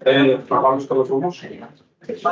Vamos pelas mãos. Good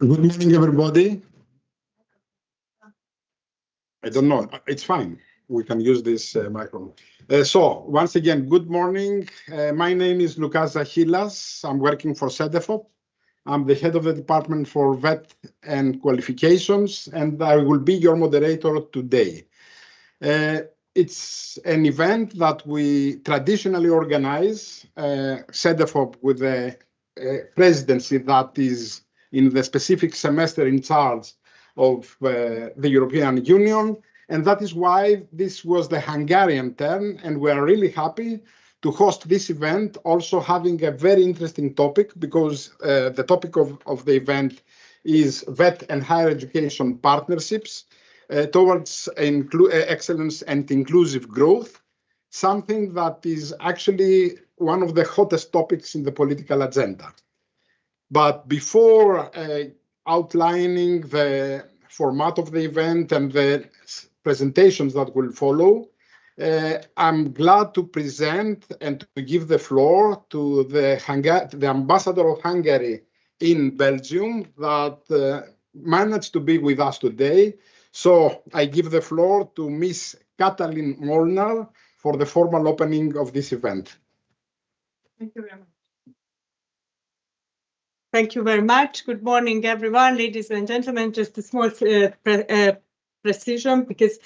morning, everybody. I don't know. It's fine. We can use this microphone. So once again, good morning. My name is Lucas Zachilas. I'm working for Cedefop. I'm the head of the department for VET and qualifications, and I will be your moderator today. It's an event that we traditionally organize, Cedefop with the presidency that is in the specific semester in charge of the European Union. And that is why this was the Hungarian turn, and we are really happy to host this event, also having a very interesting topic, because the topic of the event is VET and higher education partnerships towards excellence and inclusive growth, something that is actually one of the hottest topics in the political agenda. But before outlining the format of the event and the presentations that will follow, I'm glad to present and to give the floor to the ambassador of Hungary in Belgium that managed to be with us today. So I give the floor to Ms. Katalin Molnar for the formal opening of this event. Thank you very much. Thank you very much. Good morning, everyone, ladies and gentlemen. Just a small precision, because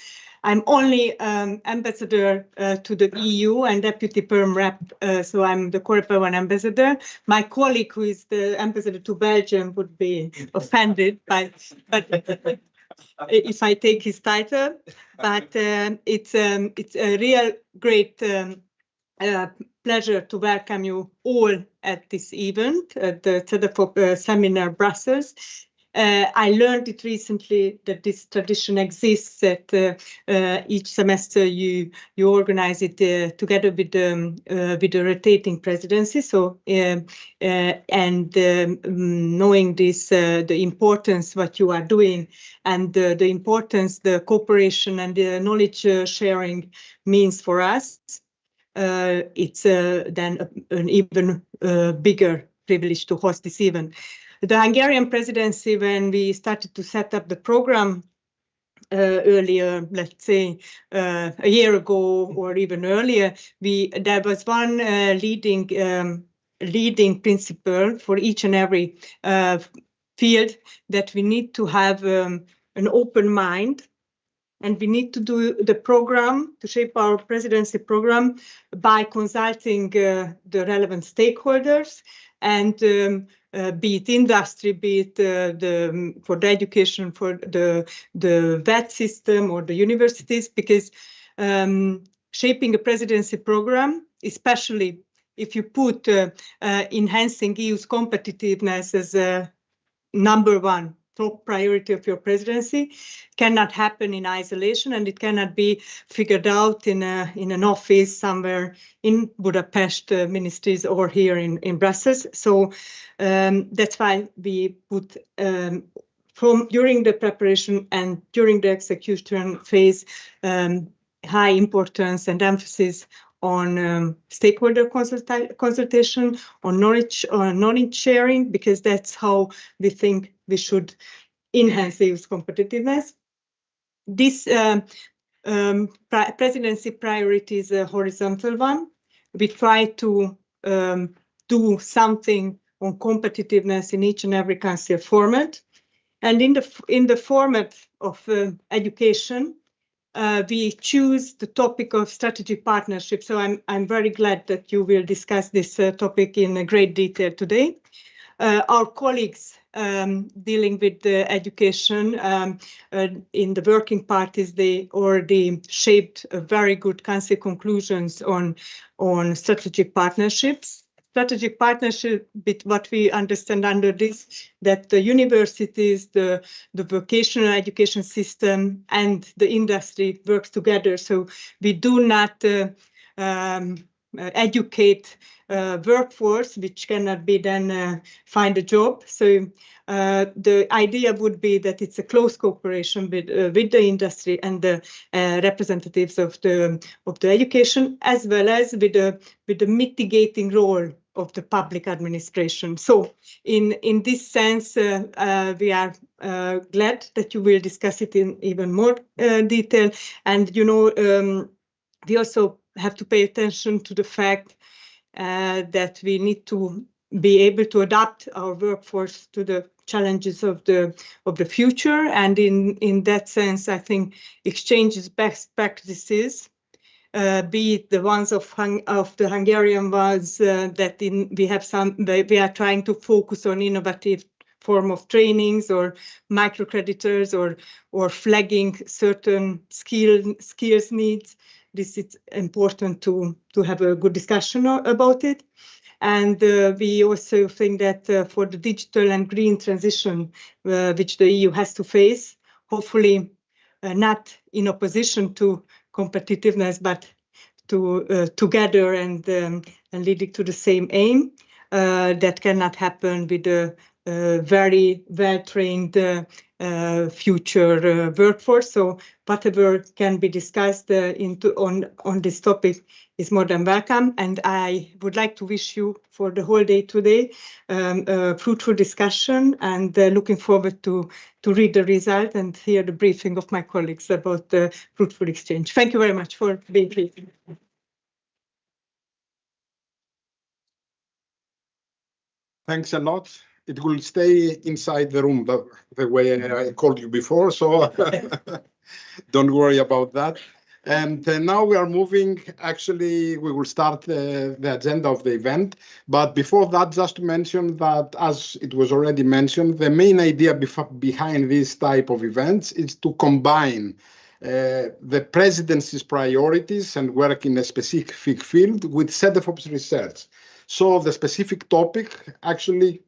I'm only ambassador to the EU and deputy perm rep, so I'm the Coreper 1 ambassador. My colleague, who is the ambassador to Belgium, would be offended by, but if I take his title. But it's a real great pleasure to welcome you all at this event, at the Cedefop Seminar Brussels. I learned it recently that this tradition exists, that each semester you organize it together with the rotating presidency. So knowing this, the importance what you are doing, and the importance the cooperation and the knowledge sharing means for us, it's then an even bigger privilege to host this event. The Hungarian presidency, when we started to set up the program earlier, let's say a year ago or even earlier, there was one leading principle for each and every field, that we need to have an open mind, and we need to do the program, to shape our presidency program, by consulting the relevant stakeholders, and be it industry, be it for the education, for the VET system or the universities, because shaping a presidency program, especially if you put enhancing EU's competitiveness as a #1 top priority of your presidency, cannot happen in isolation, and it cannot be figured out in an office somewhere in Budapest ministries or here in Brussels. So that's why we put during the preparation and during the execution phase high importance and emphasis on stakeholder consultation, on knowledge sharing, because that's how we think we should enhance the EU's competitiveness. This presidency priority is a horizontal one. We try to do something on competitiveness in each and every council format. And in the format of education, we choose the topic of strategic partnership. So I'm very glad that you will discuss this topic in great detail today. Our colleagues dealing with the education in the working parties, they already shaped a very good council conclusions on strategic partnerships. Strategic partnership, what we understand under this, that the universities, the vocational education system and the industry works together. So we do not educate workforce which cannot be then find a job. So the idea would be that it's a close cooperation with the industry and the representatives of the education, as well as with the mitigating role of the public administration. So in this sense, we are glad that you will discuss it in even more detail. And, you know, we also have to pay attention to the fact that we need to be able to adapt our workforce to the challenges of the future. And in that sense, I think exchanges best practices, be it the ones of the Hungarian ones we are trying to focus on innovative form of trainings or microcreditors or flagging certain skills needs. This is important to have a good discussion about it. And we also think that for the digital and green transition, which the EU has to face, hopefully not in opposition to competitiveness, but to together and leading to the same aim, that cannot happen with a very well-trained future workforce. So whatever can be discussed on this topic is more than welcome. And I would like to wish you for the whole day today a fruitful discussion, and looking forward to read the result and hear the briefing of my colleagues about the fruitful exchange. Thank you very much for being here. Thanks a lot. It will stay inside the room the way I called you before, so don't worry about that. And now we are moving, actually, we will start the agenda of the event. But before that, just to mention that, as it was already mentioned, the main idea behind this type of events is to combine the presidency's priorities and work in a specific field with Cedefop's research. So the specific topic actually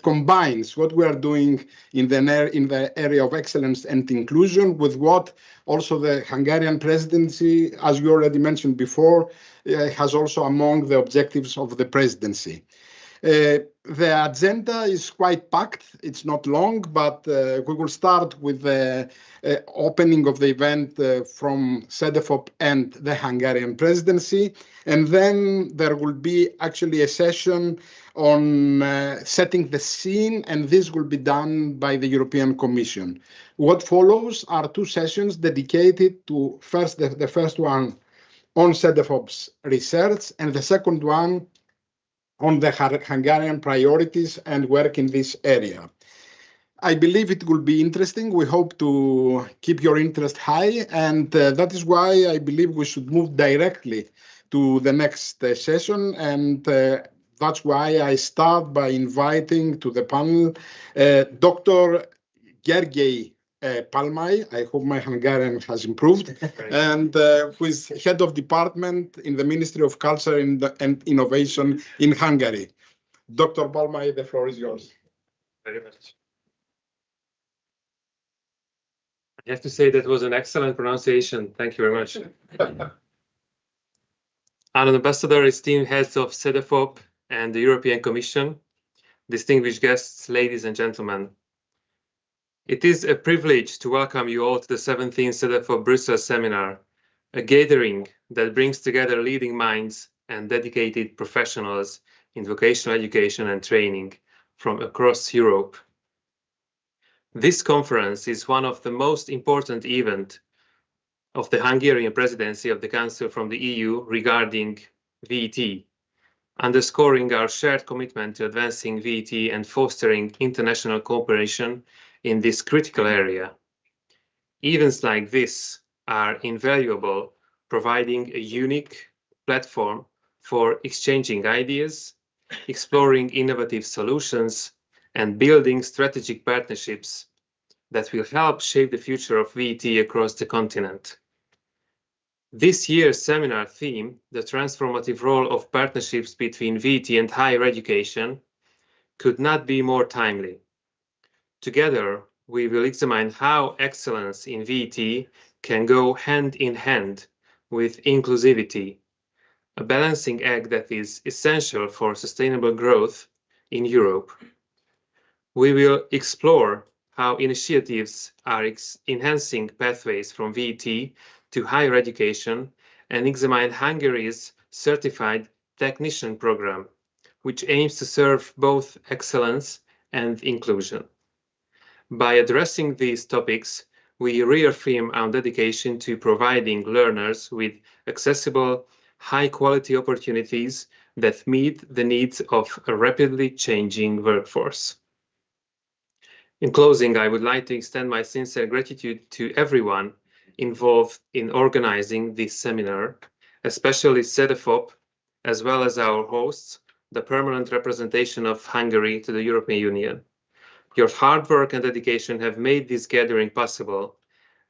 combines what we are doing in the area of excellence and inclusion with what also the Hungarian presidency, as you already mentioned before, has also among the objectives of the presidency. The agenda is quite packed. It's not long, but we will start with the opening of the event from Cedefop and the Hungarian presidency. And then there will be actually a session on setting the scene, and this will be done by the European Commission. What follows are two sessions dedicated to the first one on Cedefop's research, and the second one on the Hungarian priorities and work in this area. I believe it will be interesting. We hope to keep your interest high, and that is why I believe we should move directly to the next session, and that's why I start by inviting to the panel Dr. Gergely Palmai, I hope my Hungarian has improved, and who is head of department in the Ministry of Culture and Innovation in Hungary. Dr. Palmai, the floor is yours. Very much. I have to say that was an excellent pronunciation. Thank you very much. An ambassador, esteemed heads of Cedefop and the European Commission, distinguished guests, ladies and gentlemen. It is a privilege to welcome you all to the 17th Cedefop Brussels seminar, a gathering that brings together leading minds and dedicated professionals in vocational education and training from across Europe. This conference is one of the most important events of the Hungarian presidency of the Council from the EU regarding VET, underscoring our shared commitment to advancing VET and fostering international cooperation in this critical area. Events like this are invaluable, providing a unique platform for exchanging ideas, exploring innovative solutions, and building strategic partnerships that will help shape the future of VET across the continent. This year's seminar theme, the transformative role of partnerships between VET and higher education, could not be more timely. Together, we will examine how excellence in VET can go hand in hand with inclusivity, a balancing act that is essential for sustainable growth in Europe. We will explore how initiatives are enhancing pathways from VET to higher education and examine Hungary's certified technician program, which aims to serve both excellence and inclusion. By addressing these topics, we reaffirm our dedication to providing learners with accessible, high-quality opportunities that meet the needs of a rapidly changing workforce. In closing, I would like to extend my sincere gratitude to everyone involved in organizing this seminar, especially Cedefop, as well as our hosts, the permanent representation of Hungary to the European Union. Your hard work and dedication have made this gathering possible,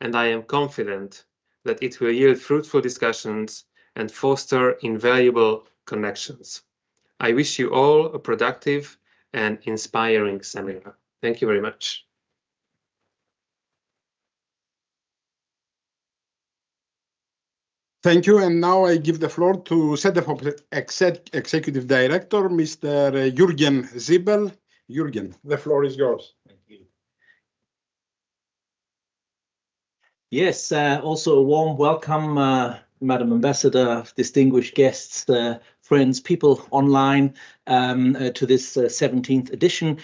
and I am confident that it will yield fruitful discussions and foster invaluable connections. I wish you all a productive and inspiring seminar. Thank you very much. Thank you. And now I give the floor to Cedefop Executive Director, Mr. Jürgen Siebel. Jürgen, the floor is yours. Thank you. Yes, also a warm welcome, Madam Ambassador, distinguished guests, friends, people online to this 17th edition.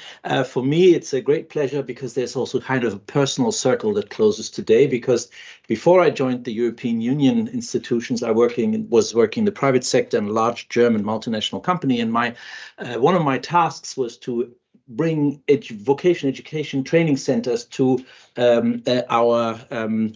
For me, it's a great pleasure because there's also kind of a personal circle that closes today, because before I joined the European Union institutions, I was working in the private sector in a large German multinational company, and one of my tasks was to bring vocational education training centers to our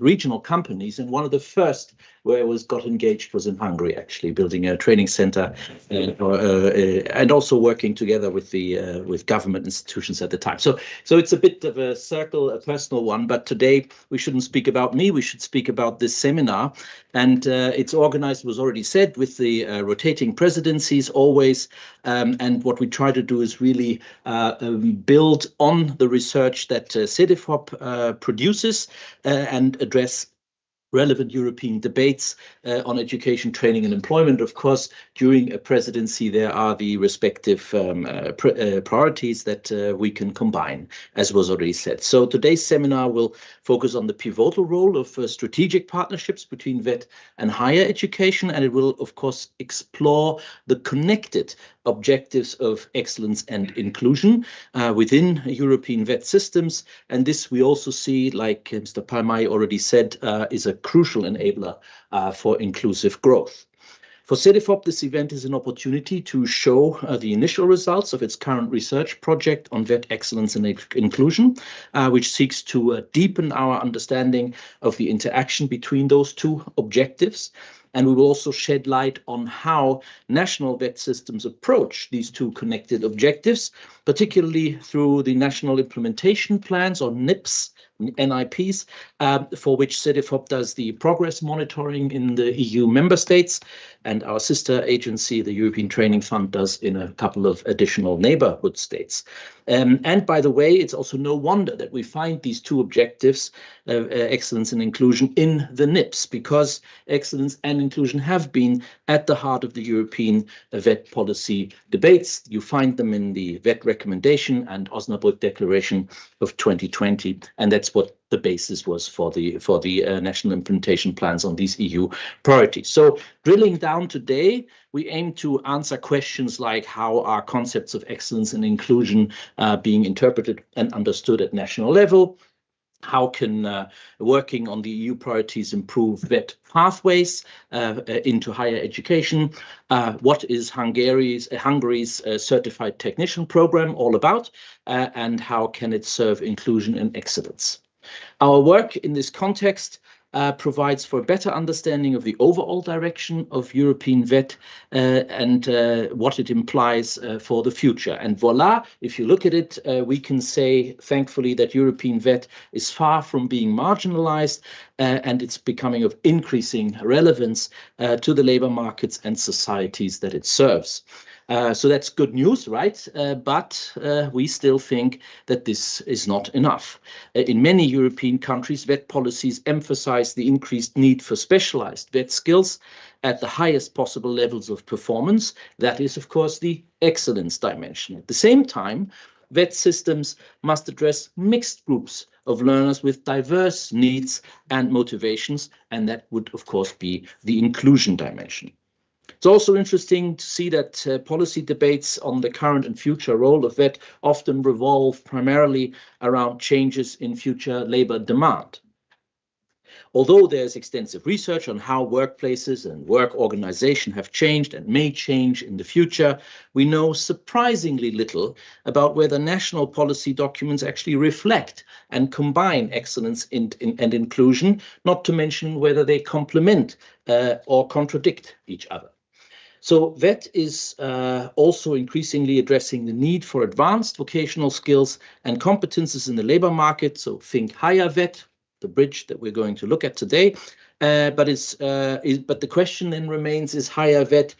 regional companies. And one of the first where I got engaged was in Hungary, actually building a training center and also working together with government institutions at the time. So it's a bit of a circle, a personal one. But today we shouldn't speak about me. We should speak about this seminar. And it's organized, was already said, with the rotating presidencies always. And what we try to do is really build on the research that Cedefop produces and address relevant European debates on education, training and employment. Of course, during a presidency, there are the respective priorities that we can combine, as was already said. So today's seminar will focus on the pivotal role of strategic partnerships between VET and higher education, and it will, of course, explore the connected objectives of excellence and inclusion within European VET systems. And this we also see, like Mr. Palmay already said, is a crucial enabler for inclusive growth. For Cedefop, this event is an opportunity to show the initial results of its current research project on VET excellence and inclusion, which seeks to deepen our understanding of the interaction between those two objectives. And we will also shed light on how national VET systems approach these two connected objectives, particularly through the national implementation plans, or NIPs, NIPs, for which Cedefop does the progress monitoring in the EU member states, and our sister agency, the European Training Fund, does in a couple of additional neighborhood states. And by the way, it's also no wonder that we find these two objectives, excellence and inclusion, in the NIPs, because excellence and inclusion have been at the heart of the European VET policy debates. You find them in the VET recommendation and Osnabrück Declaration of 2020, and that that's what the basis was for the national implementation plans on these EU priorities. So drilling down today, we aim to answer questions like how are concepts of excellence and inclusion being interpreted and understood at national level? How can working on the EU priorities improve VET pathways into higher education? What is Hungary's certified technician program all about? And how can it serve inclusion and excellence? Our work in this context provides for a better understanding of the overall direction of European VET and what it implies for the future. And voila, if you look at it, we can say, thankfully, that European VET is far from being marginalized and it's becoming of increasing relevance to the labor markets and societies that it serves. So that's good news, right? But we still think that this is not enough. In many European countries, VET policies emphasize the increased need for specialized VET skills at the highest possible levels of performance. That is, of course, the excellence dimension. At the same time, VET systems must address mixed groups of learners with diverse needs and motivations, and that would, of course, be the inclusion dimension. It's also interesting to see that policy debates on the current and future role of VET often revolve primarily around changes in future labor demand. Although there's extensive research on how workplaces and work organization have changed and may change in the future, we know surprisingly little about whether national policy documents actually reflect and combine excellence and inclusion, not to mention whether they complement or contradict each other. So VET is also increasingly addressing the need for advanced vocational skills and competences in the labor market. So think higher VET, the bridge that we're going to look at today. But the question then remains: is higher VET,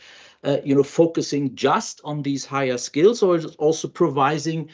focusing just on these higher skills, or is it also providing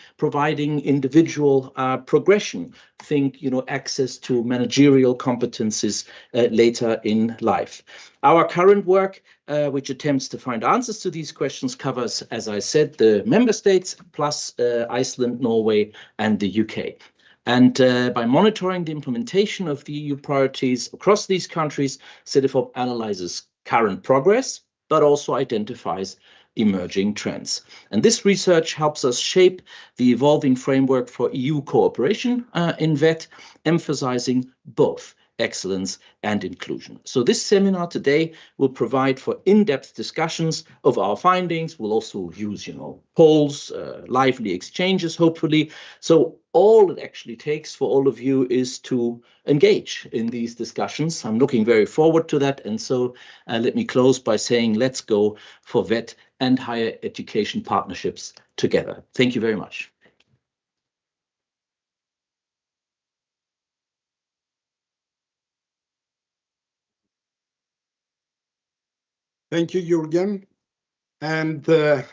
individual progression? Think, access to managerial competences later in life. Our current work, which attempts to find answers to these questions, covers, as I said, the member states plus Iceland, Norway, and the UK. And by monitoring the implementation of the EU priorities across these countries, Cedefop analyzes current progress, but also identifies emerging trends. And this research helps us shape the evolving framework for EU cooperation in VET, emphasizing both excellence and inclusion. So this seminar today will provide for in-depth discussions of our findings. We'll also use, polls, lively exchanges, hopefully. So all it actually takes for all of you is to engage in these discussions. I'm looking very forward to that. And so let me close by saying, let's go for VET and higher education partnerships together. Thank you very much. Thank you, Jürgen. And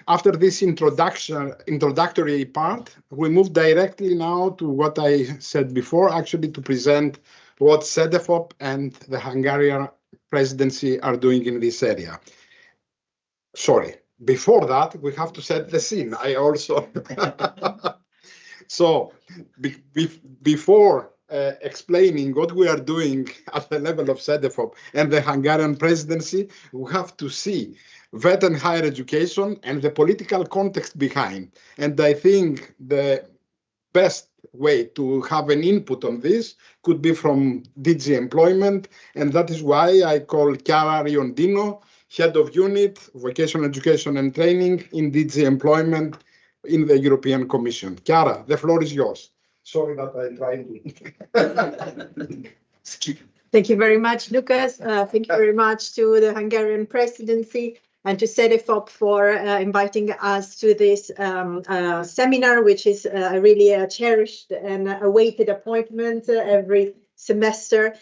after this introductory part, we move directly now to what I said before, actually to present what Cedefop and the Hungarian Presidency are doing in this area. Sorry, before that, we have to set the scene. I also... So before explaining what we are doing at the level of Cedefop and the Hungarian Presidency, we have to see VET and higher education and the political context behind. And I think the best way to have an input on this could be from DG Employment, and that is why I call Chiara Riondino, Head of Unit, Vocational Education and Training in DG Employment in the European Commission. Chiara, the floor is yours. Sorry that I tried to... Thank you very much, Lucas. Thank you very much to the Hungarian Presidency and to Cedefop for inviting us to this seminar, which is really a cherished and awaited appointment every semester,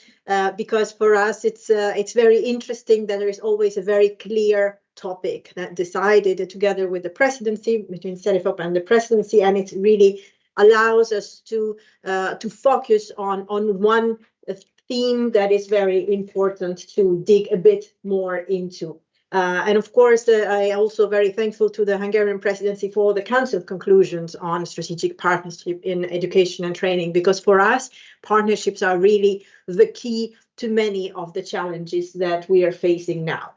because for us it's very interesting that there is always a very clear topic that decided together with the presidency, between Cedefop and the presidency, and it really allows us to focus on one theme that is very important to dig a bit more into. And of course, I also very thankful to the Hungarian presidency for the Council conclusions on strategic partnership in education and training, because for us, partnerships are really the key to many of the challenges that we are facing now.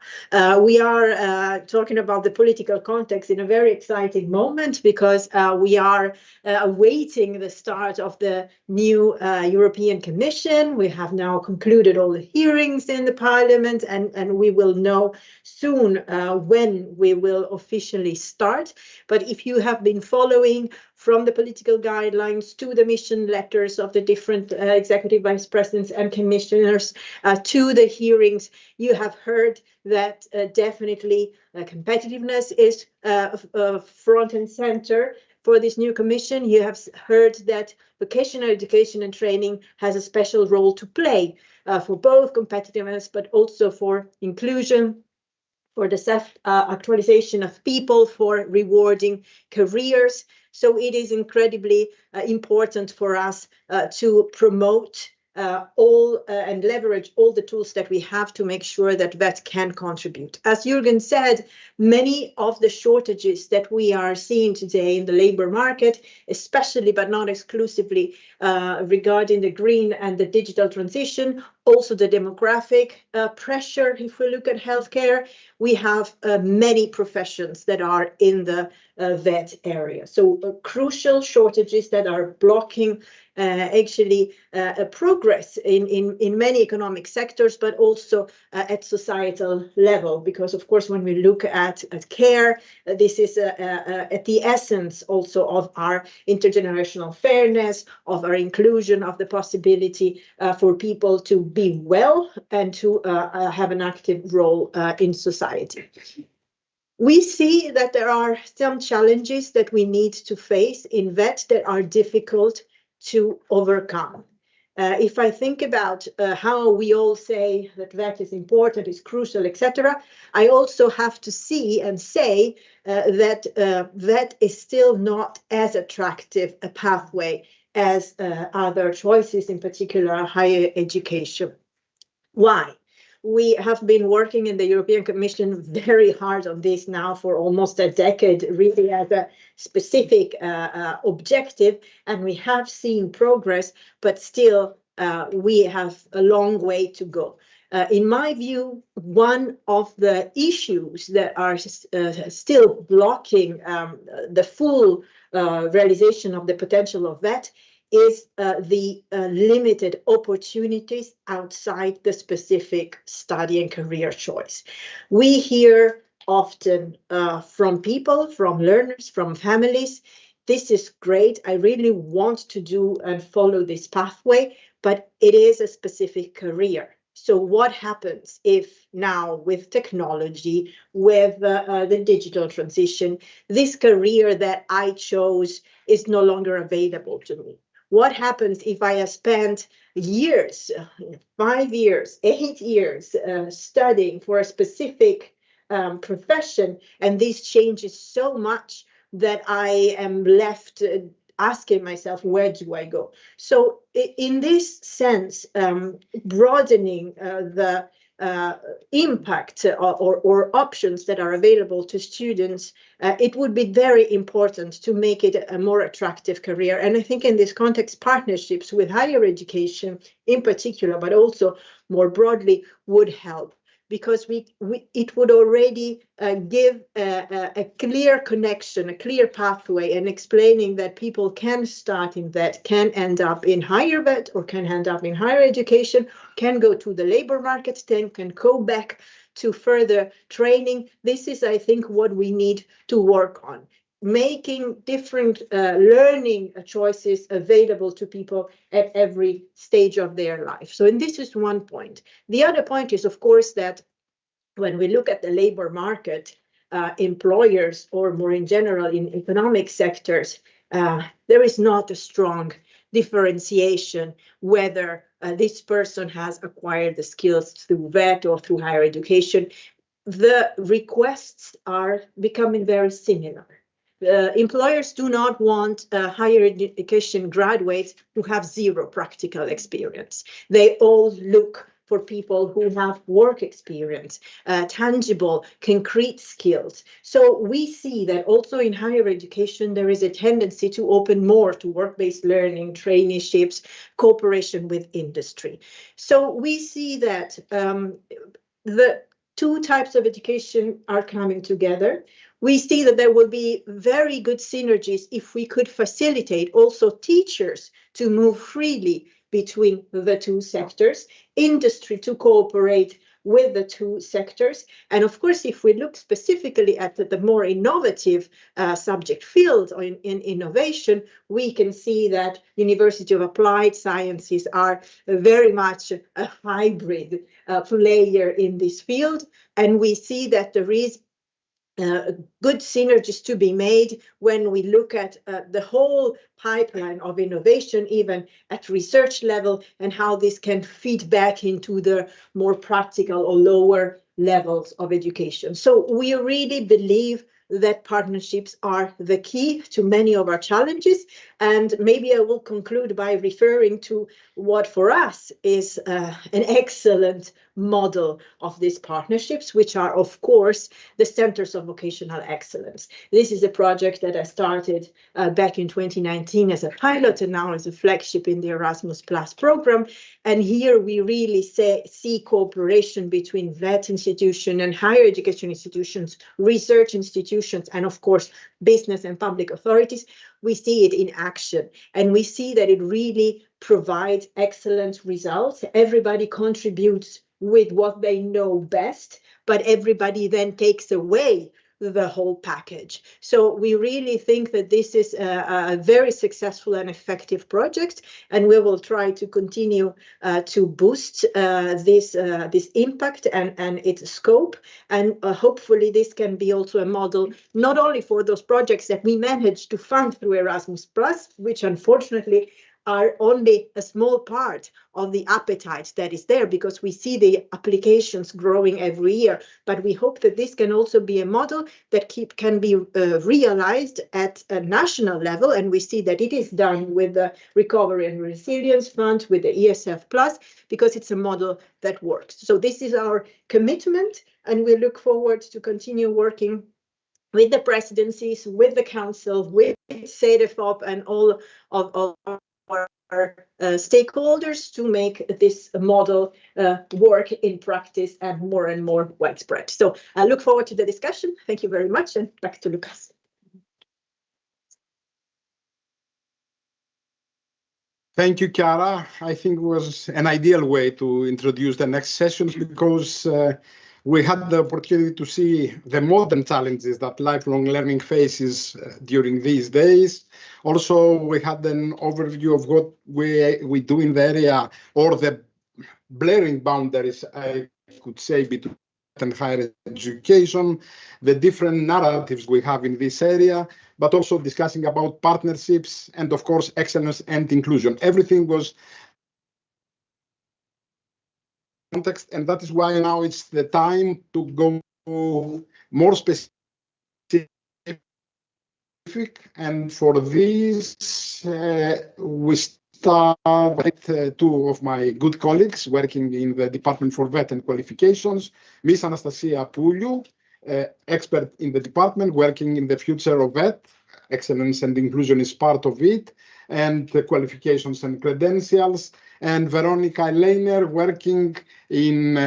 We are talking about the political context in a very exciting moment, because we are awaiting the start of the new European Commission. We have now concluded all the hearings in the Parliament, and we will know soon when we will officially start. But if you have been following from the political guidelines to the mission letters of the different executive vice presidents and commissioners to the hearings, you have heard that definitely competitiveness is front and center for this new commission. You have heard that vocational education and training has a special role to play for both competitiveness, but also for inclusion, for the self-actualization of people, for rewarding careers. So it is incredibly important for us to promote all and leverage all the tools that we have to make sure that VET can contribute. As Jürgen said, many of the shortages that we are seeing today in the labor market, especially but not exclusively regarding the green and the digital transition, also the demographic pressure. If we look at healthcare, we have many professions that are in the VET area. So crucial shortages that are blocking actually progress in many economic sectors, but also at societal level. Because of course, when we look at care, this is at the essence also of our intergenerational fairness, of our inclusion, of the possibility for people to be well and to have an active role in society. We see that there are some challenges that we need to face in VET that are difficult to overcome. If I think about how we all say that VET is important, is crucial, etc., I also have to see and say that VET is still not as attractive a pathway as other choices, in particular higher education. Why? We have been working in the European Commission very hard on this now for almost a decade, really as a specific objective, and we have seen progress, but still we have a long way to go. In my view, one of the issues that are still blocking the full realization of the potential of VET is the limited opportunities outside the specific study and career choice. We hear often from people, from learners, from families, this is great, I really want to do and follow this pathway, but it is a specific career. So what happens if now with technology, with the digital transition, this career that I chose is no longer available to me? What happens if I have spent years, 5 years, 8 years studying for a specific profession, and this changes so much that I am left asking myself, where do I go? So in this sense, broadening the impact or options that are available to students, it would be very important to make it a more attractive career. And I think in this context, partnerships with higher education in particular, but also more broadly, would help, because it would already give a clear connection, a clear pathway, and explaining that people can start in VET, can end up in higher VET, or can end up in higher education, can go to the labor market, then can go back to further training. This is, I think, what we need to work on, making different learning choices available to people at every stage of their life. So, and this is one point. The other point is, of course, that when we look at the labor market, employers, or more in general in economic sectors, there is not a strong differentiation whether this person has acquired the skills through VET or through higher education. The requests are becoming very similar. Employers do not want higher education graduates who have zero practical experience. They all look for people who have work experience, tangible, concrete skills. So we see that also in higher education, there is a tendency to open more to work-based learning, traineeships, cooperation with industry. So we see that the two types of education are coming together. We see that there will be very good synergies if we could facilitate also teachers to move freely between the two sectors, industry to cooperate with the two sectors. And of course, if we look specifically at the more innovative subject field in innovation, we can see that University of Applied Sciences are very much a hybrid player in this field. And we see that there is good synergies to be made when we look at the whole pipeline of innovation, even at research level, and how this can feed back into the more practical or lower levels of education. So we really believe that partnerships are the key to many of our challenges. And maybe I will conclude by referring to what for us is an excellent model of these partnerships, which are, of course, the Centers of Vocational Excellence. This is a project that I started back in 2019 as a pilot and now as a flagship in the Erasmus Plus program. And here we really see cooperation between VET institutions and higher education institutions, research institutions, and of course, business and public authorities. We see it in action, and we see that it really provides excellent results. Everybody contributes with what they know best, but everybody then takes away the whole package. So we really think that this is a very successful and effective project, and we will try to continue to boost this impact and its scope. And hopefully this can be also a model, not only for those projects that we managed to fund through Erasmus Plus, which unfortunately are only a small part of the appetite that is there, because we see the applications growing every year. But we hope that this can also be a model that can be realized at a national level. And we see that it is done with the Recovery and Resilience Fund, with the ESF Plus, because it's a model that works. So this is our commitment, and we look forward to continue working with the presidencies, with the council, with Cedefop, and all of our stakeholders to make this model work in practice and more widespread. So I look forward to the discussion. Thank you very much, and back to Lucas. Thank you, Chiara. I think it was an ideal way to introduce the next sessions, because we had the opportunity to see the modern challenges that lifelong learning faces during these days. Also, we had an overview of what we do in the area, or the blurring boundaries, I could say, between and higher education, the different narratives we have in this area, but also discussing about partnerships and, of course, excellence and inclusion. Everything was context, and that is why now it's the time to go more specific. And for this, we start with two of my good colleagues working in the Department for VET and Qualifications, Ms. Anastasia Pouliou, expert in the department working in the future of VET. Excellence and inclusion is part of it, and the qualifications and credentials. And Veronica Leiner, working in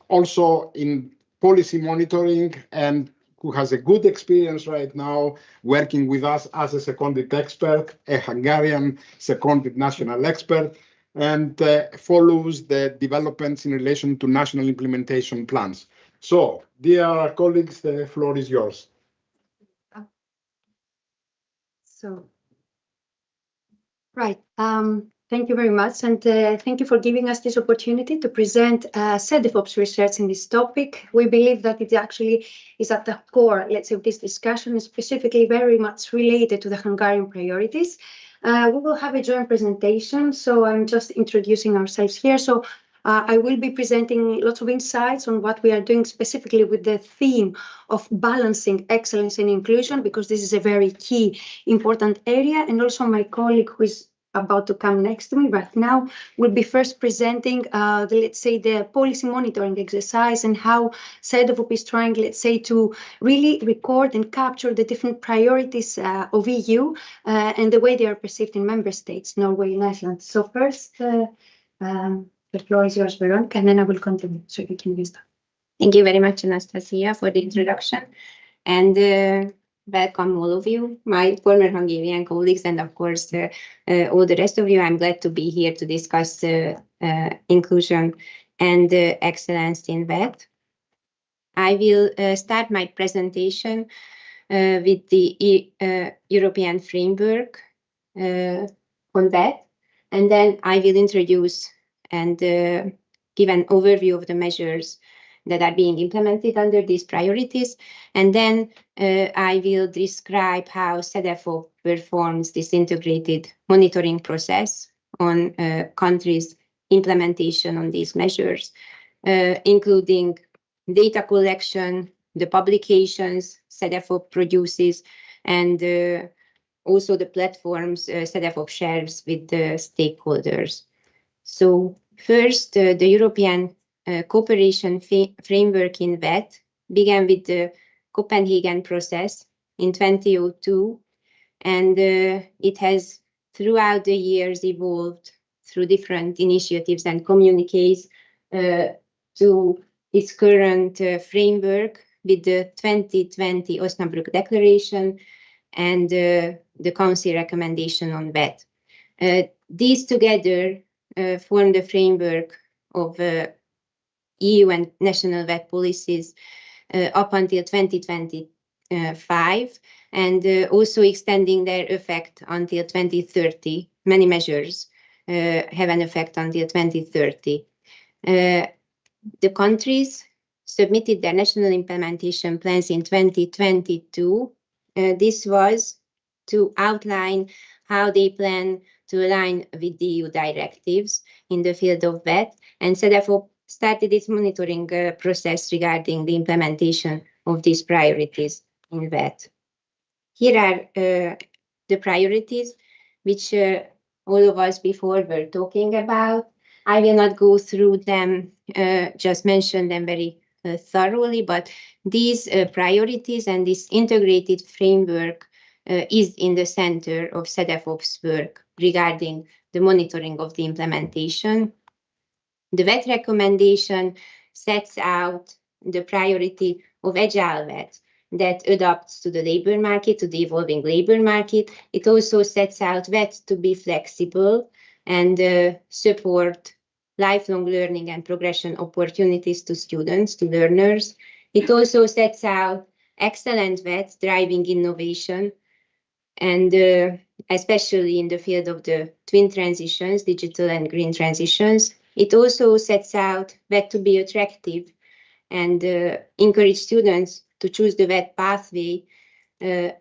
also in policy monitoring, and who has a good experience right now working with us as a seconded expert, a Hungarian seconded national expert, and follows the developments in relation to national implementation plans. So, dear colleagues, the floor is yours. Thank you very much, and thank you for giving us this opportunity to present Cedefop's research in this topic. We believe that it actually is at the core, let's say, of this discussion, is specifically very much related to the Hungarian priorities. We will have a joint presentation, so I'm just introducing ourselves here. So I will be presenting lots of insights on what we are doing specifically with the theme of balancing excellence and inclusion, because this is a very key, important area. And also my colleague, who is about to come next to me right now will be first presenting the policy monitoring exercise and how Cedefop is trying, to really record and capture the different priorities of EU and the way they are perceived in member states, Norway and Iceland. So first, the floor is yours, Veronica, and then I will continue, so you can use that. Thank you very much, Anastasia, for the introduction, and welcome all of you, my former Hungarian colleagues, and of course all the rest of you. I'm glad to be here to discuss inclusion and excellence in VET. I will start my presentation with the European framework on VET, and then I will introduce and give an overview of the measures that are being implemented under these priorities. And then I will describe how Cedefop performs this integrated monitoring process on countries' implementation on these measures, including data collection, the publications Cedefop produces, and also the platforms Cedefop shares with the stakeholders. So first, the European cooperation framework in VET began with the Copenhagen process in 2002, and it has throughout the years evolved through different initiatives and communiques to its current framework with the 2020 Osnabrück Declaration and the Council recommendation on VET. These together form the framework of EU and national VET policies up until 2025, and also extending their effect until 2030. Many measures have an effect until 2030. The countries submitted their national implementation plans in 2022. This was to outline how they plan to align with the EU directives in the field of VET, and Cedefop started its monitoring process regarding the implementation of these priorities in VET. Here are the priorities which all of us before were talking about. I will not go through them, just mention them very thoroughly, but these priorities and this integrated framework is in the center of Cedefop's work regarding the monitoring of the implementation. The VET recommendation sets out the priority of agile VET that adapts to the labor market, to the evolving labor market. It also sets out VET to be flexible and support lifelong learning and progression opportunities to students, to learners. It also sets out excellent VET driving innovation, and especially in the field of the twin transitions, digital and green transitions. It also sets out VET to be attractive and encourage students to choose the VET pathway in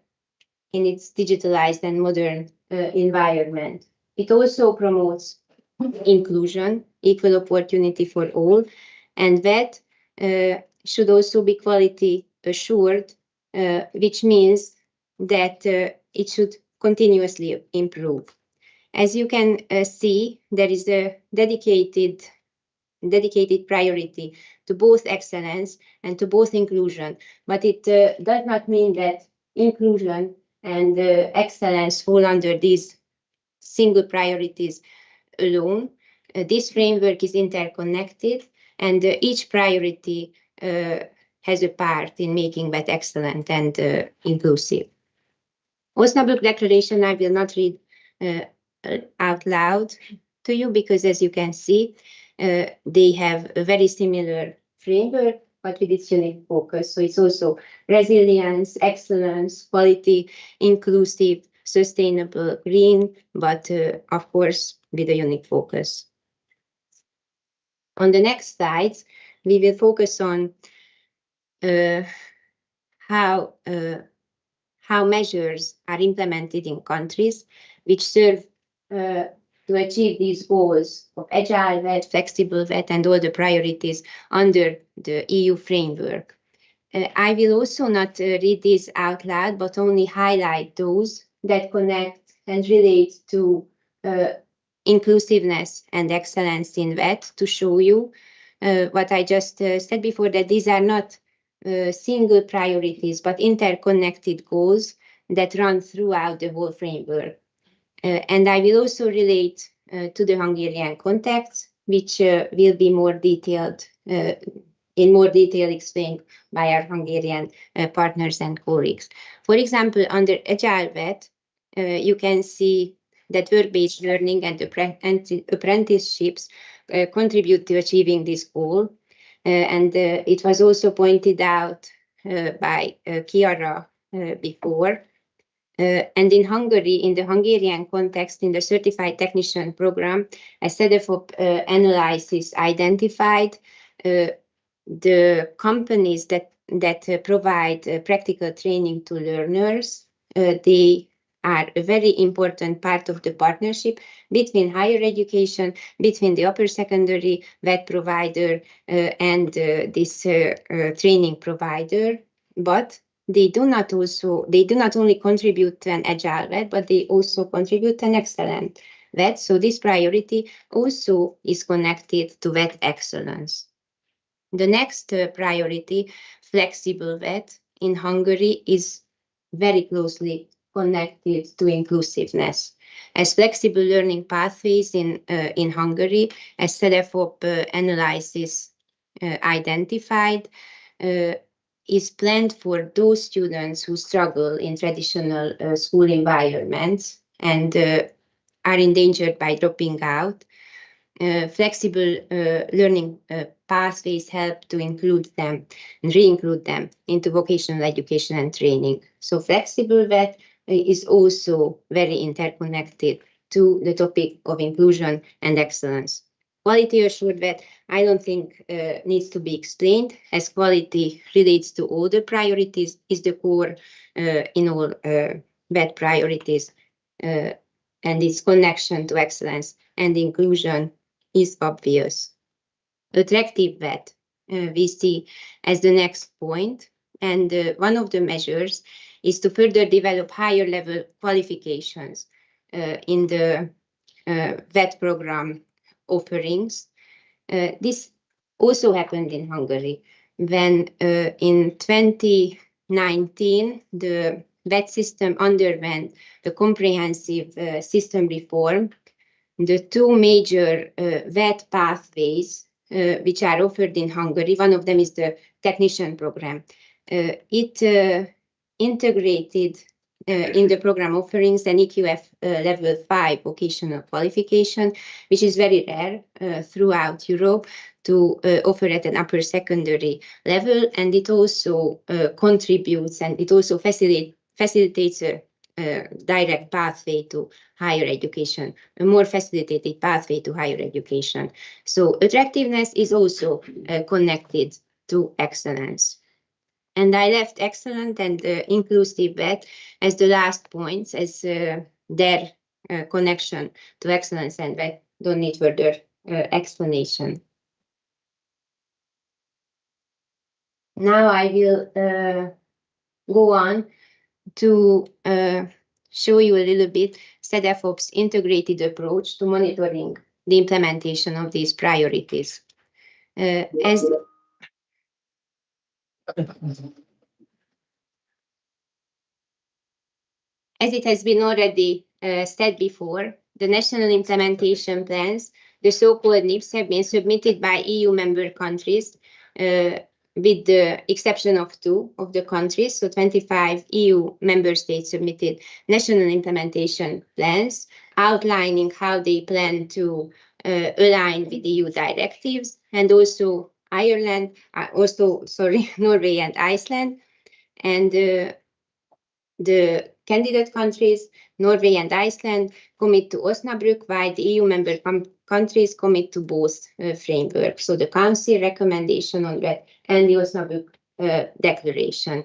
its digitalized and modern environment. It also promotes inclusion, equal opportunity for all, and VET should also be quality assured, which means that it should continuously improve. As you can see, there is a dedicated priority to both excellence and to both inclusion, but it does not mean that inclusion and excellence fall under these single priorities alone. This framework is interconnected, and each priority has a part in making that excellent and inclusive. Osnabrück Declaration I will not read out loud to you, because as you can see, they have a very similar framework, but with its unique focus. So it's also resilience, excellence, quality, inclusive, sustainable, green, but of course with a unique focus. On the next slides, we will focus on how measures are implemented in countries which serve to achieve these goals of agile VET, flexible VET, and all the priorities under the EU framework. I will also not read these out loud, but only highlight those that connect and relate to inclusiveness and excellence in VET to show you what I just said before, that these are not single priorities, but interconnected goals that run throughout the whole framework. And I will also relate to the Hungarian context, which will be more detailed, in more detail explained by our Hungarian partners and colleagues. For example, under Agile VET, you can see that work-based learning and apprenticeships contribute to achieving this goal. And it was also pointed out by Chiara before. And in Hungary, in the Hungarian context, in the Certified Technician Program, a Cedefop analysis identified the companies that provide practical training to learners. They are a very important part of the partnership between higher education, between the upper secondary VET provider and this training provider. But they do not only contribute to an agile VET, but they also contribute to an excellent VET. So this priority also is connected to VET excellence. The next priority, flexible VET in Hungary, is very closely connected to inclusiveness. As flexible learning pathways in Hungary, as Cedefop analysis identified, is planned for those students who struggle in traditional school environments and are endangered by dropping out. Flexible learning pathways help to include them and re-include them into vocational education and training. So flexible VET is also very interconnected to the topic of inclusion and excellence. Quality assured VET, I don't think needs to be explained, as quality relates to all the priorities, is the core in all VET priorities, and its connection to excellence and inclusion is obvious. Attractive VET we see as the next point, and one of the measures is to further develop higher level qualifications in the VET program offerings. This also happened in Hungary when in 2019 the VET system underwent the comprehensive system reform. The two major VET pathways which are offered in Hungary, one of them is the technician program. It integrated in the program offerings an EQF level 5 vocational qualification, which is very rare throughout Europe to offer at an upper secondary level, and it also contributes and it also facilitates a direct pathway to higher education, a more facilitated pathway to higher education. So attractiveness is also connected to excellence. And I left excellent and inclusive VET as the last points, as their connection to excellence and VET don't need further explanation. Now I will go on to show you a little bit Cedefop's integrated approach to monitoring the implementation of these priorities. As it has been already said before, the national implementation plans, the so-called NIPs, have been submitted by EU member countries, with the exception of 2 of the countries. So 25 EU member states submitted national implementation plans outlining how they plan to align with EU directives, and also Norway and Iceland. And the candidate countries, Norway and Iceland, commit to Osnabrück, while the EU member countries commit to both frameworks. So the Council recommendation on that and the Osnabrück declaration.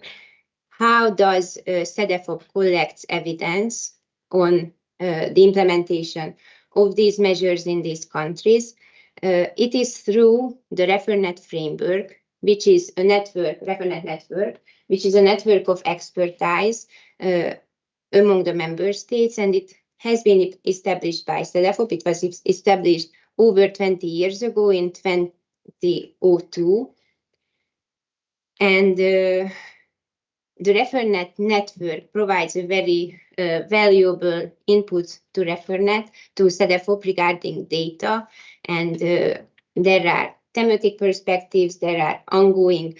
How does Cedefop collect evidence on the implementation of these measures in these countries? It is through the ReferNet framework, which is a network, ReferNet network, which is a network of expertise among the member states, and it has been established by Cedefop. It was established over 20 years ago in 2002. And the ReferNet network provides a very valuable input to ReferNet, to Cedefop regarding data. And there are thematic perspectives, there are ongoing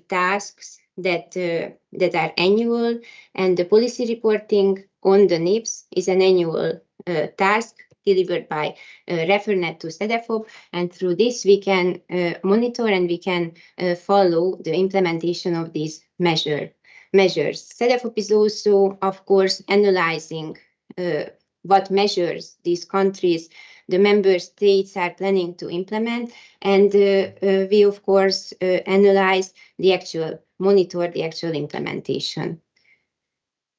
tasks that are annual, and the policy reporting on the NIPS is an annual task delivered by ReferNet to Cedefop, and through this we can monitor and we can follow the implementation of these measures. Cedefop is also, of course, analyzing what measures these countries, the member states, are planning to implement, and we of course monitor the actual implementation.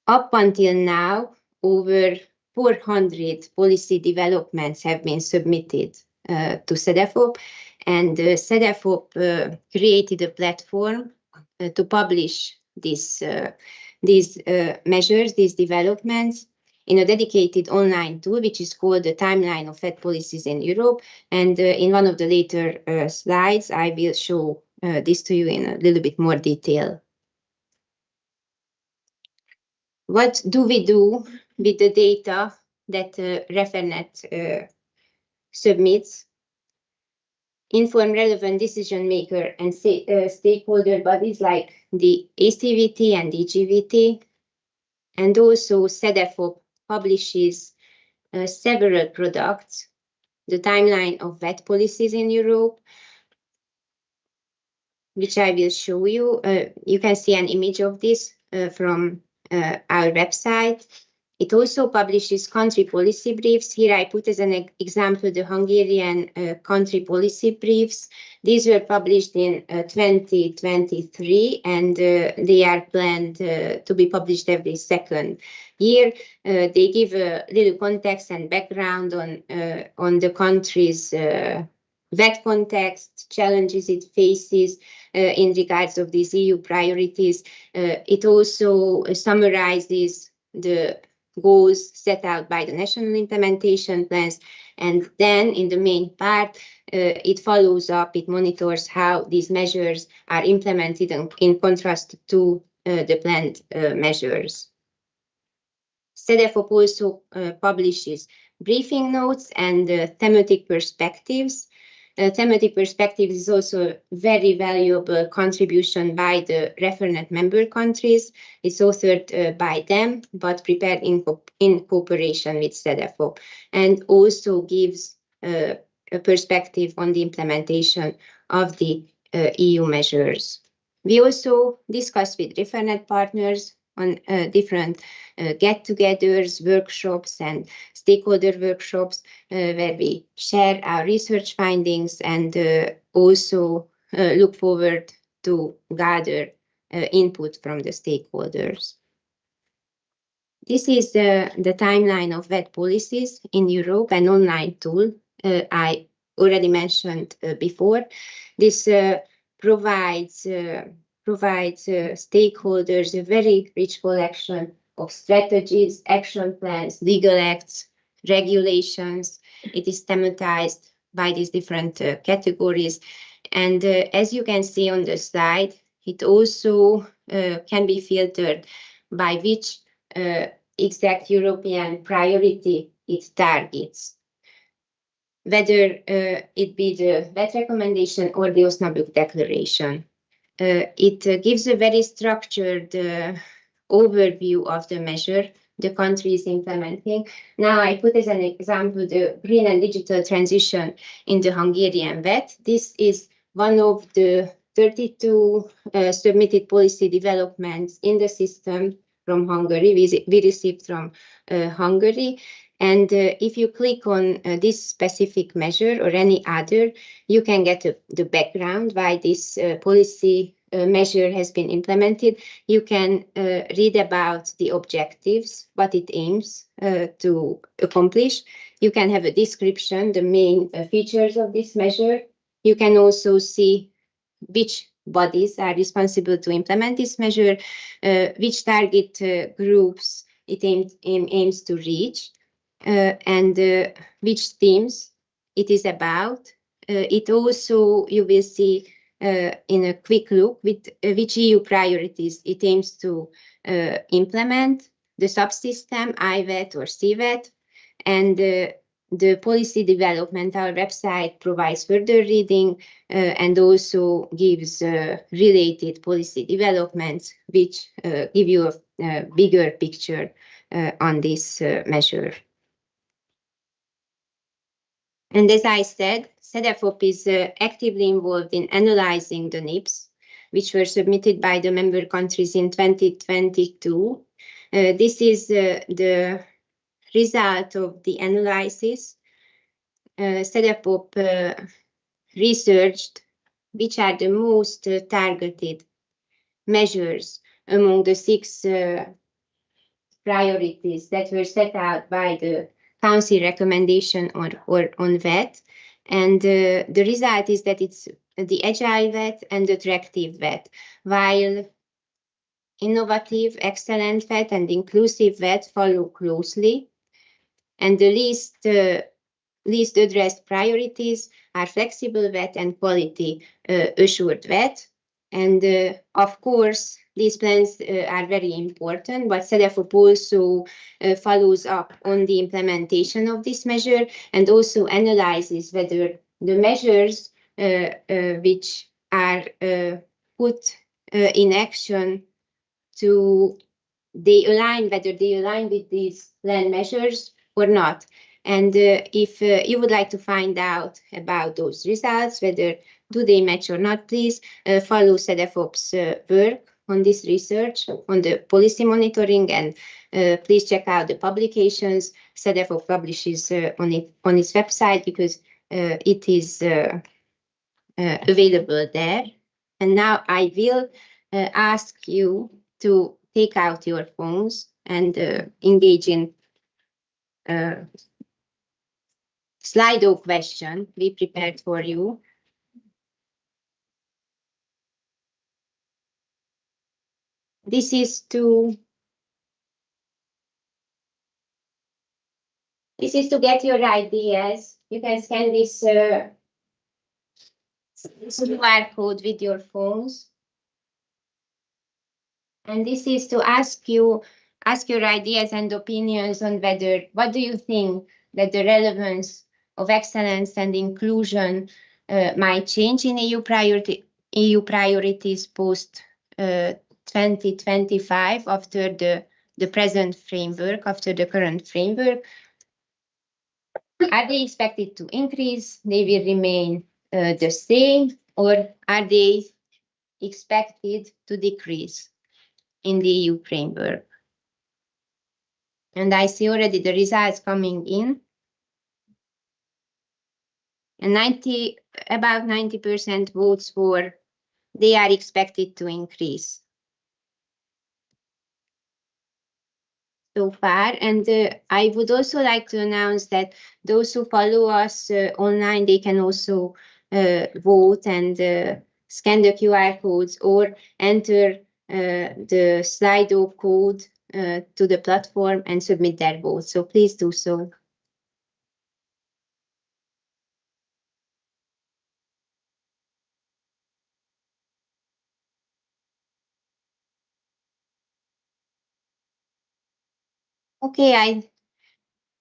Up until now, over 400 policy developments have been submitted to Cedefop, and Cedefop created a platform to publish these measures, these developments, in a dedicated online tool, which is called the Timeline of VET Policies in Europe. And in one of the later slides, I will show this to you in a little bit more detail. What do we do with the data that ReferNet submits? Inform relevant decision maker and stakeholder bodies like the ACVT and EGVT. And also Cedefop publishes several products, the Timeline of VET Policies in Europe, which I will show you. You can see an image of this from our website. It also publishes country policy briefs. Here I put as an example the Hungarian country policy briefs. These were published in 2023, and they are planned to be published every second year. They give a little context and background on the country's VET context, challenges it faces in regards of these EU priorities. It also summarizes the goals set out by the national implementation plans, and then in the main part it follows up, it monitors how these measures are implemented in contrast to the planned measures. Cedefop also publishes briefing notes and thematic perspectives. Thematic perspectives is also a very valuable contribution by the ReferNet member countries. It's authored by them, but prepared in cooperation with Cedefop, and also gives a perspective on the implementation of the EU measures. We also discuss with ReferNet partners on different get-togethers, workshops, and stakeholder workshops where we share our research findings and also look forward to gather input from the stakeholders. This is the Timeline of VET Policies in Europe, an online tool I already mentioned before. This provides stakeholders a very rich collection of strategies, action plans, legal acts, regulations. It is thematized by these different categories. And as you can see on the slide, it also can be filtered by which exact European priority it targets, whether it be the VET recommendation or the Osnabrück Declaration. It gives a very structured overview of the measure the country is implementing. Now I put as an example the green and digital transition in the Hungarian VET. This is one of the 32 submitted policy developments in the system from Hungary, we received from Hungary. And if you click on this specific measure or any other, you can get the background why this policy measure has been implemented. You can read about the objectives, what it aims to accomplish. You can have a description, the main features of this measure. You can also see which bodies are responsible to implement this measure, which target groups it aims to reach, and which themes it is about. It also, you will see in a quick look, with which EU priorities it aims to implement, the subsystem, IVET or CVET, and the policy development. Our website provides further reading and also gives related policy developments, which give you a bigger picture on this measure. And as I said, Cedefop is actively involved in analyzing the NIPs, which were submitted by the member countries in 2022. This is the result of the analysis. Cedefop researched which are the most targeted measures among the 6 priorities that were set out by the Council recommendation on VET. And the result is that it's the agile VET and the attractive VET, while innovative, excellent VET and inclusive VET follow closely. And the least addressed priorities are flexible VET and quality assured VET. And of course, these plans are very important, but Cedefop also follows up on the implementation of this measure and also analyzes whether the measures which are put in action whether they align with these plan measures or not. And if you would like to find out about those results, whether do they match or not, please follow Cedefop's work on this research, on the policy monitoring, and please check out the publications Cedefop publishes on its website, because it is available there. And now I will ask you to take out your phones and engage in Slido question we prepared for you. This is to get your ideas. You can scan this QR code with your phones. And this is to ask your ideas and opinions on what do you think that the relevance of excellence and inclusion might change in EU priorities post 2025 after the present framework, after the current framework. Are they expected to increase? They will remain the same, or are they expected to decrease in the EU framework? And I see already the results coming in. And about 90% votes for they are expected to increase so far. And I would also like to announce that those who follow us online, they can also vote and scan the QR codes or enter the Slido code to the platform and submit their vote. So please do so. Okay,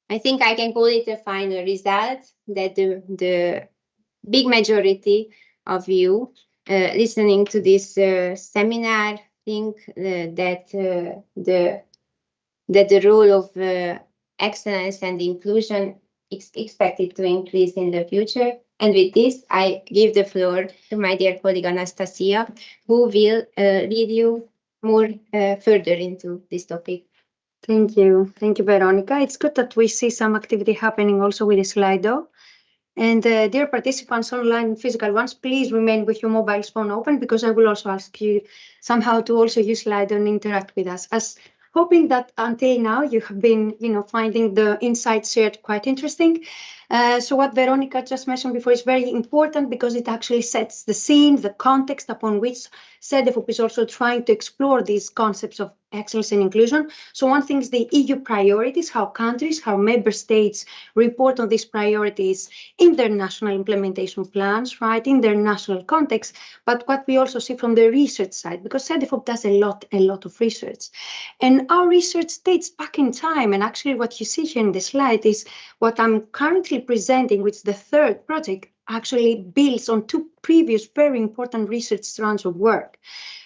I think I can call it a final result that the big majority of you listening to this seminar think that the role of excellence and inclusion is expected to increase in the future. And with this, I give the floor to my dear colleague Anastasia, who will lead you more further into this topic. Thank you, Veronica. It's good that we see some activity happening also with the Slido. And dear participants, online physical ones, please remain with your mobile phone open, because I will also ask you somehow to also use Slido and interact with us. As hoping that until now you have been, finding the insights shared quite interesting. So what Veronica just mentioned before is very important because it actually sets the scene, the context upon which Cedefop is also trying to explore these concepts of excellence and inclusion. So one thing is the EU priorities, how countries, how member states report on these priorities in their national implementation plans, right, in their national context. But what we also see from the research side, because Cedefop does a lot of research. And our research dates back in time. And actually what you see here in the slide is what I'm currently presenting, which is the third project, actually builds on two previous very important research strands of work.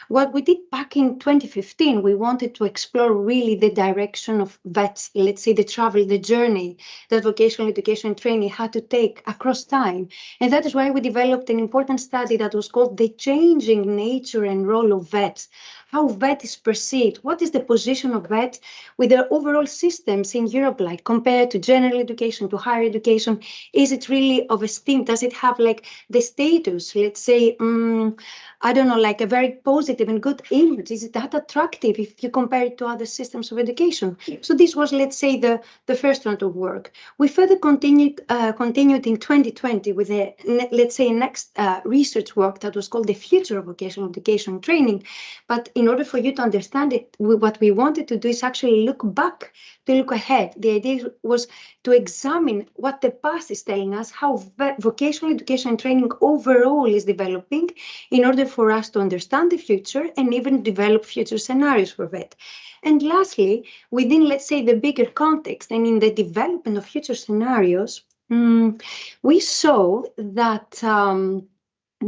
What we did back in 2015, we wanted to explore really the direction of VET, let's say the travel, the journey that vocational education and training had to take across time. And that is why we developed an important study that was called The Changing Nature and Role of VET. How VET is perceived, what is the position of VET with the overall systems in Europe, like compared to general education, to higher education? Is it really of esteem? Does it have like the status, let's say, I don't know, like a very positive and good image? Is it that attractive if you compare it to other systems of education? So this was, let's say, the first round of work. We further continued in 2020 with a, let's say, next research work that was called The Future of Vocational Education and Training. But in order for you to understand it, what we wanted to do is actually look back, to look ahead. The idea was to examine what the past is telling us, how vocational education and training overall is developing, in order for us to understand the future and even develop future scenarios for VET. And lastly, within, let's say, the bigger context and in the development of future scenarios, we saw that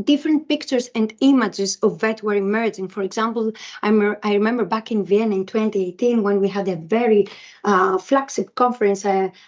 different pictures and images of VET were emerging. For example, I remember back in Vienna in 2018 when we had a very flagship conference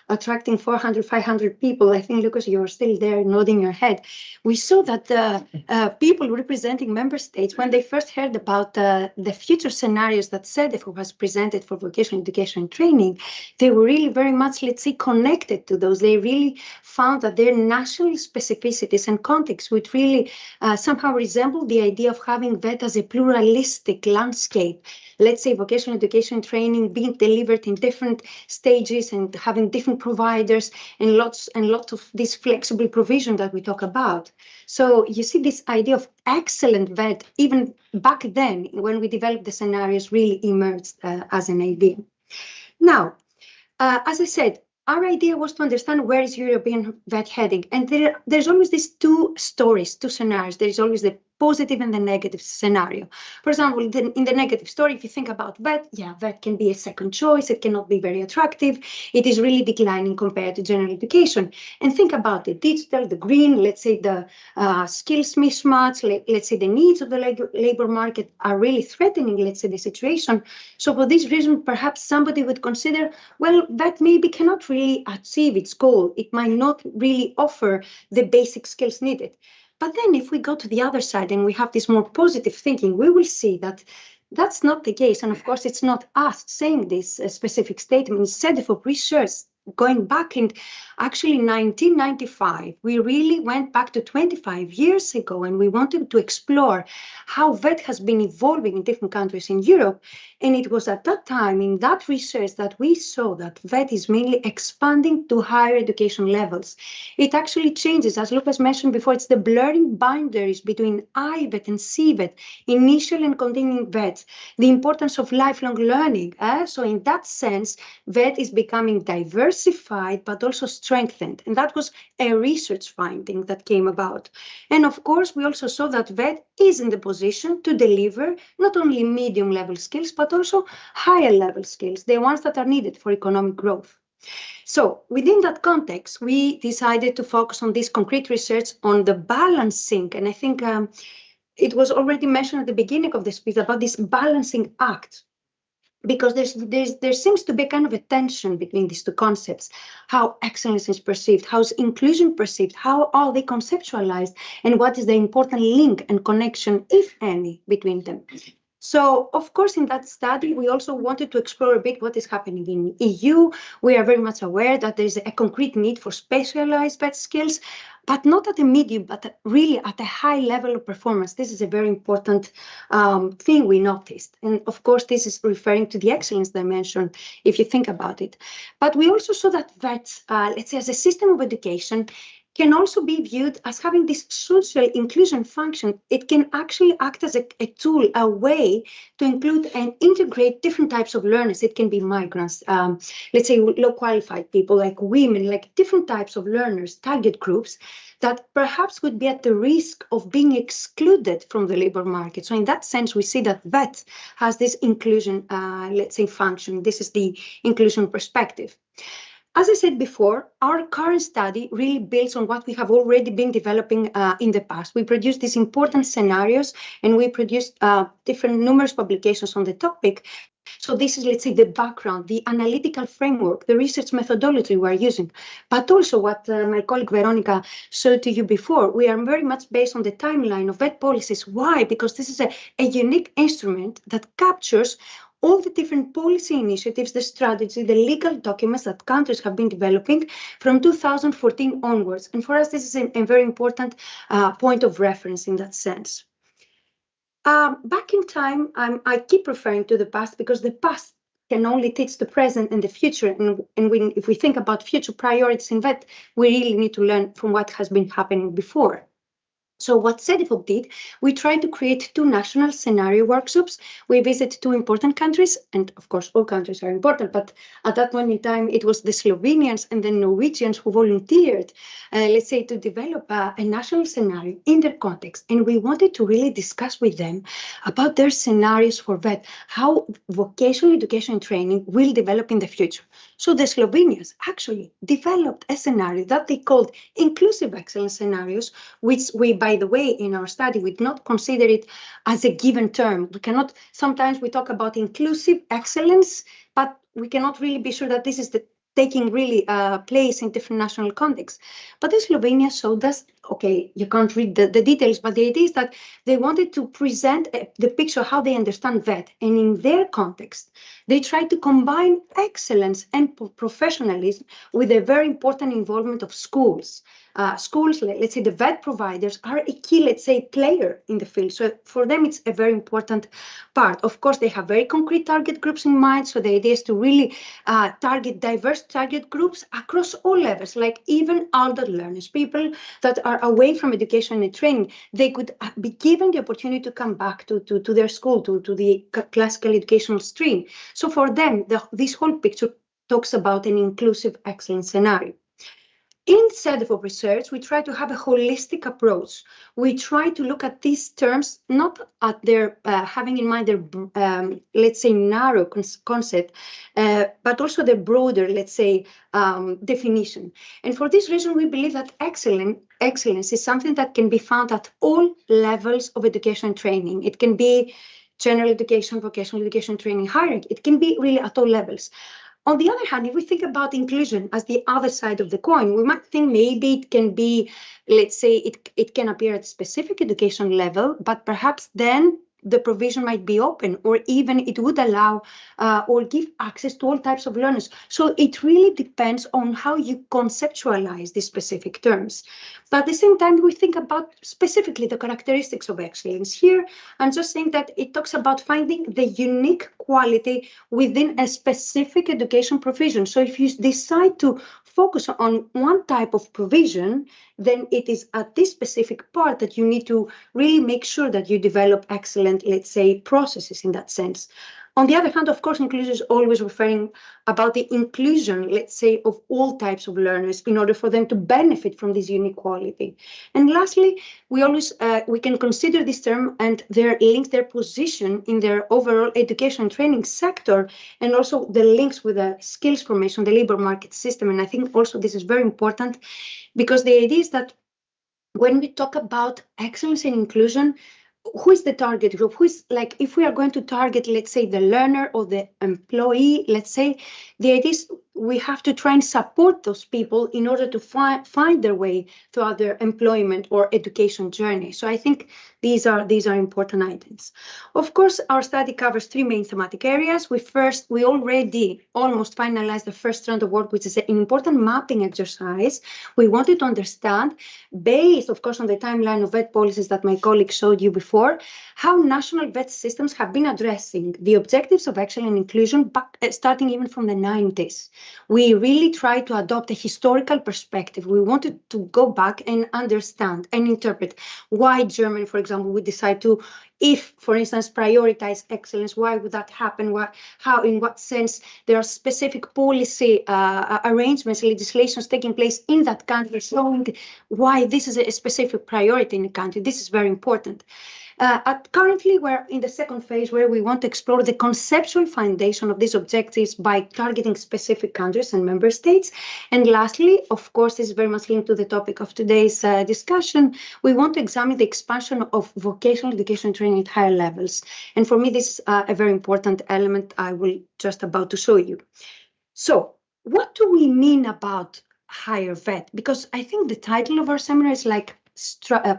attracting 400, 500 people. I think, Lucas, you're still there nodding your head. We saw that the people representing member states, when they first heard about the future scenarios that Cedefop has presented for vocational education and training, they were really very much, let's say, connected to those. They really found that their national specificities and context would really somehow resemble the idea of having VET as a pluralistic landscape. Let's say vocational education training being delivered in different stages and having different providers and lots of this flexible provision that we talk about. So you see this idea of excellent VET, even back then when we developed the scenarios, really emerged as an idea. Now, as I said, our idea was to understand where is European VET heading. And there's always these two stories, two scenarios. There is always the positive and the negative scenario. For example, in the negative story, if you think about VET, yeah, VET can be a second choice. It cannot be very attractive. It is really declining compared to general education. And think about the digital, the green, let's say the skills mismatch, let's say the needs of the labor market are really threatening, let's say, the situation. So for this reason, perhaps somebody would consider, well, VET maybe cannot really achieve its goal. It might not really offer the basic skills needed. But then if we go to the other side and we have this more positive thinking, we will see that that's not the case. And of course, it's not us saying this specific statement. It's Cedefop research going back in actually 1995. We really went back to 25 years ago and we wanted to explore how VET has been evolving in different countries in Europe. And it was at that time, in that research, that we saw that VET is mainly expanding to higher education levels. It actually changes, as Lucas mentioned before, it's the blurring boundaries between IVET and CVET, initial and continuing VET, the importance of lifelong learning. So in that sense, VET is becoming diversified, but also strengthened. And that was a research finding that came about. And of course, we also saw that VET is in the position to deliver not only medium level skills, but also higher level skills, the ones that are needed for economic growth. So within that context, we decided to focus on this concrete research on the balancing. And I think it was already mentioned at the beginning of the speech about this balancing act, because there seems to be kind of a tension between these two concepts, how excellence is perceived, how is inclusion perceived, how are they conceptualized, and what is the important link and connection, if any, between them. So, of course, in that study, we also wanted to explore a bit what is happening in EU. We are very much aware that there is a concrete need for specialized VET skills. but not at a medium, but really at a high level of performance. This is a very important thing we noticed. And of course, this is referring to the excellence dimension, if you think about it. But we also saw that VET, let's say, as a system of education, can also be viewed as having this social inclusion function. It can actually act as a tool, a way to include and integrate different types of learners. It can be migrants, let's say low qualified people like women, like different types of learners, target groups that perhaps would be at the risk of being excluded from the labor market. So in that sense, we see that VET has this inclusion, let's say, function. This is the inclusion perspective. As I said before, our current study really builds on what we have already been developing in the past. We produced these important scenarios and we produced numerous publications on the topic. So this is, let's say, the background, the analytical framework, the research methodology we're using, but also what my colleague Veronica showed to you before. We are very much based on the timeline of VET policies. Why? Because this is a unique instrument that captures all the different policy initiatives, the strategy, the legal documents that countries have been developing from 2014 onwards. And for us, this is a very important point of reference in that sense. Back in time, I keep referring to the past because the past can only teach the present and the future. And if we think about future priorities in VET, we really need to learn from what has been happening before. So what Cedefop did, we tried to create 2 national scenario workshops. We visited 2 important countries, and of course, all countries are important, but at that point in time, it was the Slovenians and the Norwegians who volunteered, let's say, to develop a national scenario in their context. And we wanted to really discuss with them about their scenarios for VET, how vocational education and training will develop in the future. So the Slovenians actually developed a scenario that they called inclusive excellence scenarios, which we, by the way, in our study, we did not consider it as a given term. We cannot, sometimes we talk about inclusive excellence, but we cannot really be sure that this is taking really place in different national contexts. But in Slovenia showed us, okay, you can't read the details, but the idea is that they wanted to present the picture of how they understand VET. And in their context, they tried to combine excellence and professionalism with a very important involvement of schools. Schools, let's say the VET providers, are a key, let's say, player in the field. So for them, it's a very important part. Of course, they have very concrete target groups in mind. So the idea is to really target diverse target groups across all levels, like even older learners, people that are away from education and training. They could be given the opportunity to come back to their school, to the classical educational stream. So for them, this whole picture talks about an inclusive excellence scenario. In Cedefop research, we try to have a holistic approach. We try to look at these terms, not at their having in mind their, let's say, narrow concept, but also the broader, let's say, definition. And for this reason, we believe that excellence is something that can be found at all levels of education and training. It can be general education, vocational education, training, hierarchy. It can be really at all levels. On the other hand, if we think about inclusion as the other side of the coin, we might think maybe it can be, let's say, it can appear at a specific education level, but perhaps then the provision might be open, or even it would allow or give access to all types of learners. So it really depends on how you conceptualize these specific terms. But at the same time, we think about specifically the characteristics of excellence. Here, I'm just saying that it talks about finding the unique quality within a specific education provision. So if you decide to focus on one type of provision, then it is at this specific part that you need to really make sure that you develop excellent, let's say, processes in that sense. On the other hand, of course, inclusion is always referring about the inclusion, let's say, of all types of learners in order for them to benefit from this unique quality. And lastly, we always we can consider this term and their links, their position in their overall education and training sector, and also the links with the skills formation, the labor market system. And I think also this is very important because the idea is that when we talk about excellence and inclusion, who is the target group? Who is, like, if we are going to target, let's say, the learner or the employee, let's say, the idea is we have to try and support those people in order to find their way throughout their employment or education journey. So I think these are important items. Of course, our study covers 3 main thematic areas. We already almost finalized the first strand of work, which is an important mapping exercise. We wanted to understand, based, of course, on the timeline of VET policies that my colleague showed you before, how national VET systems have been addressing the objectives of excellence and inclusion starting even from the 90s. We really tried to adopt a historical perspective. We wanted to go back and understand and interpret why Germany, for example, would decide to, if, for instance, prioritize excellence, why would that happen? How, in what sense there are specific policy arrangements, legislations taking place in that country, showing why this is a specific priority in the country. This is very important. Currently, we're in the second phase where we want to explore the conceptual foundation of these objectives by targeting specific countries and member states. And lastly, of course, this is very much linked to the topic of today's discussion, we want to examine the expansion of vocational education training at higher levels. And for me, this is a very important element I will just about to show you. So what do we mean about higher VET? Because I think the title of our seminar is like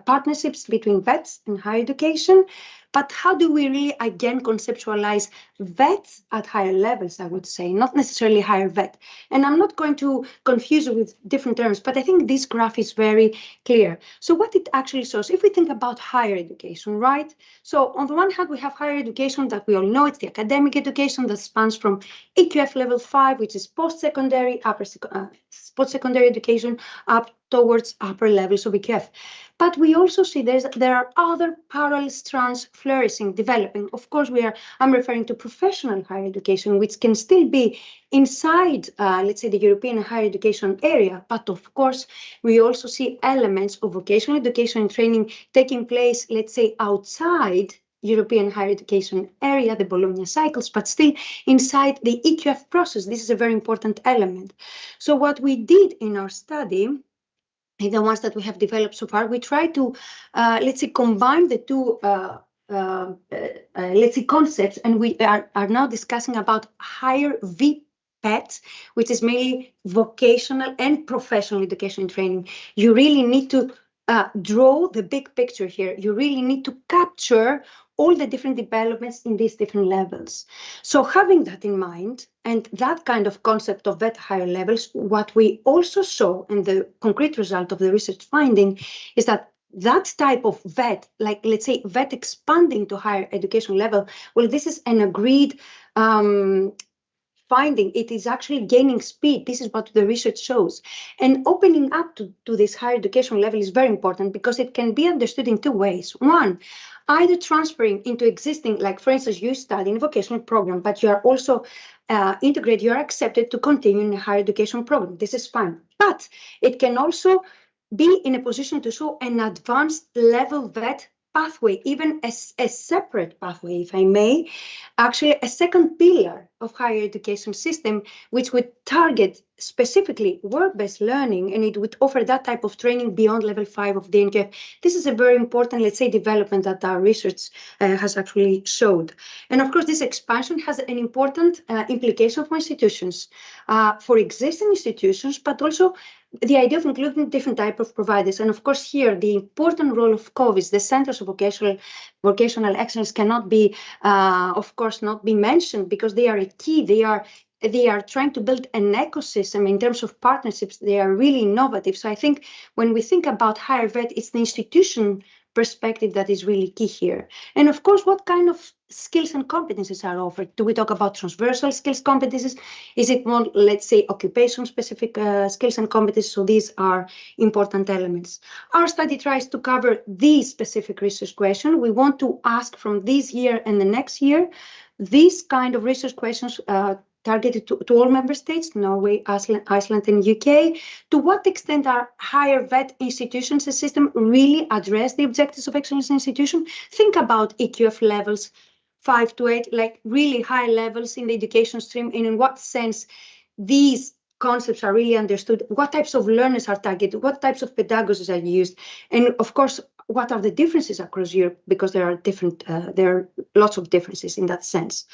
partnerships between VETs and higher education, but how do we really, again, conceptualize VET at higher levels, I would say, not necessarily higher VET. And I'm not going to confuse it with different terms, but I think this graph is very clear. So what it actually shows, if we think about higher education, right? So on the one hand, we have higher education that we all know, it's the academic education that spans from EQF level 5, which is post-secondary, post-secondary education, up towards upper levels of EQF. But we also see there are other parallel strands flourishing, developing. Of course, I'm referring to professional higher education, which can still be inside, let's say, the European higher education area. But of course, we also see elements of vocational education and training taking place, let's say, outside European higher education area, the Bologna cycles, but still inside the EQF process. This is a very important element. So what we did in our study, in the ones that we have developed so far, we try to, let's say, combine the two, let's say, concepts, and we are now discussing about higher VPET, which is mainly vocational and professional education and training. You really need to draw the big picture here. You really need to capture all the different developments in these different levels. So having that in mind, and that kind of concept of VET higher levels, what we also saw, and the concrete result of the research finding, is that that type of VET, like let's say VET expanding to higher education level, well, this is an agreed finding. It is actually gaining speed. This is what the research shows. And opening up to this higher education level is very important because it can be understood in 2 ways. One, either transferring into existing, like for instance, you study in a vocational program, but you are also integrated, you are accepted to continue in a higher education program. This is fine. But it can also be in a position to show an advanced level VET pathway, even a separate pathway, if I may, actually a second pillar of higher education system, which would target specifically work-based learning, and it would offer that type of training beyond level 5 of the NQF. This is a very important, let's say, development that our research has actually showed. And of course, this expansion has an important implication for institutions, for existing institutions, but also the idea of including different types of providers. And of course, here, the important role of COVIS, the centers of vocational excellence, cannot be, of course, not be mentioned because they are a key. They are trying to build an ecosystem in terms of partnerships. They are really innovative. So I think when we think about higher VET, it's the institution perspective that is really key here. And of course, what kind of skills and competencies are offered? Do we talk about transversal skills competencies? Is it more, let's say, occupation-specific skills and competencies? So these are important elements. Our study tries to cover these specific research questions. We want to ask from this year and the next year, these kind of research questions targeted to all member states, Norway, Iceland, and UK. To what extent are higher VET institutions and system really address the objectives of excellence institution? Think about EQF levels 5 to 8, like really high levels in the education stream, and in what sense these concepts are really understood, what types of learners are targeted, what types of pedagogies are used, and of course, what are the differences across Europe, because there are lots of differences in that sense.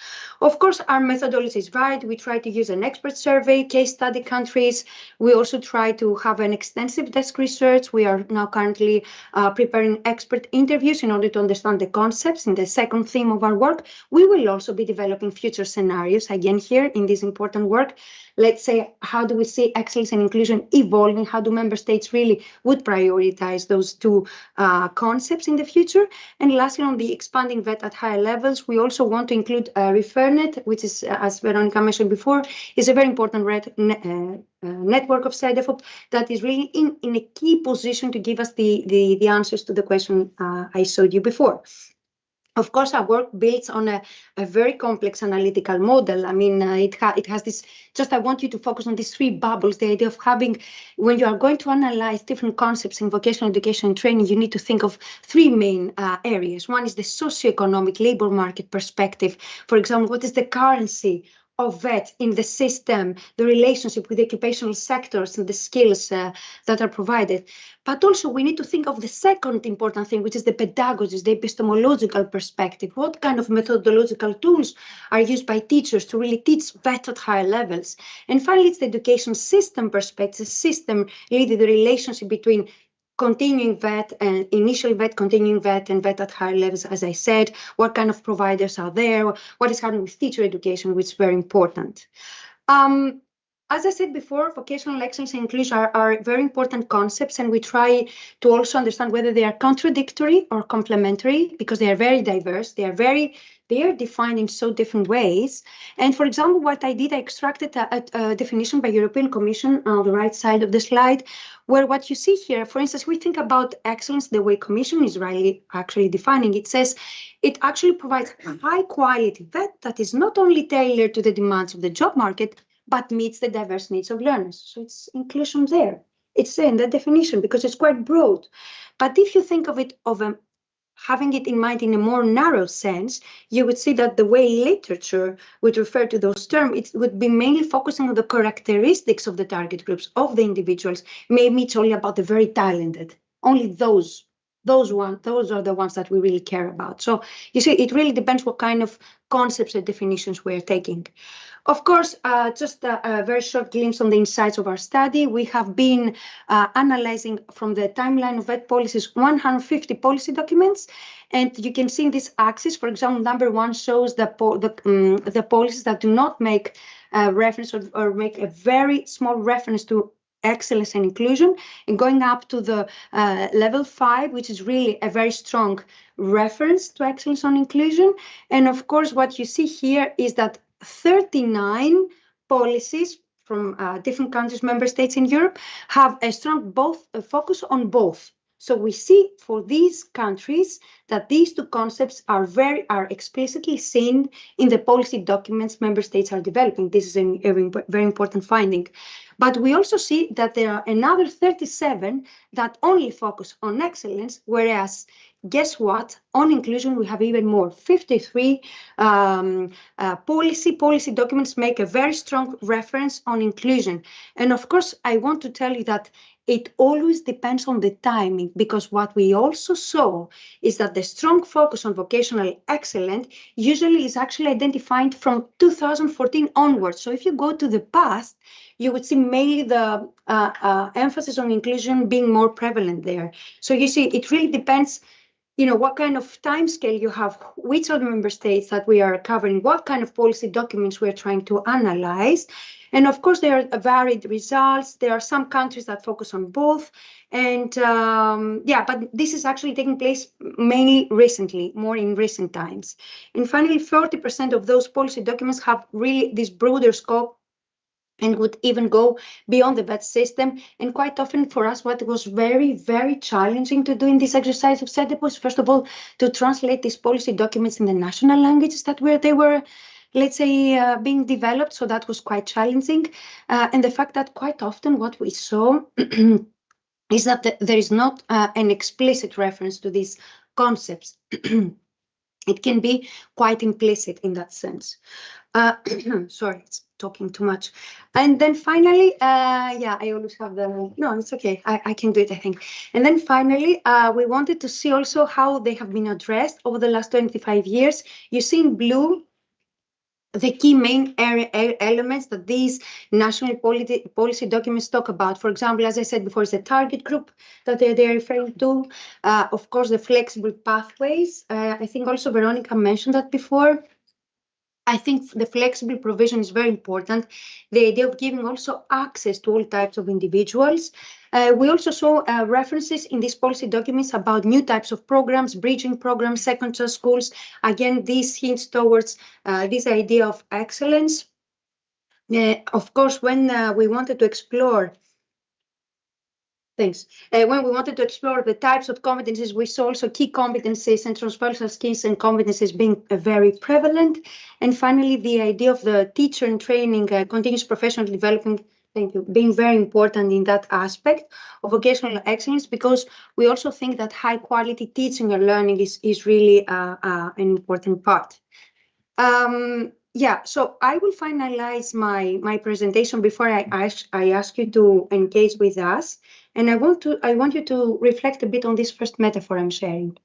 Of course, our methodology is varied. We try to use an expert survey, case study countries. We also try to have an extensive desk research. We are now currently preparing expert interviews in order to understand the concepts in the second theme of our work. We will also be developing future scenarios, again here in this important work. Let's say, how do we see excellence and inclusion evolving? How do member states really would prioritize those two concepts in the future? And lastly, on the expanding VET at higher levels, we also want to include ReferNet, which is, as Veronica mentioned before, is a very important network of Cedefop that is really in a key position to give us the answers to the question I showed you before. Of course, our work builds on a very complex analytical model. I mean, it has this, I want you to focus on these three bubbles, the idea of having, when you are going to analyze different concepts in vocational education and training, you need to think of three main areas. One is the socioeconomic labor market perspective. For example, what is the currency of VET in the system, the relationship with the occupational sectors and the skills that are provided. But also we need to think of the second important thing, which is the pedagogies, the epistemological perspective. What kind of methodological tools are used by teachers to really teach VET at higher levels? And finally, it's the education system perspective, really the relationship between continuing VET and initial VET, continuing VET and VET at higher levels, as I said, what kind of providers are there, what is happening with teacher education, which is very important. As I said before, vocational excellence and inclusion are very important concepts, and we try to also understand whether they are contradictory or complementary, because they are very diverse. They are defined in so different ways. And for example, what I did, I extracted a definition by European Commission on the right side of the slide, where what you see here, for instance, we think about excellence the way Commission is really actually defining. It says it actually provides high quality VET that is not only tailored to the demands of the job market, but meets the diverse needs of learners. So it's inclusion there. It's in the definition because it's quite broad. But if you think of it having it in mind in a more narrow sense, you would see that the way literature would refer to those terms, it would be mainly focusing on the characteristics of the target groups, of the individuals. Maybe it's only about the very talented, only those are the ones that we really care about. So you see, it really depends what kind of concepts and definitions we're taking. Of course, just a very short glimpse on the insights of our study. We have been analyzing from the timeline of VET policies 150 policy documents, and you can see in this axis, for example, number 1 shows the policies that do not make reference or make a very small reference to excellence and inclusion, and going up to the level 5, which is really a very strong reference to excellence and inclusion. And of course, what you see here is that 39 policies from different countries, member states in Europe, have a strong focus on both. So we see for these countries that these two concepts are explicitly seen in the policy documents member states are developing. This is a very important finding. But we also see that there are another 37 that only focus on excellence, whereas, guess what? On inclusion, we have even more. 53 policy documents make a very strong reference on inclusion. And of course, I want to tell you that it always depends on the timing, because what we also saw is that the strong focus on vocational excellence usually is actually identified from 2014 onwards. So if you go to the past, you would see mainly the emphasis on inclusion being more prevalent there. So you see, it really depends, what kind of time scale you have, which are the member states that we are covering, what kind of policy documents we're trying to analyze. And of course, there are varied results. There are some countries that focus on both. And but this is actually taking place mainly recently, more in recent times. And finally, 40% of those policy documents have really this broader scope and would even go beyond the VET system. And quite often for us, what was very, very challenging to do in this exercise of Cedefop was, first of all, to translate these policy documents in the national languages they were, let's say, being developed. So that was quite challenging. And the fact that quite often what we saw is that there is not an explicit reference to these concepts. It can be quite implicit in that sense. Sorry, it's talking too much. And then finally, yeah, I always have no, it's okay. I can do it, I think. And then finally, we wanted to see also how they have been addressed over the last 25 years. You see in blue the key main elements that these national policy documents talk about. For example, as I said before, it's a target group that they're referring to. Of course, the flexible pathways. I think also Veronica mentioned that before. I think the flexible provision is very important. The idea of giving also access to all types of individuals. We also saw references in these policy documents about new types of programs, bridging programs, second choice schools. Again, this hints towards this idea of excellence. Of course, when we wanted to explore when we wanted to explore the types of competencies, we saw also key competencies and transversal skills and competencies being very prevalent. And finally, the idea of the teacher and training, continuous professional development, being very important in that aspect of vocational excellence, because we also think that high quality teaching and learning is really an important part. Yeah, so I will finalize my presentation before I ask you to engage with us. And I want you to reflect a bit on this first metaphor I'm sharing.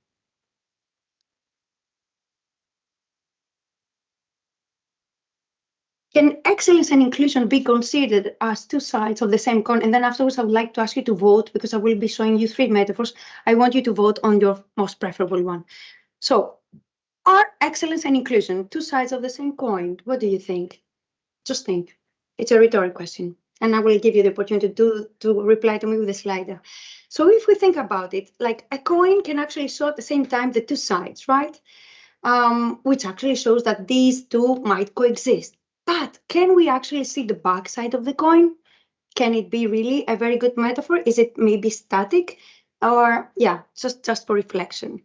Can excellence and inclusion be considered as two sides of the same coin? And then afterwards, I would like to ask you to vote, because I will be showing you 3 metaphors. I want you to vote on your most preferable one. So, are excellence and inclusion two sides of the same coin? What do you think? Just think. It's a rhetorical question. And I will give you the opportunity to reply to me with a slider. So if we think about it, like a coin can actually show at the same time the two sides, right? Which actually shows that these two might coexist. But can we actually see the back side of the coin? Can it be really a very good metaphor? Is it maybe static? Or, yeah, just for reflection.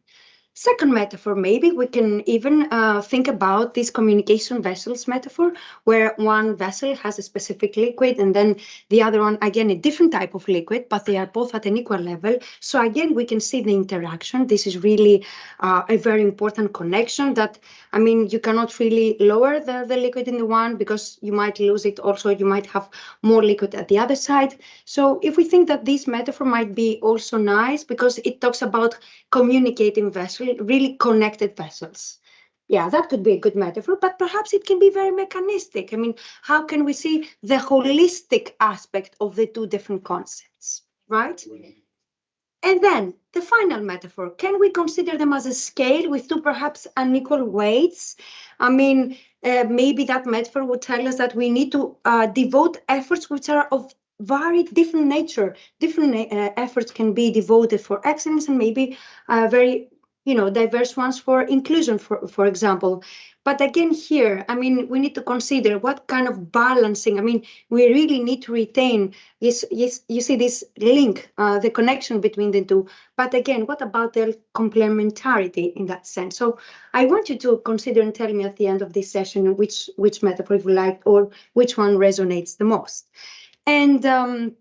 Second metaphor, maybe we can even think about this communication vessels metaphor, where one vessel has a specific liquid and then the other one, again, a different type of liquid, but they are both at an equal level. So again, we can see the interaction. This is really a very important connection that, I mean, you cannot really lower the liquid in the one because you might lose it. Also, you might have more liquid at the other side. So if we think that this metaphor might be also nice because it talks about communicating vessels, really connected vessels. Yeah, that could be a good metaphor, but perhaps it can be very mechanistic. I mean, how can we see the holistic aspect of the two different concepts, right? And then the final metaphor, can we consider them as a scale with two perhaps unequal weights? I mean, maybe that metaphor would tell us that we need to devote efforts which are of very different nature. Different efforts can be devoted for excellence and maybe very diverse ones for inclusion, for example. But again, here, I mean, we need to consider what kind of balancing. I mean, we really need to retain, yes, you see this link, the connection between the two. But again, what about their complementarity in that sense? So I want you to consider and tell me at the end of this session which metaphor you like or which one resonates the most. And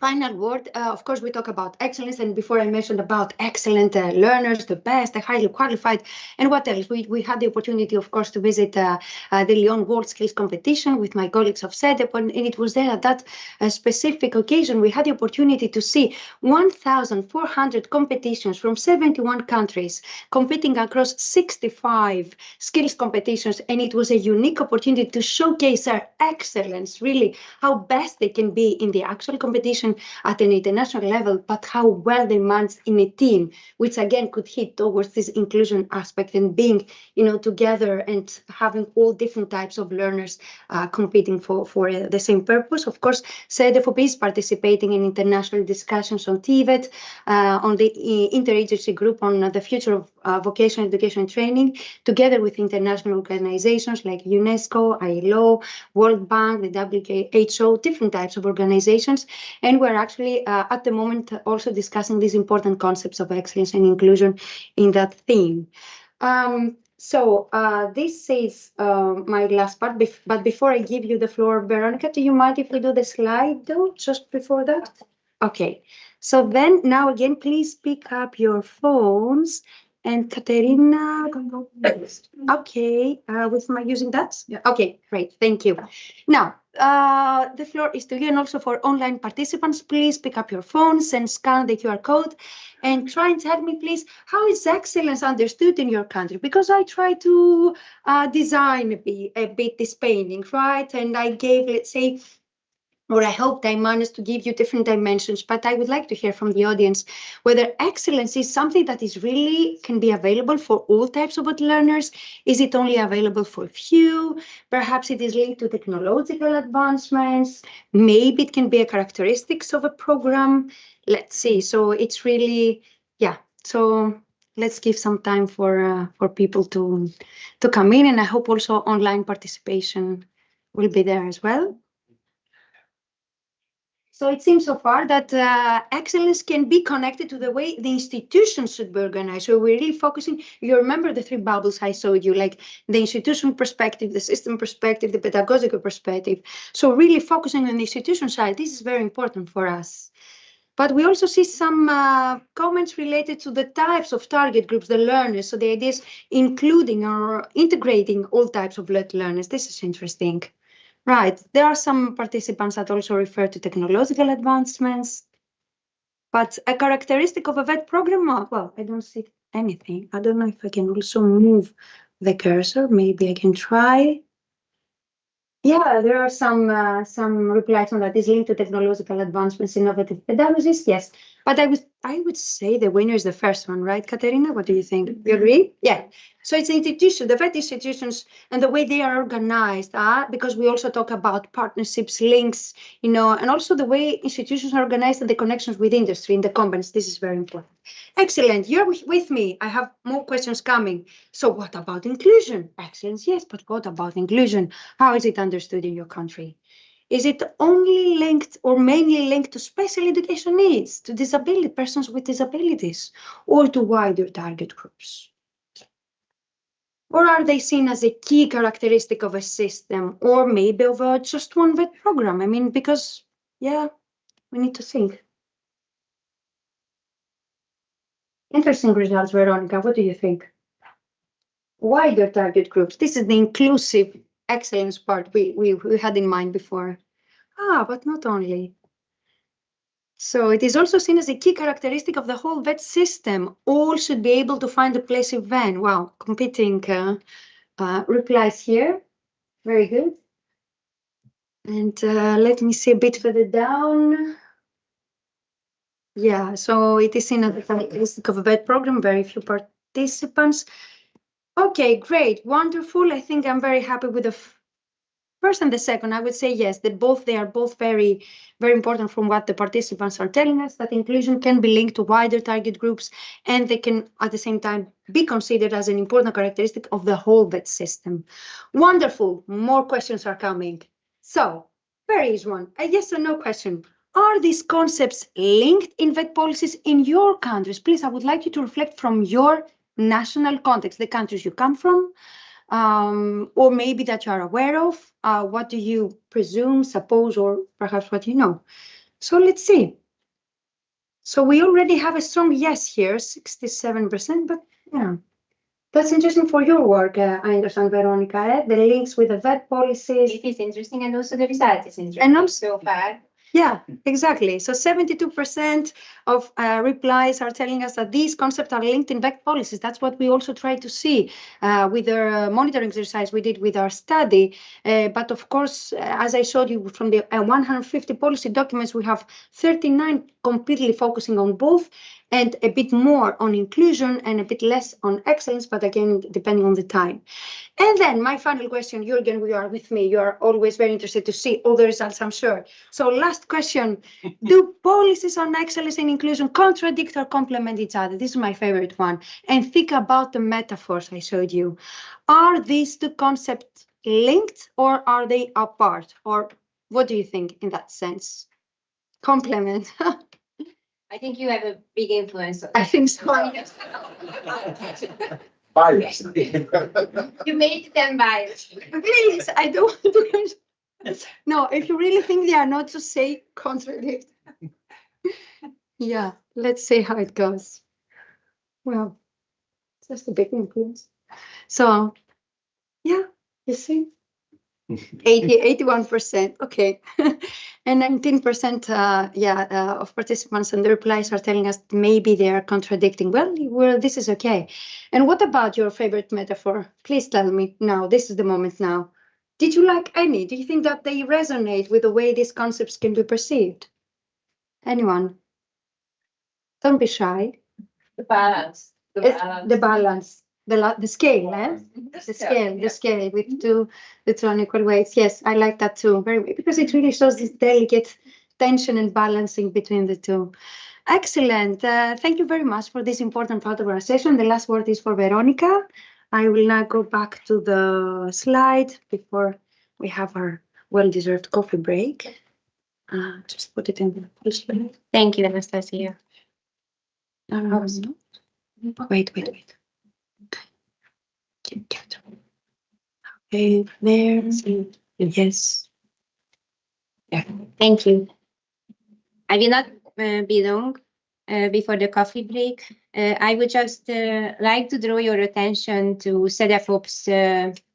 final word, of course, we talk about excellence. And before I mentioned about excellent learners, the best, the highly qualified. And what else? We had the opportunity, of course, to visit the Lyon World Skills Competition with my colleagues of Cedefop. And it was there at that specific occasion. We had the opportunity to see 1,400 competitions from 71 countries competing across 65 skills competitions. And it was a unique opportunity to showcase their excellence, really, how best they can be in the actual competition at an international level, but how well they manage in a team, which again could hit towards this inclusion aspect and being, together and having all different types of learners competing for the same purpose. Of course, Cedefop is participating in international discussions on TVET, on the interagency group on the future of vocational education and training, together with international organizations like UNESCO, ILO, World Bank, the WHO, different types of organizations. And we're actually at the moment also discussing these important concepts of excellence and inclusion in that theme. So this is my last part, but before I give you the floor, Veronica, do you mind if we do the slide though, just before that? Okay, so then now again, please pick up your phones And Katerina, okay, with my using that? Yeah. Okay, great, thank you. Now, the floor is to you, and also for online participants, please pick up your phones and scan the QR code and try and tell me, please, how is excellence understood in your country? Because I try to design a bit this painting, right? And I gave, let's say, or I hoped I managed to give you different dimensions, but I would like to hear from the audience whether excellence is something that is really can be available for all types of learners. Is it only available for a few? Perhaps it is linked to technological advancements. Maybe it can be a characteristics of a program. Let's see. So it's really, yeah. So let's give some time for people to come in, and I hope also online participation will be there as well. So it seems so far that excellence can be connected to the way the institutions should be organized. So we're really focusing, you remember the three bubbles I showed you, like the institutional perspective, the system perspective, the pedagogical perspective. So really focusing on the institution side, this is very important for us. But we also see some comments related to the types of target groups, the learners. So the idea is including or integrating all types of learners. This is interesting. Right, there are some participants that also refer to technological advancements, but a characteristic of a VET program, well, I don't see anything. I don't know if I can also move the cursor. Maybe I can try. Yeah, there are some replies on that. Is linked to technological advancements, innovative pedagogies. Yes, but I would say the winner is the first one, right, Katerina? What do you think? You agree? Yeah. So it's institution, the VET institutions, and the way they are organized. Because we also talk about partnerships, links, and also the way institutions are organized and the connections with industry and the companies. This is very important. Excellent. You're with me. I have more questions coming. So what about inclusion? Excellence, yes, but what about inclusion? How is it understood in your country? Is it only linked or mainly linked to special education needs, to disability, persons with disabilities, or to wider target groups? Or are they seen as a key characteristic of a system, or maybe of just one VET program? I mean, because, yeah, we need to think. Interesting results, Veronica. What do you think? Wider target groups. This is the inclusive excellence part we had in mind before. But not only. So it is also seen as a key characteristic of the whole VET system. All should be able to find a place in VEN. Wow, competing replies here. Very good. And let me see a bit further down. Yeah, so it is seen as a characteristic of a VET program, very few participants. Okay, great, wonderful. I think I'm very happy with the first and the second. I would say yes, they are both very, very important from what the participants are telling us, that inclusion can be linked to wider target groups, and they can at the same time be considered as an important characteristic of the whole VET system. Wonderful, more questions are coming. So, there is one, a yes or no question. Are these concepts linked in VET policies in your countries? Please, I would like you to reflect from your national context, the countries you come from, or maybe that you are aware of. What do you presume, suppose, or perhaps what you know? So let's see. So we already have a strong yes here, 67%, but yeah, that's interesting for your work, I understand, Veronica, the links with the VET policies. It is interesting, and also the result is interesting. And also, so far. Yeah, exactly. So 72% of replies are telling us that these concepts are linked in VET policies. That's what we also try to see with the monitoring exercise we did with our study. But of course, as I showed you from the 150 policy documents, we have 39 completely focusing on both, and a bit more on inclusion and a bit less on excellence, but again, depending on the time. And then my final question, Jürgen, you are with me. You are always very interested to see all the results, I'm sure. So last question, do policies on excellence and inclusion contradict or complement each other? This is my favorite one. And think about the metaphors I showed you. Are these two concepts linked or are they apart? Or what do you think in that sense? Complement. I think you have a big influence. I think so. Bias. You made them biased. Please, I don't want to. No, if you really think they are not, to say contradict. Yeah, let's see how it goes. Well, Just a big influence. So, yeah, you see, 81%, okay. And 19%, of participants and the replies are telling us maybe they are contradicting. Well, this is okay. And what about your favorite metaphor? Please tell me now, this is the moment now. Did you like any? Do you think that they resonate with the way these concepts can be perceived? Anyone? Don't be shy. The balance. The balance. The scale, eh? The scale with two unequal weights. Yes, I like that too, very, because it really shows this delicate tension and balancing between the two. Excellent. Thank you very much for this important part of our session. The last word is for Veronica. I will now go back to the slide before we have our well-deserved coffee break. Just put it in the full slide. Thank you, Anastasia. Wait. Okay, there. Yes. Yeah. Thank you. I will not be long before the coffee break. I would just like to draw your attention to Cedefop's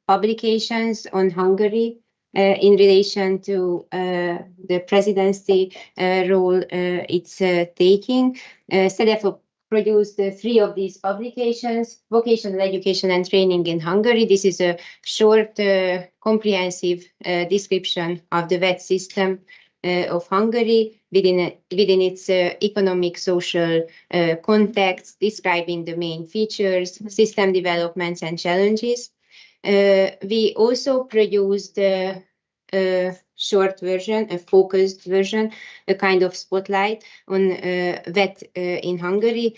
publications on Hungary in relation to the presidency role it's taking. Cedefop produced 3 of these publications: Vocational Education and Training in Hungary. This is a short, comprehensive description of the VET system of Hungary within its economic, social context, describing the main features, system developments and challenges. We also produced a short version, a focused version, a kind of spotlight on VET in Hungary,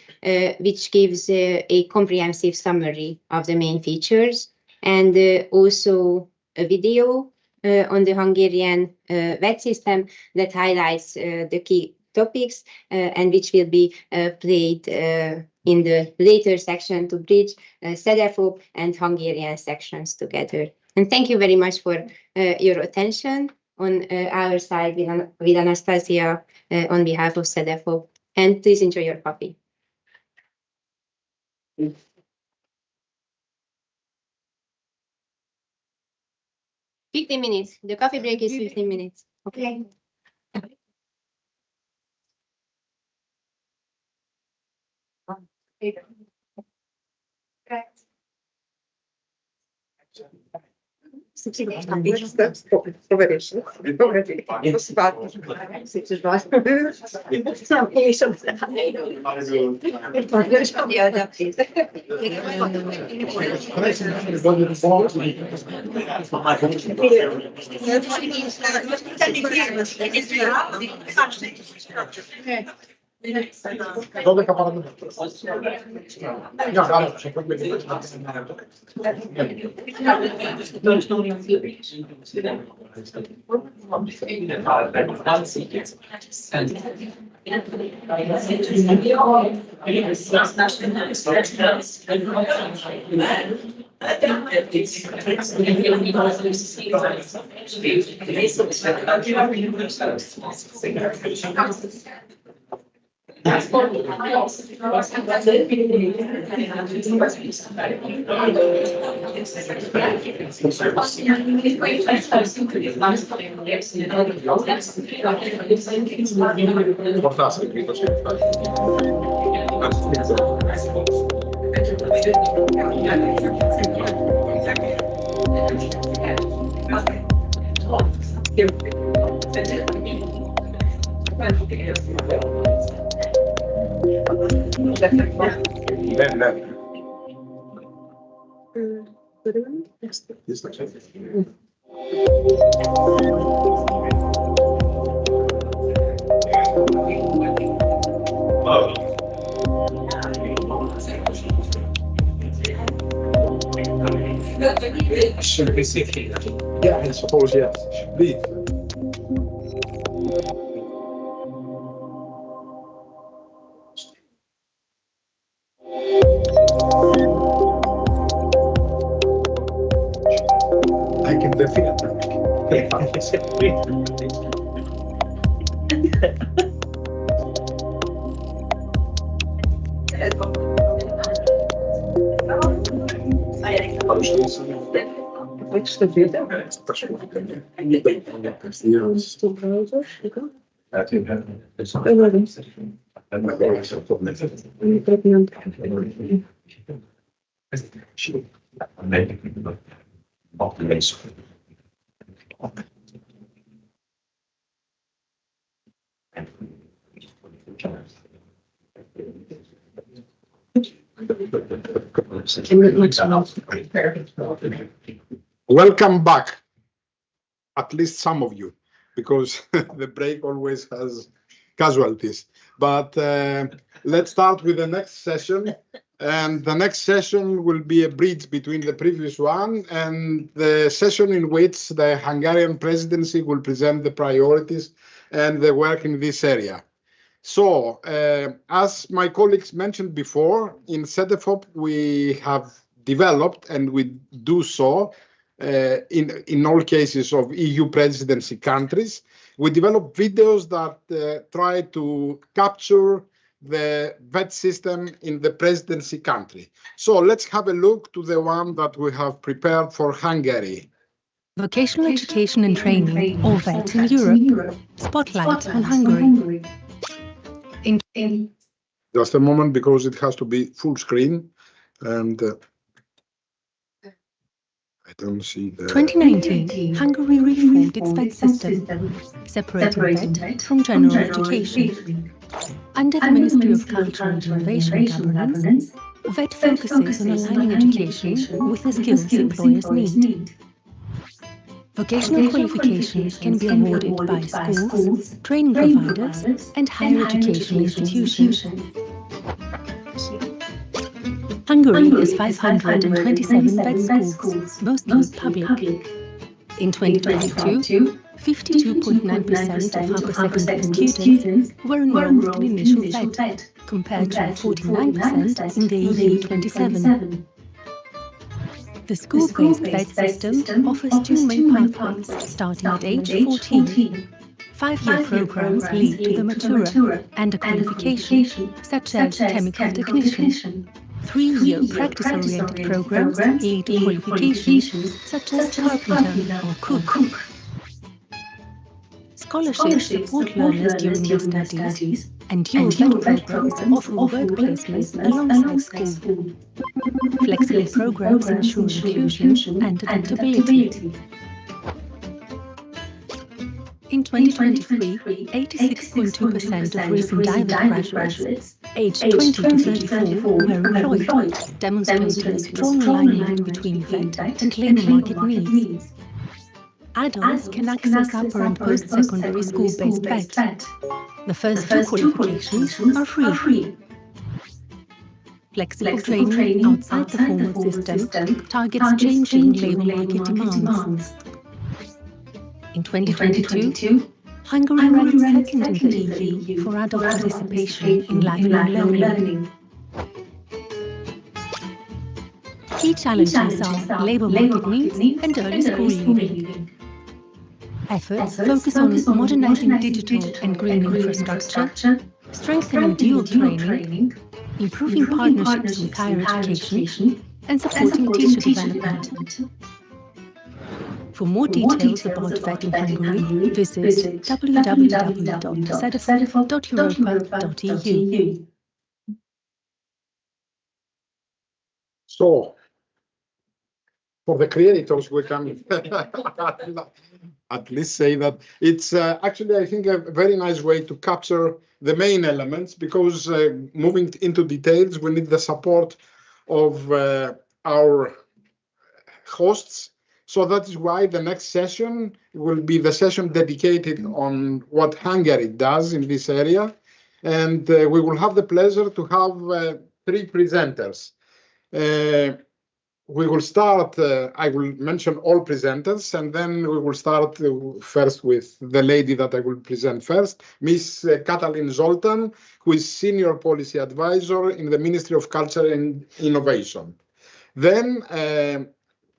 which gives a comprehensive summary of the main features, and also a video on the Hungarian VET system that highlights the key topics and which will be played in the later section to bridge Cedefop and Hungarian sections together. And thank you very much for your attention on our side with Anastasia on behalf of Cedefop. And please enjoy your coffee. 15 minutes. The coffee break is 15 minutes. Okay. Dove caparano? No, c'è quello. Portasse il grito Yeah, I suppose, yes. Please. I can definitely. Welcome back, at least some of you, because the break always has casualties. But let's start with the next session. And the next session will be a bridge between the previous one and the session in which the Hungarian presidency will present the priorities and the work in this area. So, as my colleagues mentioned before, in Cedefop, we have developed, and we do so in all cases of EU presidency countries, we develop videos that try to capture the VET system in the presidency country. So let's have a look to the one that we have prepared for Hungary. Vocational Education and Training, or VET in Europe. Spotlight on Hungary. Just a moment, because it has to be full screen, and I don't see the... 2019, Hungary reformed its VET system, separating VET from general education. Under the Ministry of Culture and Innovation Governance, VET focuses on aligning education with the skills employers need. Vocational qualifications can be awarded by schools, training providers, and higher education institutions. Hungary has 527 VET schools, mostly public. In 2022, 52.9% of upper secondary students were enrolled in initial VET, compared to 49% in the EU 27. The school-based VET system offers two main pathways, starting at age 14. 5-year programs lead to the matura and a qualification, such as chemical technician. 3-year practice-oriented programs lead to qualifications, such as carpenter or cook. Scholarships support learners during their studies, and dual VET programs offer work placements alongside school. Flexible programs ensure inclusion and adaptability. In 2023, 86.2% of recent DIVET graduates, aged 20 to 34, were employed, demonstrating a strong alignment between VET and labour market needs. Adults can access upper and post-secondary school-based VET. The first two qualifications are free. Flexible training outside the formal system targets changing labour market demands. In 2022, Hungary ranked second in the EU for adult participation in lifelong learning. Key challenges are labour market needs and early school leaving. Efforts focus on modernizing digital and green infrastructure, strengthening dual training, improving partnerships with higher education, and supporting teacher development. For more details about VET in Hungary, visit www.cedefop.europa.eu. So, for the creators, we can at least say that it's actually, I think, a very nice way to capture the main elements, because moving into details, we need the support of our hosts. So that is why the next session will be the session dedicated on what Hungary does in this area. And we will have the pleasure to have 3 presenters. We will start, I will mention all presenters, and then we will start first with the lady that I will present first, Ms. Katalin Zoltan, who is Senior Policy Advisor in the Ministry of Culture and Innovation. Then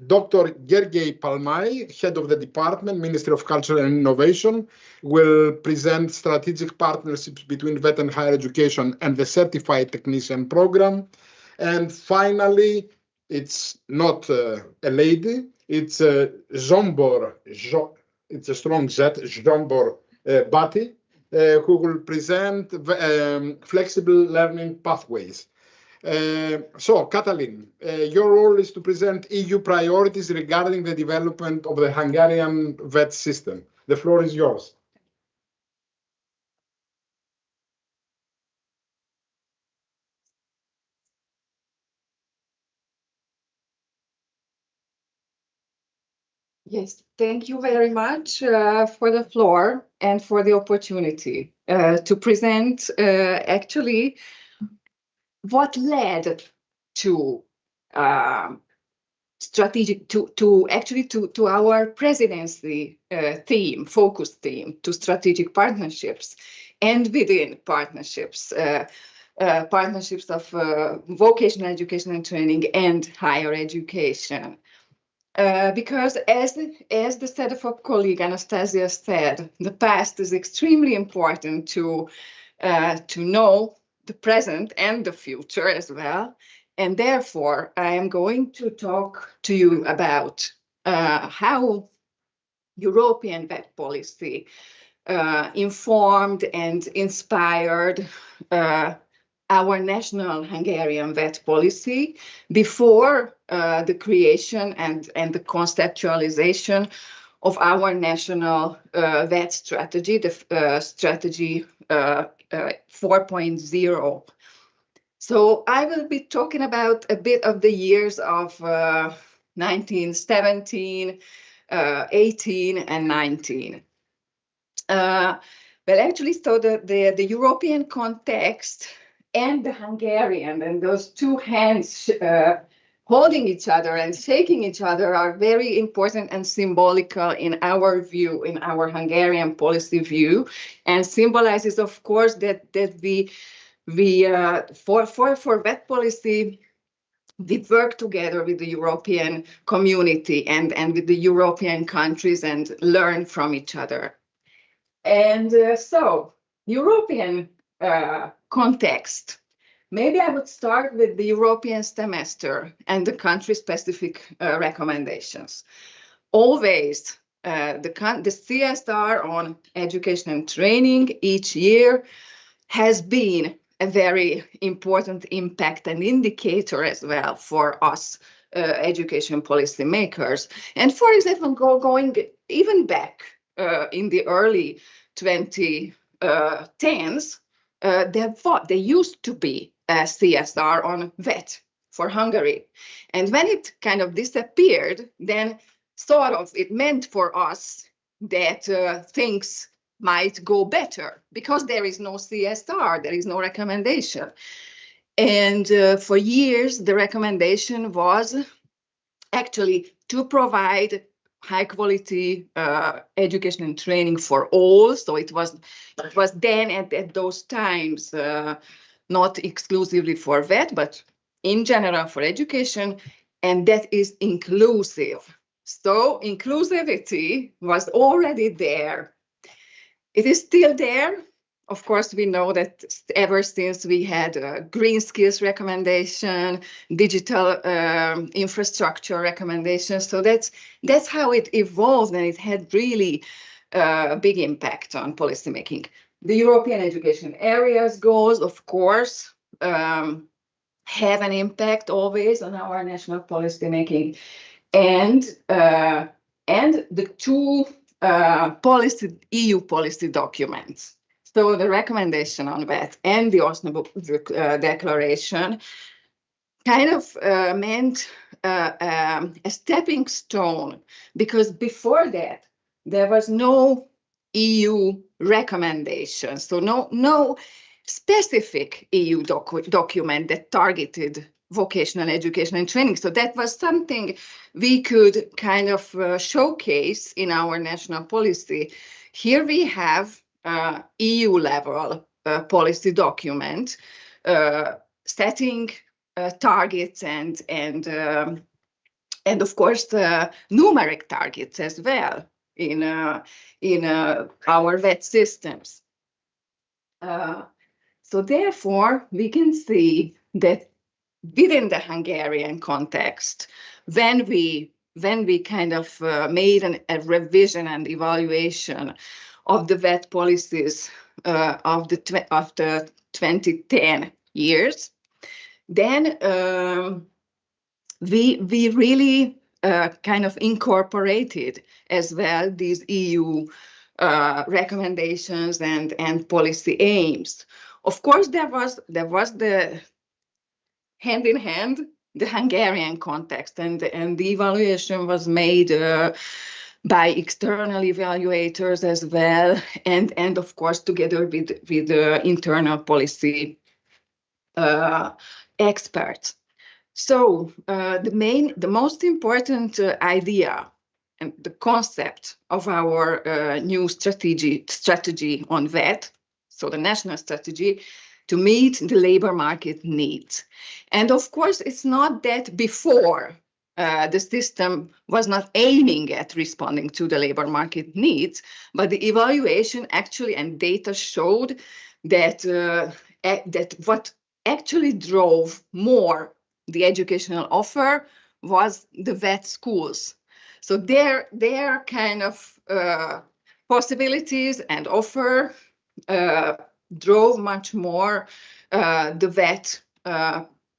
Dr. Gergely Palmai, Head of the Department, Ministry of Culture and Innovation, will present strategic partnerships between VET and higher education and the Certified Technician Program. And finally, It's not a lady. It's a Zsombor. It's a strong Z. Zsombor Bati, who will present flexible learning pathways. So, Katalin, your role is to present EU priorities regarding the development of the Hungarian VET system. The floor is yours. Yes, thank you very much for the floor and for the opportunity to present actually what led to strategic to our presidency focus theme, to strategic partnerships, and within partnerships, partnerships of vocational education and training and higher education. Because as the Cedefop colleague Anastasia said, the past is extremely important to know the present and the future as well. And therefore, I am going to talk to you about how European VET policy informed and inspired our national Hungarian VET policy before the creation and the conceptualization of our national VET strategy, the strategy 4.0. So I will be talking about a bit of the years of 1917, 18, and 19. Well, actually, so the European context and the Hungarian, and those two hands holding each other and shaking each other are very important and symbolical in our view, in our Hungarian policy view, and symbolizes, of course, that we for VET policy, we work together with the European community and with the European countries and learn from each other. And so, European context. Maybe I would start with the European semester and the country-specific recommendations. Always, the CSR on education and training each year has been a very important impact and indicator as well for us education policy makers. And for example, going even back in the early 2010s, there used to be a CSR on VET for Hungary. And when it kind of disappeared, then sort of it meant for us that things might go better because there is no CSR, there is no recommendation. And for years, the recommendation was actually to provide high quality education and training for all. So it was then at those times, not exclusively for VET, but in general for education, and that is inclusive. So inclusivity was already there. It is still there. Of course, we know that ever since we had a green skills recommendation, digital infrastructure recommendation. So that's how it evolved, and it had really big impact on policymaking. The European education areas goals, of course, have an impact always on our national policymaking, and the two EU policy documents. So the recommendation on VET and the Osnabrück Declaration kind of meant a stepping stone, because before that there was no EU recommendation, so no specific EU document that targeted vocational education and training. So that was something we could kind of showcase in our national policy. Here we have EU level policy document setting targets and of course numeric targets as well in our VET systems. So therefore we can see that within the Hungarian context, when we kind of made a revision and evaluation of the VET policies of the 2010 years, then we really kind of incorporated as well these EU recommendations and policy aims. Of course, there was the hand in hand the Hungarian context, and the evaluation was made by external evaluators as well, and of course together with the internal policy experts. So the most important idea and the concept of our new strategy on VET, so the national strategy, to meet the labor market needs. And of course, it's not that before the system was not aiming at responding to the labor market needs, but the evaluation actually and data showed that that what actually drove more the educational offer was the VET schools. So their kind of possibilities and offer drove much more the VET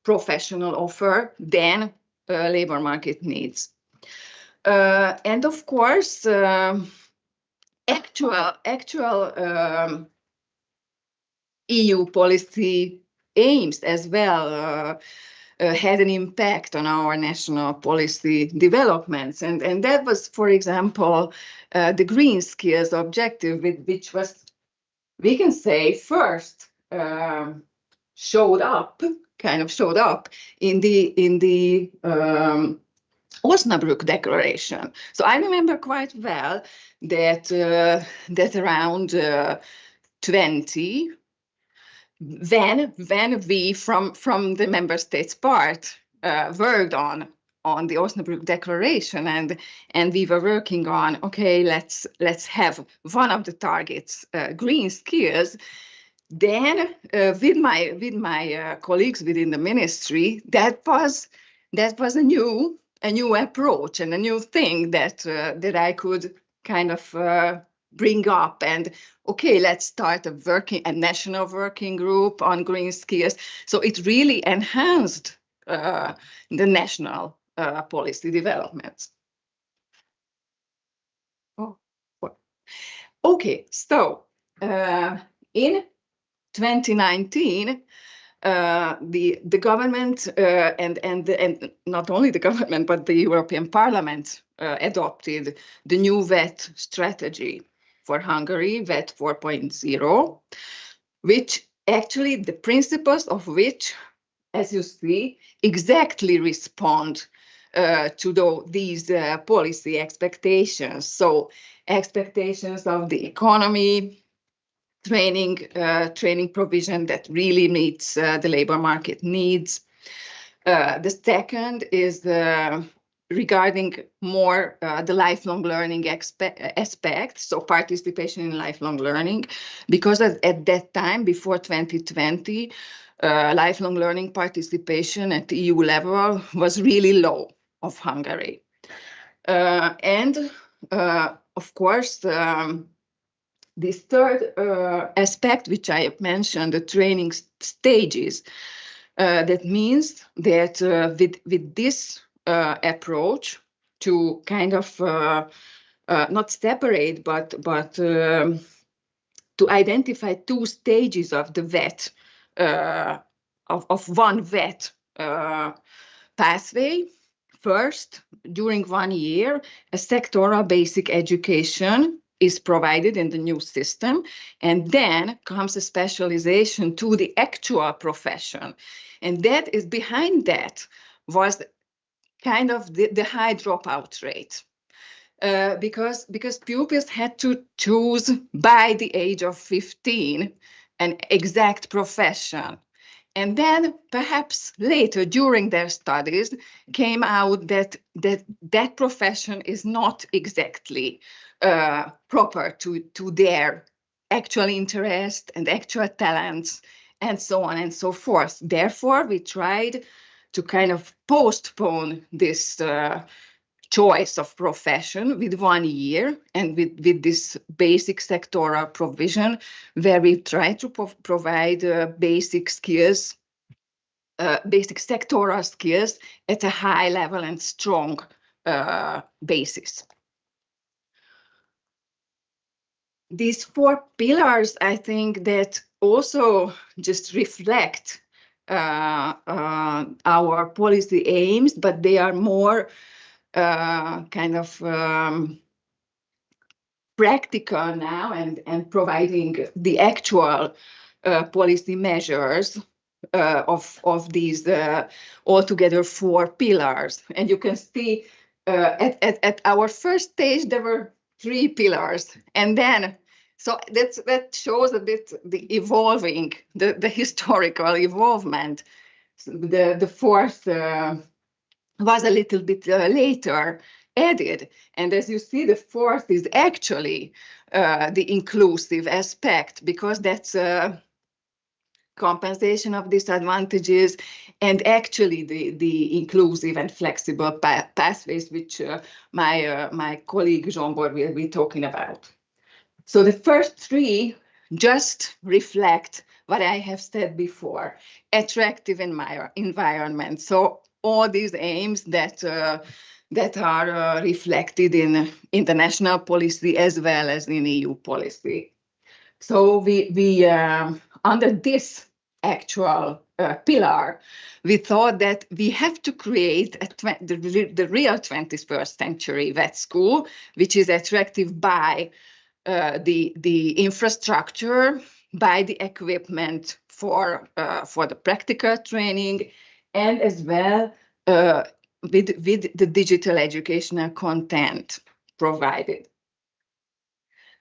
professional offer than labor market needs. And of course, actual EU policy aims as well had an impact on our national policy developments. And that was, for example, the green skills objective, which was, we can say, first showed up in the Osnabrück Declaration. So I remember quite well that that around 20, when we from the member states part worked on the Osnabrück Declaration, and we were working on, okay, let's have one of the targets, green skills. Then with my colleagues within the ministry, that was a new approach and a new thing that I could kind of bring up, and okay, let's start a national working group on green skills. So it really enhanced the national policy developments. Okay, so in 2019, the government and not only the government but the European Parliament adopted the new VET strategy for Hungary, VET 4.0, which actually the principles of which, as you see, exactly respond to these policy expectations. So expectations of the economy, training provision that really meets the labor market needs. The second is regarding more the lifelong learning aspect, so participation in lifelong learning, because at that time, before 2020, lifelong learning participation at the EU level was really low of Hungary. And of course, this third aspect, which I mentioned, the training stages, that means that with this approach to kind of not separate, but to identify two stages of the VET, of one VET pathway. First, during 1 year, a sectoral basic education is provided in the new system, and then comes a specialization to the actual profession. And that is behind that was kind of the high dropout rate, because pupils had to choose by the age of 15 an exact profession. And then perhaps later during their studies came out that profession is not exactly proper to their actual interest and actual talents, and so on and so forth. Therefore, we tried kind of postpone this choice of profession with 1 year, and with this basic sectoral provision, where we try to provide basic skills, basic sectoral skills at a high level and strong basis. These 4 pillars, I think, that also just reflect our policy aims, but they are more kind of practical now, and providing the actual policy measures of these altogether 4 pillars. And you can see at our first stage there were 3 pillars, and then so that shows a bit the evolving, the historical evolvement. The 4th was a little bit later added, and as you see, the 4th is actually the inclusive aspect, because that's compensation of disadvantages, and actually the inclusive and flexible pathways, which my colleague Zsombor will be talking about. So the first 3 just reflect what I have said before: attractive environment. So all these aims that are reflected in international policy as well as in EU policy. So we under this actual pillar, we thought that we have to create the real 21st century vet school, which is attractive by the infrastructure, by the equipment for the practical training, and as well with the digital educational content provided.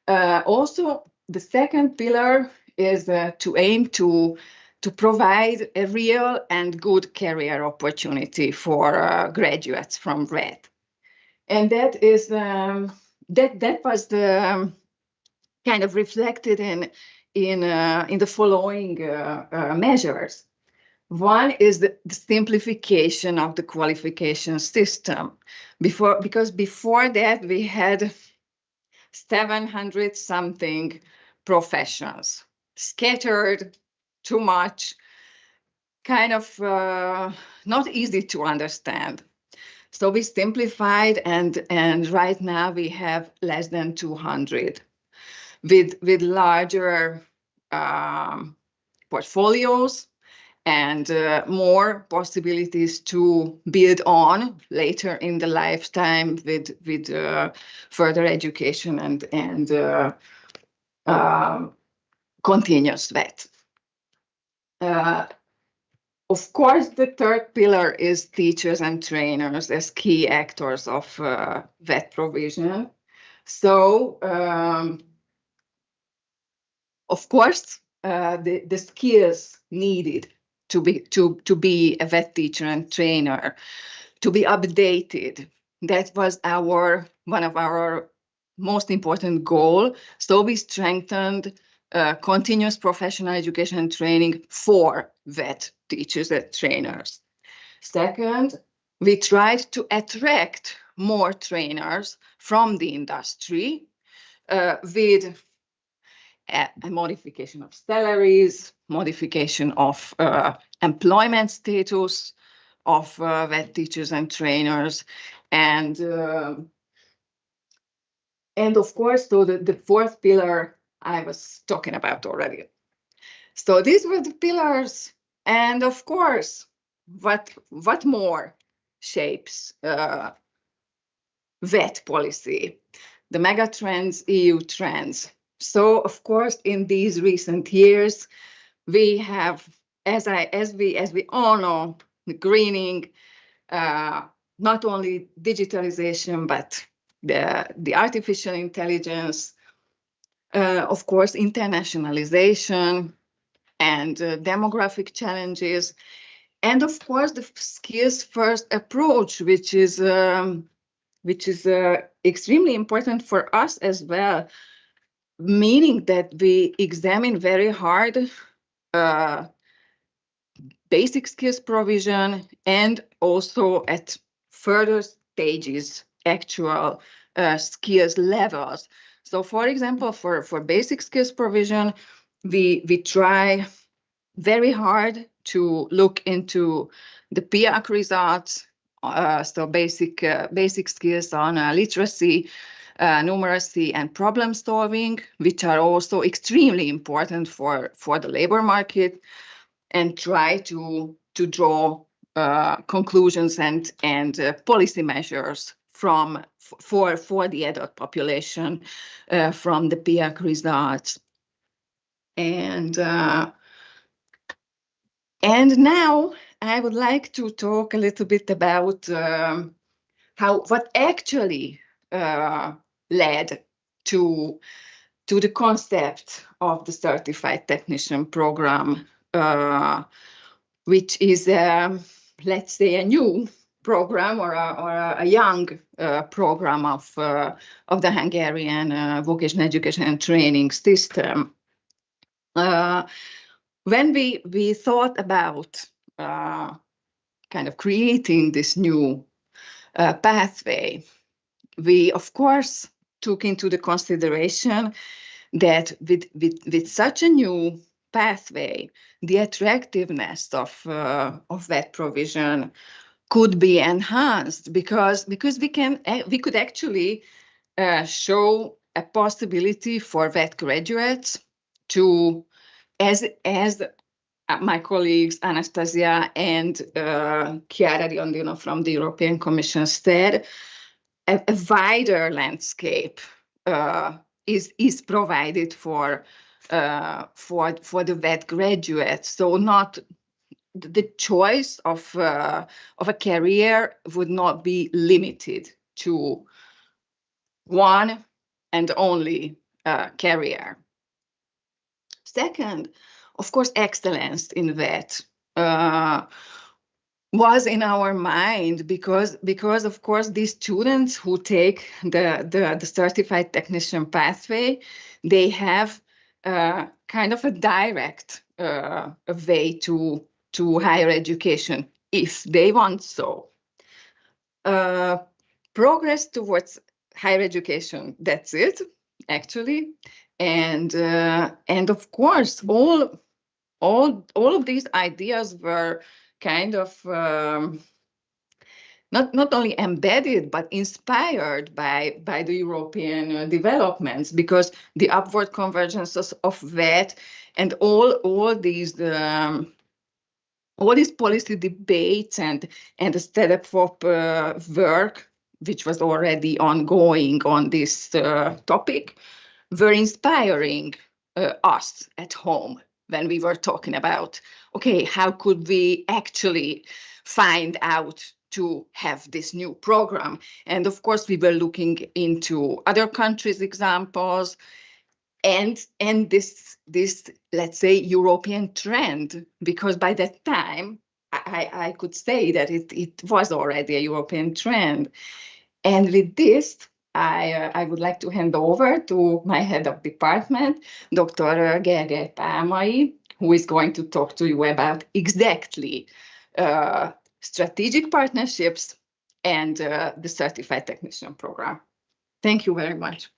Also, the second pillar is to aim to provide a real and good career opportunity for graduates from vet, and that is that was the kind of reflected in the following measures. One is the simplification of the qualification system. Because before that we had 700 something professions, scattered, too much, kind of not easy to understand. So we simplified, and right now we have less than 200 with larger portfolios and more possibilities to build on later in the lifetime with further education and continuous vet. Of course, the third pillar is teachers and trainers as key actors of vet provision. So, of course, the skills needed to be a vet teacher and trainer, to be updated. That was one of our most important goal. So we strengthened continuous professional education and training for vet teachers and trainers. Second, we tried to attract more trainers from the industry with a modification of salaries, modification of employment status of vet teachers and trainers, and of course, so the fourth pillar I was talking about already. So these were the pillars, and of course, what more shapes vet policy? The mega trends, EU trends. So of course, in these recent years, we have, as we all know, the greening, not only digitalization, but the artificial intelligence, of course, internationalization and demographic challenges, and of course the skills first approach, which is extremely important for us as well, meaning that we examine very hard basic skills provision and also at further stages, actual skills levels. So for example, for basic skills provision, we try very hard to look into the PIAC results, so basic skills on literacy, numeracy, and problem solving, which are also extremely important for the labor market, and try to draw conclusions and policy measures for the adult population from the PIAC results. And now I would like to talk a little bit about what actually led to the concept of the Certified Technician Program, which is, let's say, a new program or a young program of the Hungarian vocational education and training system. When we thought about kind of creating this new pathway, we of course took into the consideration that with such a new pathway, the attractiveness of that provision could be enhanced because we could actually show a possibility for VET graduates to, as my colleagues Anastasia and Chiara Riondino from the European Commission said, a wider landscape is provided for the VET graduates. So not the choice of a career would not be limited to one and only career. Second, of course, excellence in VET was in our mind because of course these students who take the certified technician pathway, they have kind of a direct way to higher education if they want so. Progress towards higher education, that's it actually, and of course all of these ideas were kind of not only embedded but inspired by the European developments, because the upward convergence of VET and all these policy debates and the Cedefop work, which was already ongoing on this topic, were inspiring us at home when we were talking about, okay, how could we actually find out to have this new program? And of course, we were looking into other countries' examples and this let's say European trend, because by that time I could say that it was already a European trend. And with this, I would like to hand over to my head of department, Dr. Gergely Pálmai, who is going to talk to you about exactly strategic partnerships and the Certified Technician Program. Thank you very much.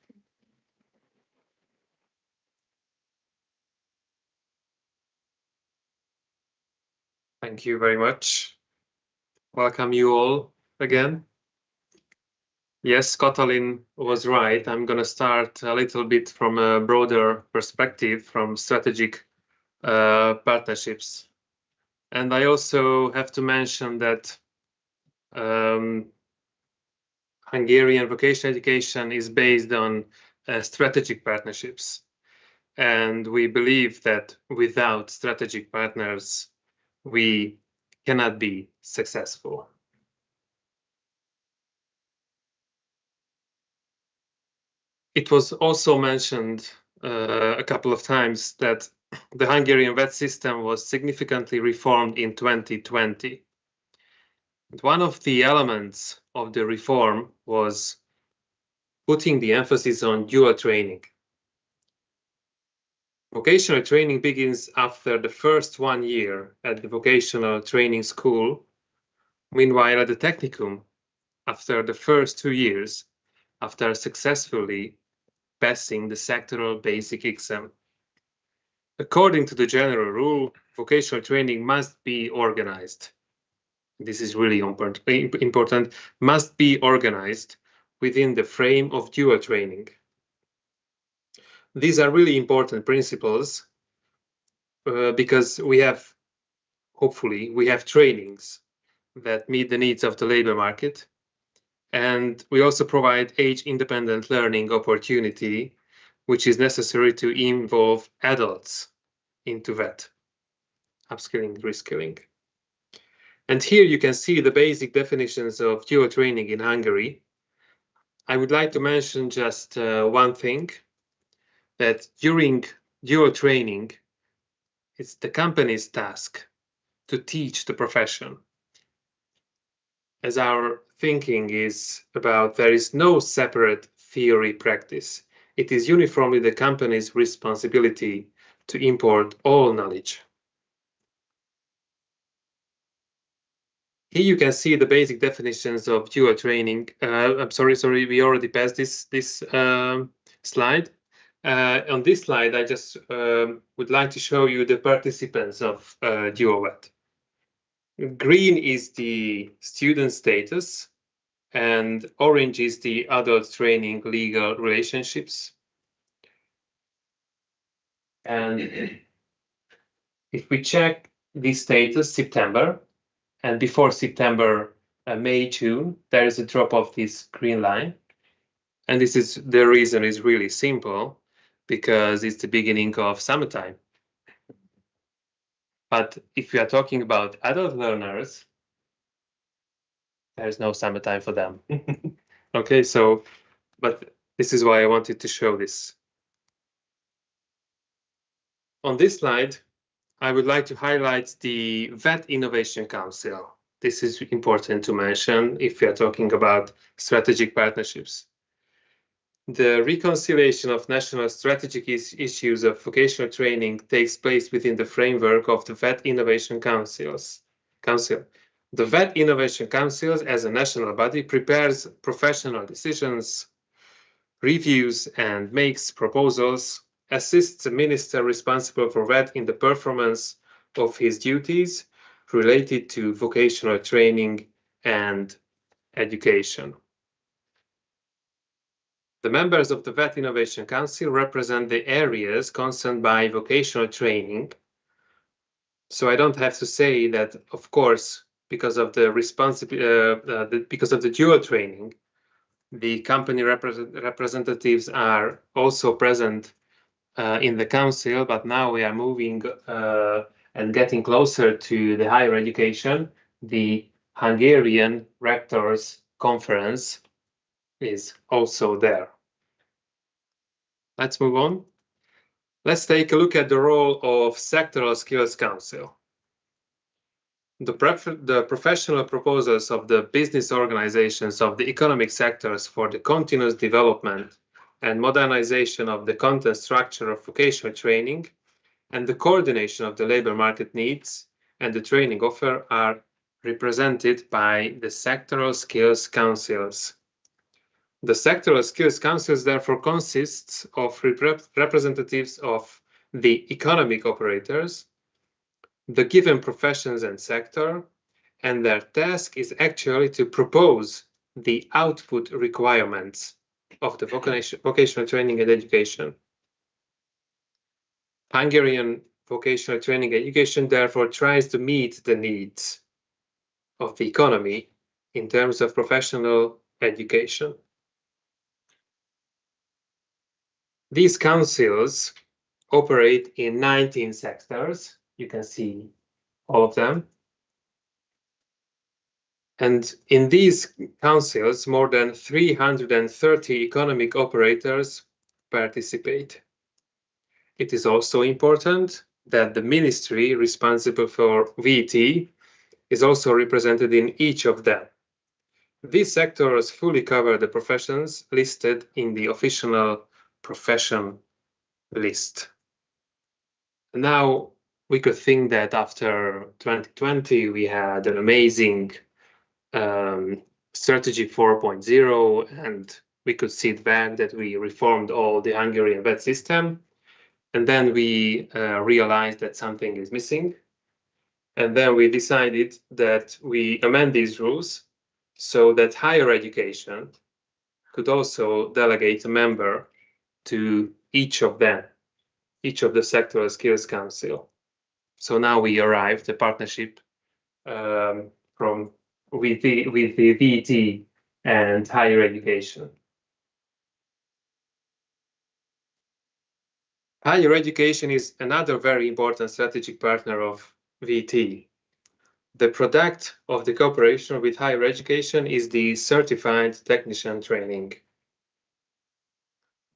Thank you very much. Welcome you all again. Yes, Katalin was right. I'm going to start a little bit from a broader perspective, from strategic partnerships. And I also have to mention that Hungarian vocational education is based on strategic partnerships. And we believe that without strategic partners, we cannot be successful. It was also mentioned a couple of times that the Hungarian VET system was significantly reformed in 2020. And one of the elements of the reform was putting the emphasis on dual training. Vocational training begins after the first 1 year at the vocational training school. Meanwhile, at the technicum, after the first 2 years, after successfully passing the sectoral basic exam. According to the general rule, vocational training must be organized. This is really important, must be organized within the frame of dual training. These are really important principles because hopefully, we have trainings that meet the needs of the labor market. And we also provide age-independent learning opportunity, which is necessary to involve adults into that upskilling, reskilling. And here you can see the basic definitions of dual training in Hungary. I would like to mention just one thing, that during dual training, it's the company's task to teach the profession. As our thinking is about, there is no separate theory practice. It is uniformly the company's responsibility to impart all knowledge. Here you can see the basic definitions of dual training. I'm sorry, we already passed this slide. On this slide, I just would like to show you the participants of dual-VET. Green is the student status, and orange is the adult training legal relationships. And if we check this status, September, and before September, May, June, there is a drop of this green line. And the reason is really simple, because it's the beginning of summertime. But if we are talking about adult learners, there's no summertime for them. Okay, but this is why I wanted to show this. On this slide, I would like to highlight the VET Innovation Council. This is important to mention if we are talking about strategic partnerships. The reconciliation of national strategic issues of vocational training takes place within the framework of the VET Innovation Council. The VET Innovation Council, as a national body, prepares professional decisions, reviews and makes proposals, assists the minister responsible for VET in the performance of his duties related to vocational training and education. The members of the VET Innovation Council represent the areas concerned by vocational training. So I don't have to say that, of course, because of the dual training, the company representatives are also present in the council, but now we are moving and getting closer to the higher education. The Hungarian Rectors Conference is also there. Let's move on. Let's take a look at the role of Sectoral Skills Council. The professional proposals of the business organizations of the economic sectors for the continuous development and modernization of the content structure of vocational training and the coordination of the labor market needs and the training offer are represented by the Sectoral Skills Councils. The Sectoral Skills Councils therefore consists of representatives of the economic operators, the given professions and sector, and their task is actually to propose the output requirements of the vocational training and education. Hungarian vocational training and education therefore tries to meet the needs of the economy in terms of professional education. These councils operate in 19 sectors. You can see all of them. And in these councils, more than 330 economic operators participate. It is also important that the ministry responsible for VT is also represented in each of them. These sectors fully cover the professions listed in the official profession list. Now we could think that after 2020 we had an amazing strategy 4.0, and we could sit back that we reformed all the Hungarian vet system, and then we realized that something is missing, and then we decided that we amend these rules so that higher education could also delegate a member to each of them, each of the sectoral skills council. So now we arrived at a partnership with the VT and higher education. Higher education is another very important strategic partner of VT. The product of the cooperation with higher education is the certified technician training.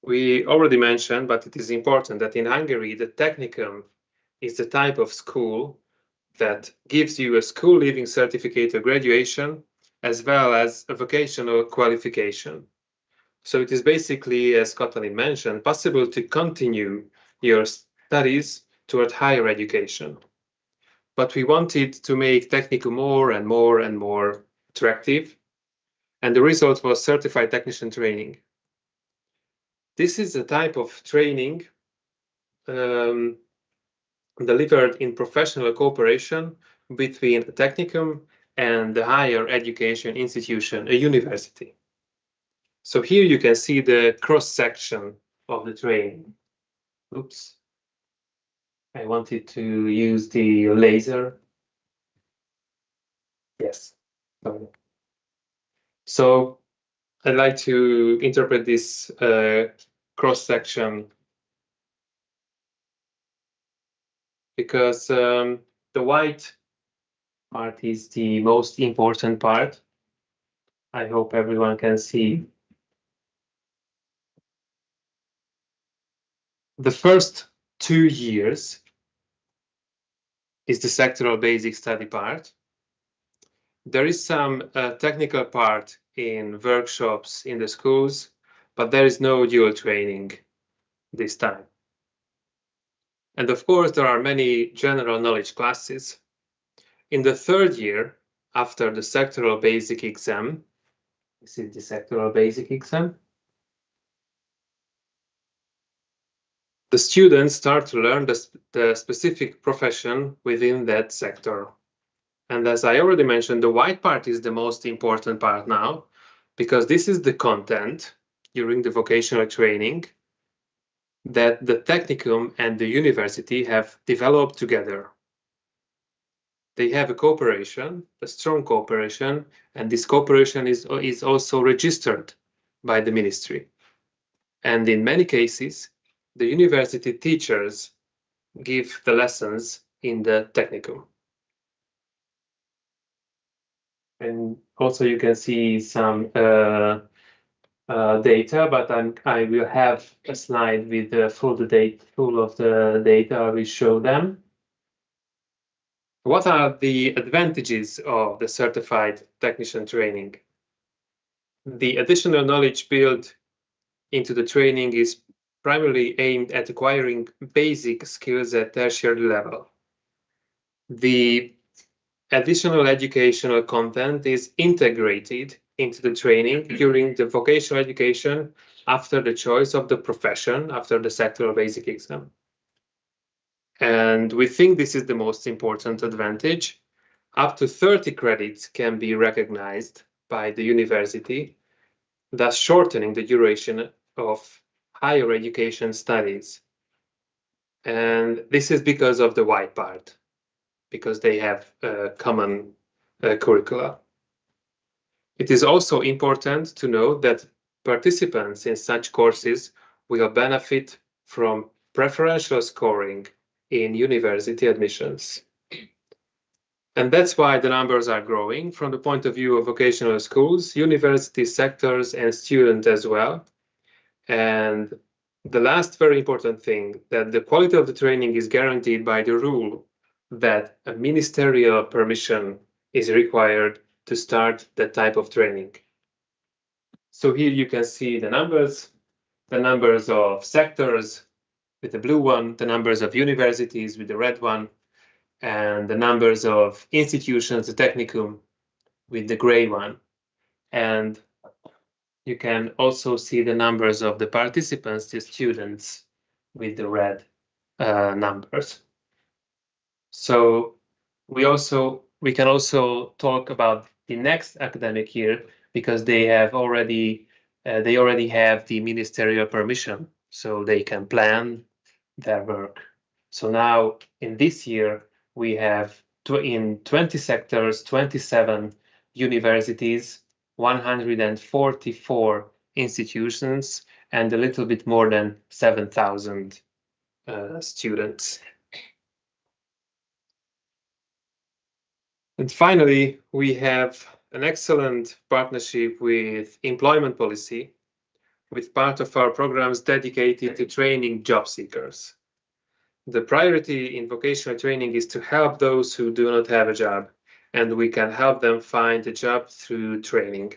We already mentioned, but it is important, that in Hungary, the technicum is the type of school that gives you a school leaving certificate of graduation as well as a vocational qualification. So it is basically, as Katalin mentioned, possible to continue your studies toward higher education. But we wanted to make technicum more and more and more attractive, and the result was certified technician training. This is a type of training delivered in professional cooperation between a technicum and the higher education institution, a university. So here you can see the cross-section of the training. Oops. I wanted to use the laser. Yes. Sorry. So I'd like to interpret this cross-section because the white part is the most important part. I hope everyone can see. The first 2 years is the sectoral basic study part. There is some technical part in workshops in the schools, but there is no dual training this time. And of course, there are many general knowledge classes. In the 3rd year, after the sectoral basic exam, this is the sectoral basic exam, the students start to learn the specific profession within that sector. And as I already mentioned, the white part is the most important part now, because this is the content during the vocational training that the technicum and the university have developed together. They have a cooperation, a strong cooperation, and this cooperation is also registered by the ministry. And in many cases, the university teachers give the lessons in the technicum. And also you can see some data, but I will have a slide with full of the data. I will show them. What are the advantages of the certified technician training? The additional knowledge built into the training is primarily aimed at acquiring basic skills at tertiary level. The additional educational content is integrated into the training during the vocational education after the choice of the profession, after the sectoral basic exam. And we think this is the most important advantage. Up to 30 credits can be recognized by the university, thus shortening the duration of higher education studies. And this is because of the white part, because they have common curricula. It is also important to note that participants in such courses will benefit from preferential scoring in university admissions. And that's why the numbers are growing from the point of view of vocational schools, university sectors, and students as well. And the last very important thing, that the quality of the training is guaranteed by the rule that a ministerial permission is required to start that type of training. So here you can see the numbers of sectors with the blue one, the numbers of universities with the red one, and the numbers of institutions, the technicum, with the gray one. And you can also see the numbers of the participants, the students, with the red numbers. So we can also talk about the next academic year, because they already have the ministerial permission, so they can plan their work. So now in this year we have in 20 sectors, 27 universities, 144 institutions, and a little bit more than 7,000 students. And finally, we have an excellent partnership with employment policy, with part of our programs dedicated to training job seekers. The priority in vocational training is to help those who do not have a job, and we can help them find a job through training.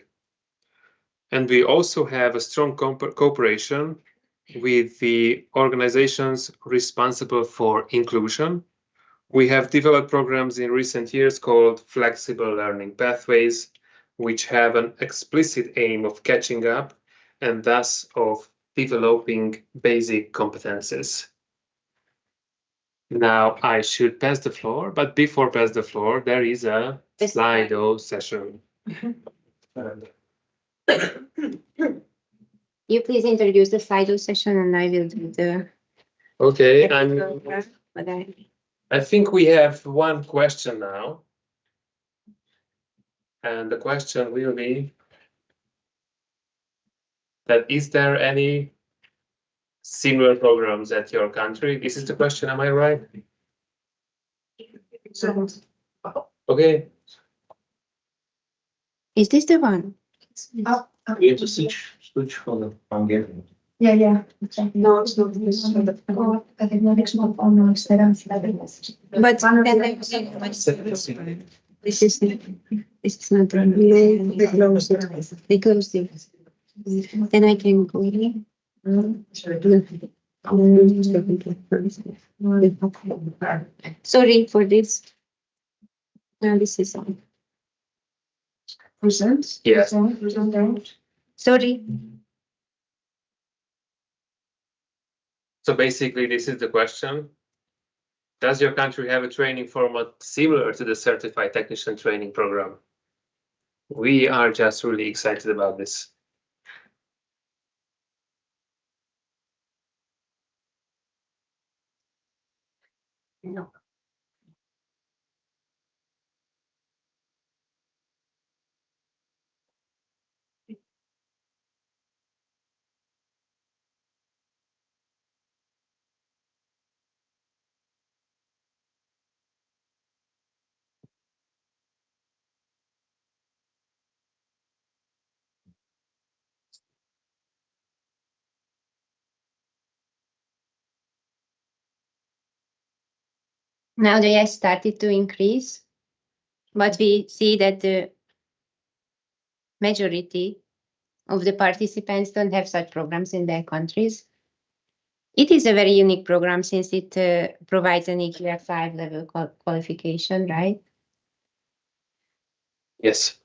And we also have a strong cooperation with the organizations responsible for inclusion. We have developed programs in recent years called Flexible Learning Pathways, which have an explicit aim of catching up and thus of developing basic competences. Now I should pass the floor, but before pass the floor, there is a Slido session. You please introduce the Slido session and I will do the... Okay, I think we have one question now. And the question will be that is there any similar programs at your country? This is the question, am I right? Okay. Is this the one? We have to switch for the Hungarian. Yeah. No, it's not this. I think the next one on But then this is not the one. They closed it. Then I can go here. Sorry for this. Now this is on. Present? Yes. Present. Sorry. So basically, this is the question. Does your country have a training format similar to the Certified Technician Training Program? We are just really excited about this. No. Now they have started to increase, but we see that the majority of the participants don't have such programs in their countries. It is a very unique program since it provides an EQF 5 level qualification, right? Yes.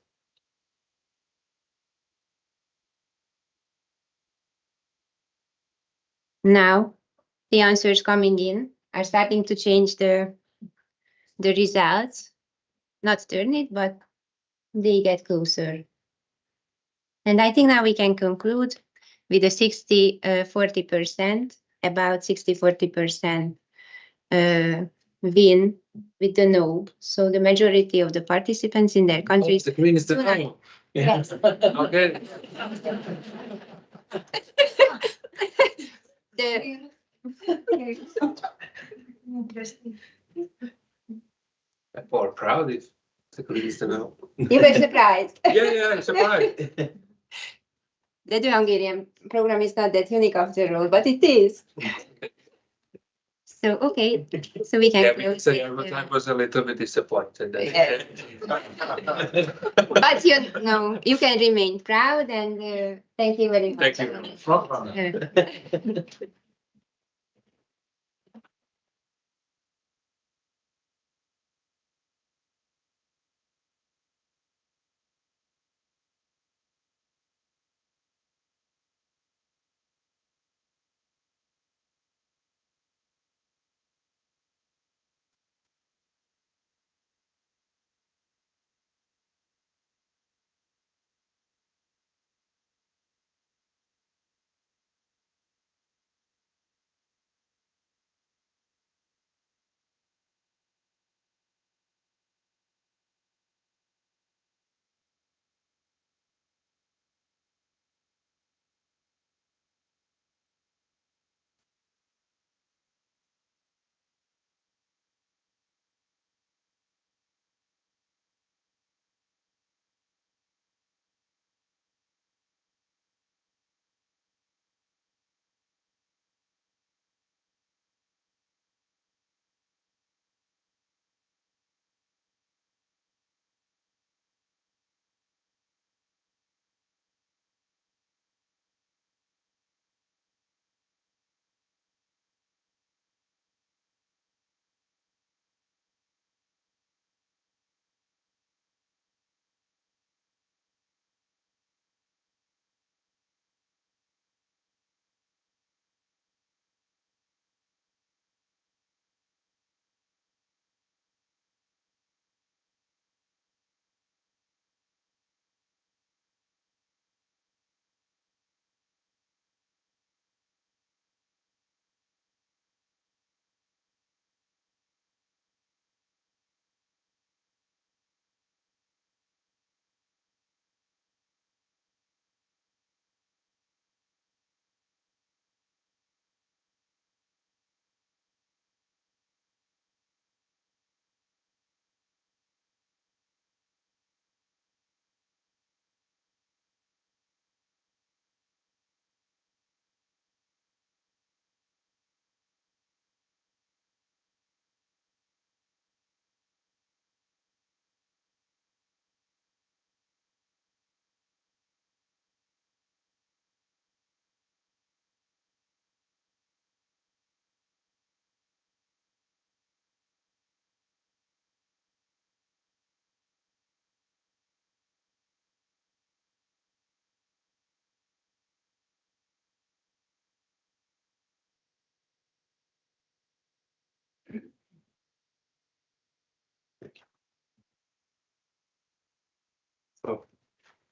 Now the answers coming in are starting to change the results, not turn it, but they get closer. And I think now we can conclude with a 60-40%, about 60-40% win with the no. So the majority of the participants in their countries. The green is the no. Yes. Okay. I'm more proud if the green is the no. You were surprised. Yeah, I'm surprised. The Hungarian program is not that unique after all, but it is. So, okay, so we can close it. I was a little bit disappointed. Yes. But you can remain proud, and thank you very much. Thank you.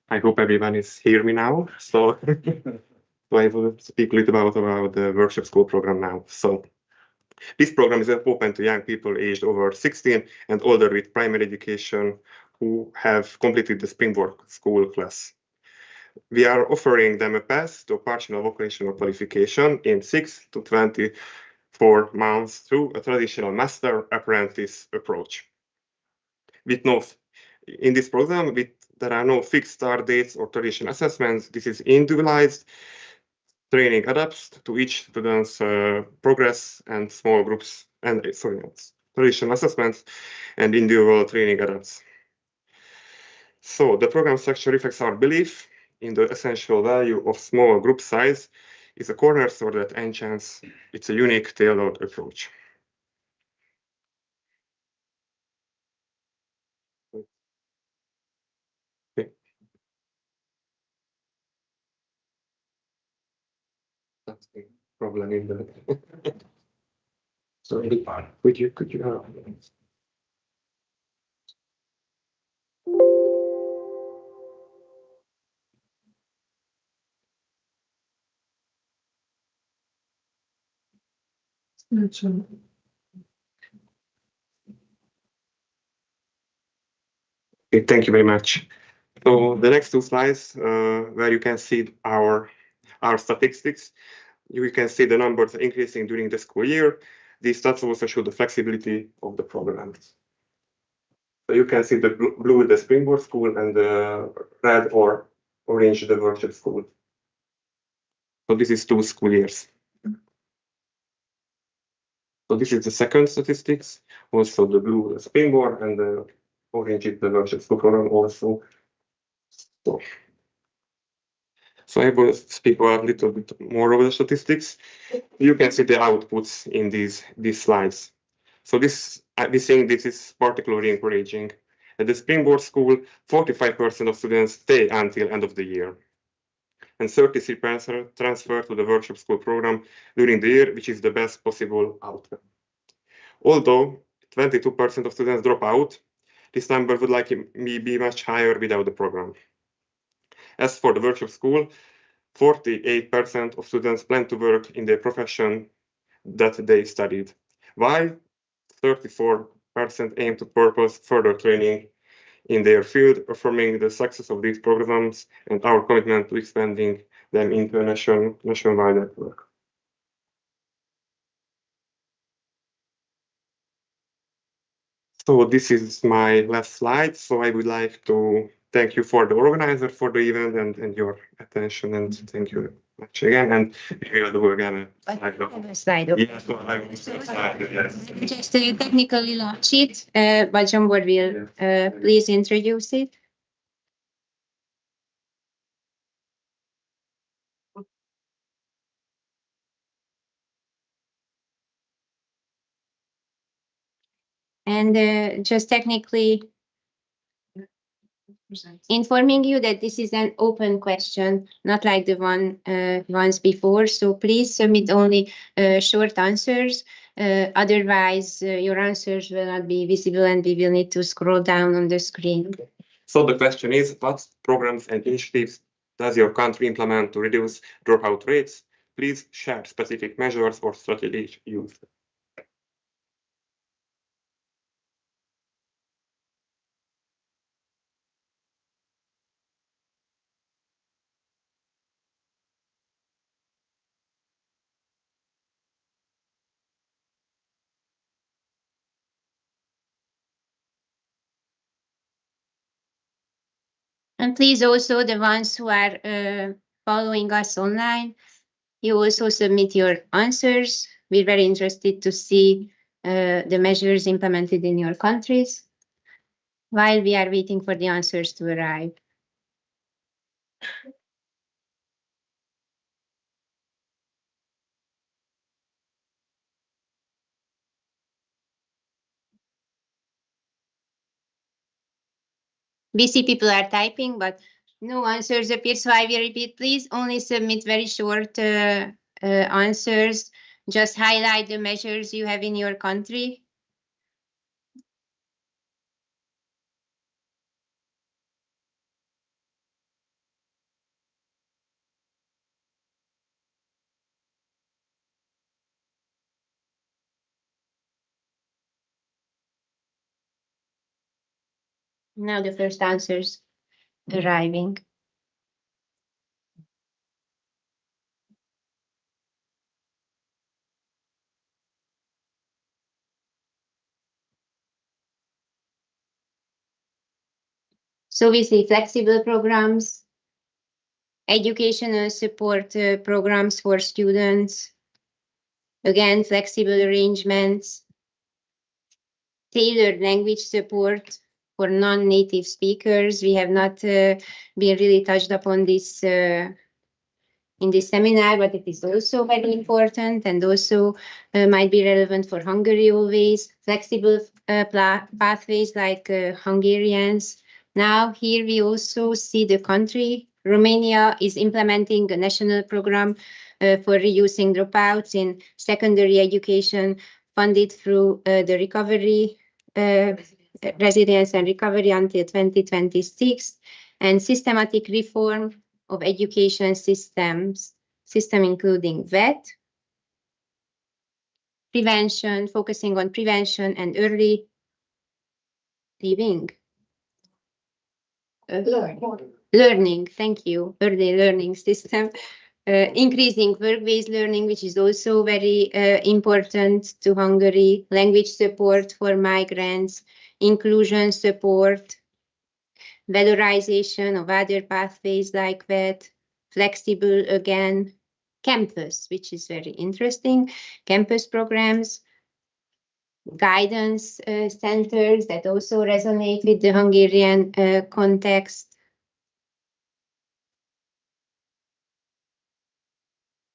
I hope everyone is hear me now. So, so I will speak a little about the workshop school program now. So this program is open to young people aged over 16 and older with primary education who have completed the Springboard school class. We are offering them a path to partial vocational qualification in 6 to 24 months through a traditional master apprentice approach. In this program, there are no fixed start dates or traditional assessments. This is individualized training adapts to each student's progress and small groups and traditional assessments and individual training adapts. So the program structure reflects our belief in the essential value of small group size is a cornerstone that enchants. It's a unique tailored approach. Okay. That's the problem in the so could you Okay, thank you very much. So the next two slides, where you can see our statistics, you can see the numbers increasing during the school year. These stats also show the flexibility of the programs. So you can see the blue, the Springboard school, and the red or orange, the workshop school. So this is 2 school years. So this is the second statistics. Also the blue, the Springboard, and the orange is the workshop school program also. So I will speak a little bit more of the statistics. You can see the outputs in these slides. So we think this is particularly encouraging. At the Springboard school, 45% of students stay until end of the year, and 33% transfer to the workshop school program during the year, which is the best possible outcome. Although 22% of students drop out, this number would likely be much higher without the program. As for the workshop school, 48% of students plan to work in their profession that they studied, while 34% aim to purpose further training in their field, affirming the success of these programs and our commitment to expanding them into a nationwide network. So this is my last slide. So I would like to thank you for the organizer for the event and your attention, and thank you much again. And we will do again a slide. Yes, so I will slide, yes. Just to technically launch it, but John Board will please introduce it. And just technically informing you that this is an open question, not like the ones before. So please submit only short answers. Otherwise, your answers will not be visible and we will need to scroll down on the screen. So the question is, what programs and initiatives does your country implement to reduce dropout rates? Please share specific measures or strategies used. And please also, the ones who are following us online, you also submit your answers. We're very interested to see the measures implemented in your countries while we are waiting for the answers to arrive. We see people are typing, but no answers appear. So I will repeat, please only submit very short answers. Just highlight the measures you have in your country. Now the first answers arriving. So we see flexible programs, educational support programs for students, again, flexible arrangements, tailored language support for non-native speakers. We have not been really touched upon this in this seminar, but it is also very important and also might be relevant for Hungary always. Flexible pathways like Hungarians. Now here we also see the country. Romania is implementing a national program for reducing dropouts in secondary education funded through the recovery, resilience and recovery until 2026, and systematic reform of education system including VET, prevention, focusing on prevention and early leaving. Learning, thank you, early learning system. Increasing work-based learning, which is also very important to Hungary, language support for migrants, inclusion support, valorization of other pathways like that, flexible again, campus, which is very interesting, campus programs, guidance centers that also resonate with the Hungarian context.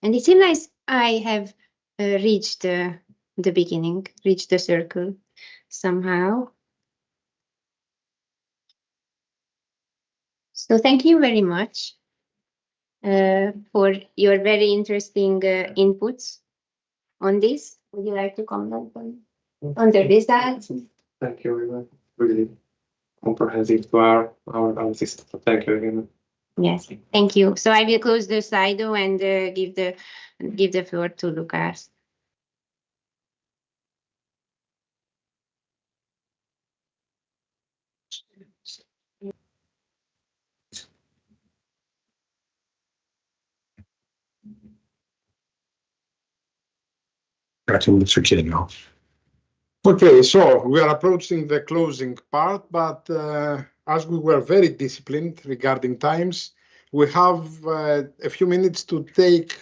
And it seems like I have reached the beginning, reached the circle somehow. So thank you very much for your very interesting inputs on this. Would you like to comment on the results? Thank you very much. Really comprehensive to our analysis. Thank you again. Yes, thank you. So I will close the Slido and give the floor to Lucas. Okay, so we are approaching the closing part, but as we were very disciplined regarding times, we have a few minutes to take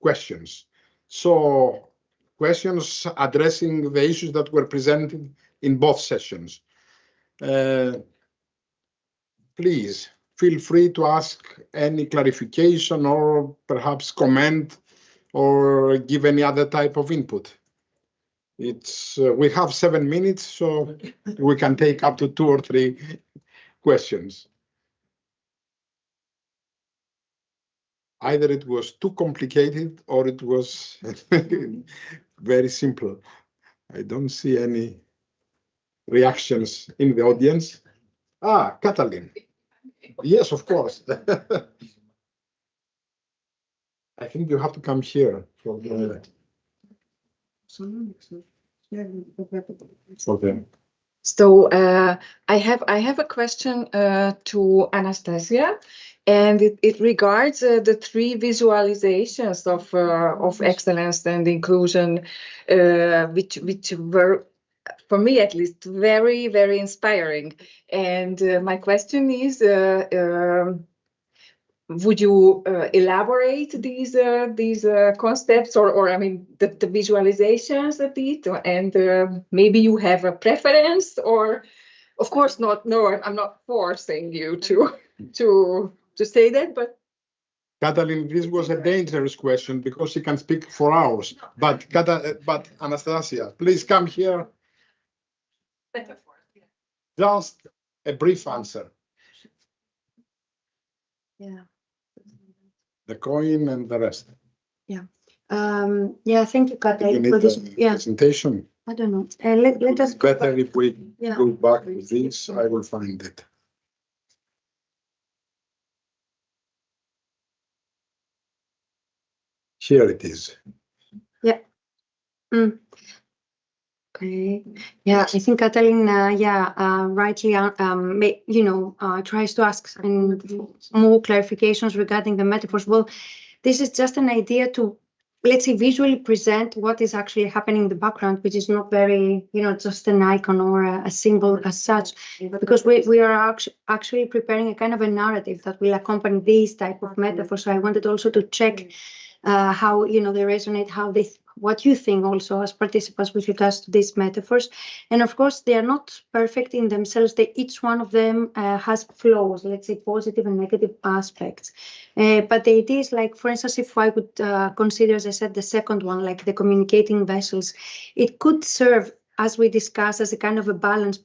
questions. So questions addressing the issues that were presented in both sessions. Please feel free to ask any clarification or perhaps comment or give any other type of input. We have 7 minutes, so we can take up to 2 or 3 questions. Either it was too complicated or it was very simple. I don't see any reactions in the audience. Katalin. Yes, of course. I think you have to come here for the... So I have a question to Anastasia, and it regards the 3 visualizations of excellence and inclusion, which were, for me at least, very, very inspiring. And my question is, would you elaborate these concepts or I mean the visualizations a bit, and maybe you have a preference, or of course not. No, I'm not forcing you to say that, but. Katalin, this was a dangerous question because she can speak for hours. But Anastasia, please come here. Just a brief answer. Yeah. The coin and the rest. Yeah. Yeah. Thank you, Katalin, You need for this. the presentation. I don't know. Let us go better back. if we go back with this. I will find it. Here it is. Yeah. Okay. Yeah, I think Katalin, rightly, tries to ask more clarifications regarding the metaphors. Well, this is just an idea to, let's say, visually present what is actually happening in the background, which is not very, just an icon or a symbol as such, because we are actually preparing a kind of a narrative that will accompany these type of metaphors. So I wanted also to check how, they resonate, what you think also as participants with regards to these metaphors. And of course, they are not perfect in themselves. Each one of them has flaws, let's say positive and negative aspects. But the idea is like, for instance, if I would consider, as I said, the second one, like the communicating vessels, it could serve, as we discussed, as a kind of a balanced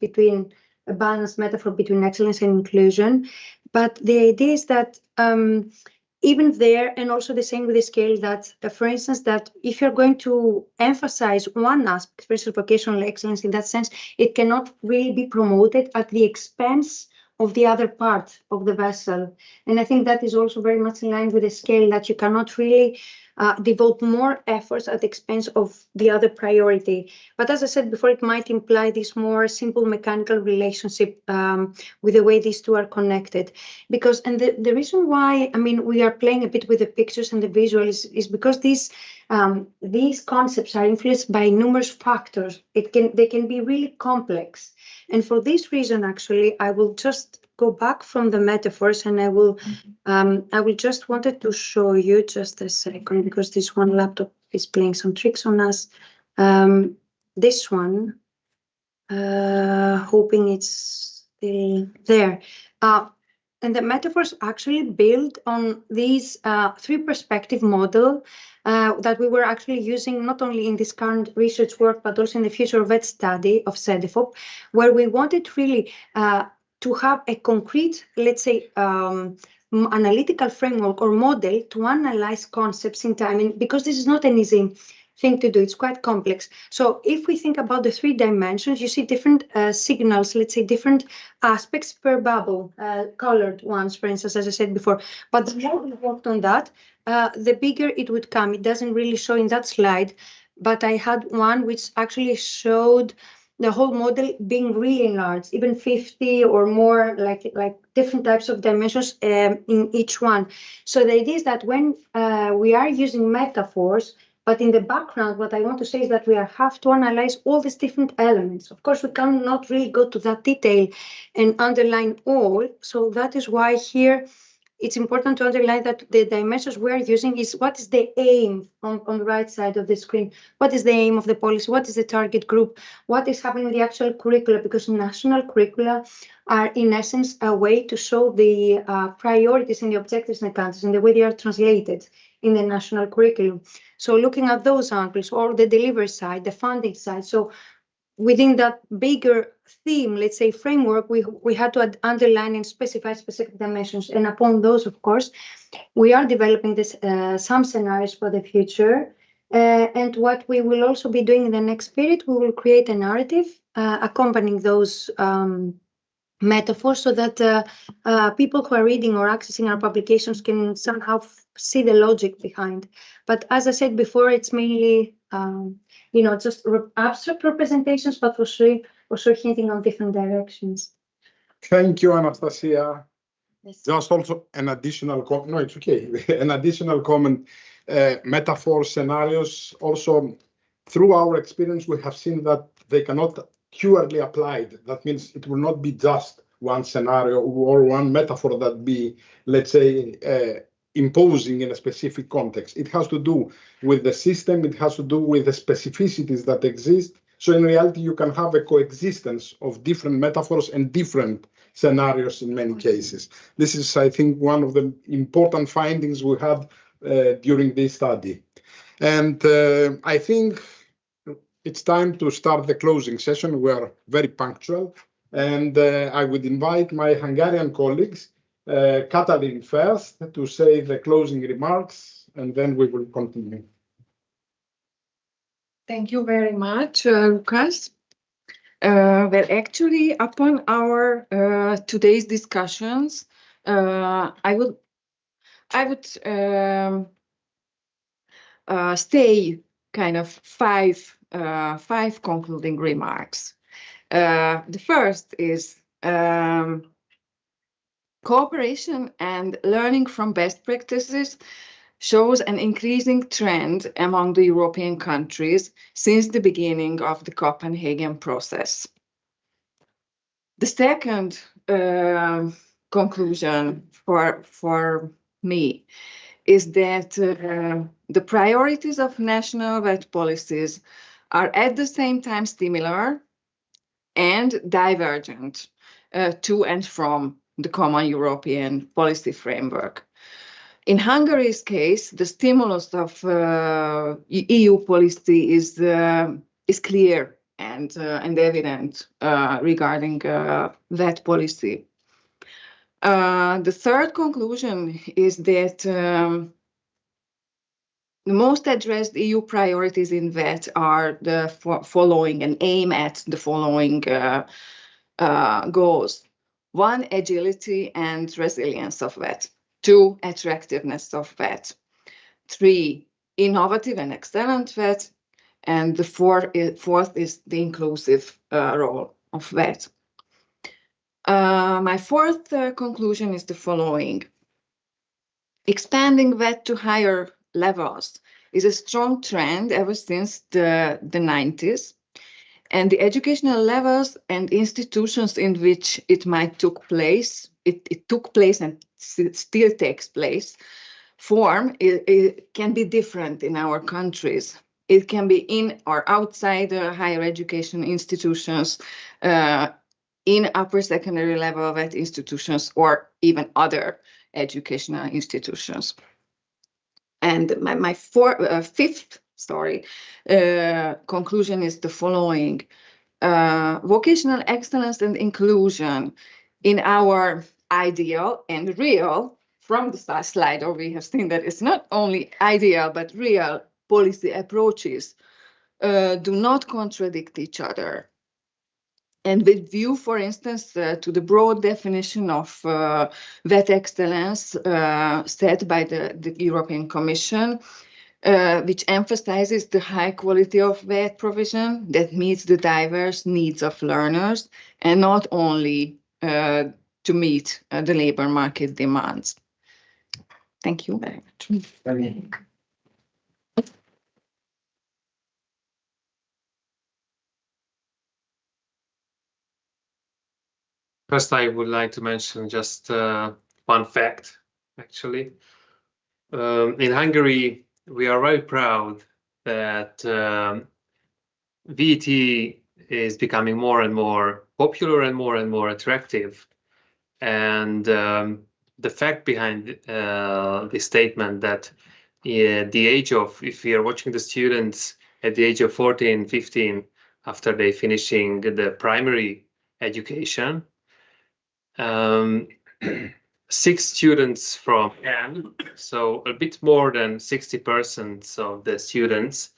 metaphor between excellence and inclusion. But the idea is that even there, and also the same with the scale, that, for instance, that if you're going to emphasize one aspect, for instance, vocational excellence, in that sense, it cannot really be promoted at the expense of the other part of the vessel. And I think that is also very much in line with the scale, that you cannot really devote more efforts at the expense of the other priority. But as I said before, it might imply this more simple mechanical relationship with the way these two are connected. Because, and the reason why, we are playing a bit with the pictures and the visuals is because these concepts are influenced by numerous factors. They can be really complex. And for this reason, actually, I will just go back from the metaphors, and I will just wanted to show you just a second, because this one laptop is playing some tricks on us. This one, hoping it's still there. And the metaphors actually build on these three perspective model that we were actually using not only in this current research work, but also in the future vet study of Cedefop, where we wanted really to have a concrete, let's say, analytical framework or model to analyze concepts in time, because this is not an easy thing to do. It's quite complex. So if we think about the 3 dimensions, you see different signals, let's say different aspects per bubble, colored ones, for instance, as I said before. But the more we worked on that, the bigger it would come. It doesn't really show in that slide, but I had one which actually showed the whole model being really large, even 50 or more, like different types of dimensions in each one. So the idea is that when we are using metaphors, but in the background, what I want to say is that we have to analyze all these different elements. Of course, we cannot really go to that detail and underline all. So that is why here it's important to underline that the dimensions we are using is what is the aim on the right side of the screen. What is the aim of the policy? What is the target group? What is happening in the actual curricula? Because national curricula are, in essence, a way to show the priorities and the objectives in the countries and the way they are translated in the national curriculum. So looking at those angles, or the delivery side, the funding side. So within that bigger theme, let's say framework, we had to underline and specify specific dimensions. And upon those, of course, we are developing this some scenarios for the future. And what we will also be doing in the next period, we will create a narrative accompanying those metaphors, so that people who are reading or accessing our publications can somehow see the logic behind. But as I said before, it's mainly just abstract representations, but for sure hinting on different directions. Thank you, Anastasia. Yes. Just also an additional comment. No, it's okay. An additional comment. Metaphor scenarios. Also, through our experience, we have seen that they cannot purely applied. That means it will not be just one scenario or one metaphor that be, let's say, imposing in a specific context. It has to do with the system. It has to do with the specificities that exist. So in reality, you can have a coexistence of different metaphors and different scenarios in many cases. This is, I think, one of the important findings we had during this study. And I think it's time to start the closing session. We are very punctual. And I would invite my Hungarian colleagues, Katalin first, to say the closing remarks, and then we will continue. Thank you very much, Lukas. Well, actually, upon our today's discussions, I would stay kind of 5 5 concluding remarks. The first is cooperation and learning from best practices shows an increasing trend among the European countries since the beginning of the Copenhagen process. The second conclusion for me is that the priorities of national vet policies are at the same time similar and divergent to and from the common European policy framework. In Hungary's case, the stimulus of EU policy is clear and evident regarding that policy. The third conclusion is that the most addressed EU priorities in VET are the following and aim at the following goals. 1, agility and resilience of VET. 2, attractiveness of VET. 3, innovative and excellent VET. And the fourth is the inclusive role of VET. My fourth conclusion is the following. Expanding VET to higher levels is a strong trend ever since the 90s. And the educational levels and institutions in which it took place and still takes place, it can be different in our countries. It can be in or outside higher education institutions, in upper secondary level VET institutions, or even other educational institutions. And my fifth conclusion is the following. Vocational excellence and inclusion in our ideal and real, from the slide, or we have seen that it's not only ideal, but real policy approaches do not contradict each other. And with view, for instance, to the broad definition of VET excellence set by the European Commission, which emphasizes the high quality of VET provision that meets the diverse needs of learners and not only to meet the labor market demands. Thank you very much. First, I would like to mention just one fact, actually. In Hungary, we are very proud that VET is becoming more and more popular and more attractive. And the fact behind this statement that the age of, if we are watching the students at the age of 14, 15, after they finishing the primary education, 6 students from 10, so a bit more than 60% of the students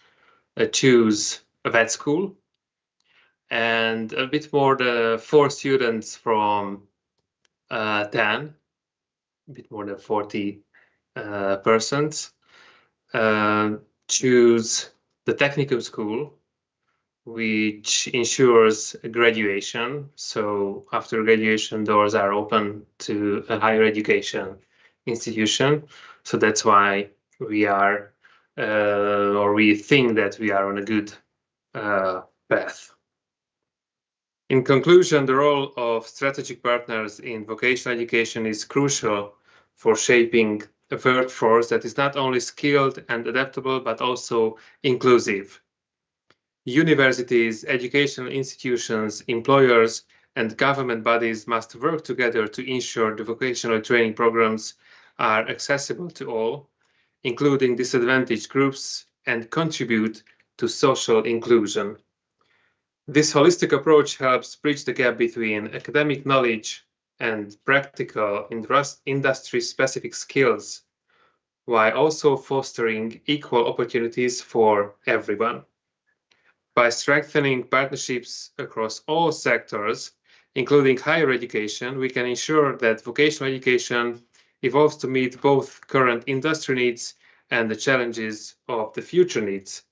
choose a VET school, and a bit more than 4 students from 10, a bit more than 40% choose the technical school, which ensures graduation. So after graduation, doors are open to a higher education institution. So that's why we are, or we think that we are on a good path. In conclusion, the role of strategic partners in vocational education is crucial for shaping a workforce that is not only skilled and adaptable, but also inclusive. Universities, educational institutions, employers, and government bodies must work together to ensure the vocational training programs are accessible to all, including disadvantaged groups, and contribute to social inclusion. This holistic approach helps bridge the gap between academic knowledge and practical industry-specific skills, while also fostering equal opportunities for everyone. By strengthening partnerships across all sectors, including higher education, we can ensure that vocational education evolves to meet both current industry needs and the challenges of the future needs.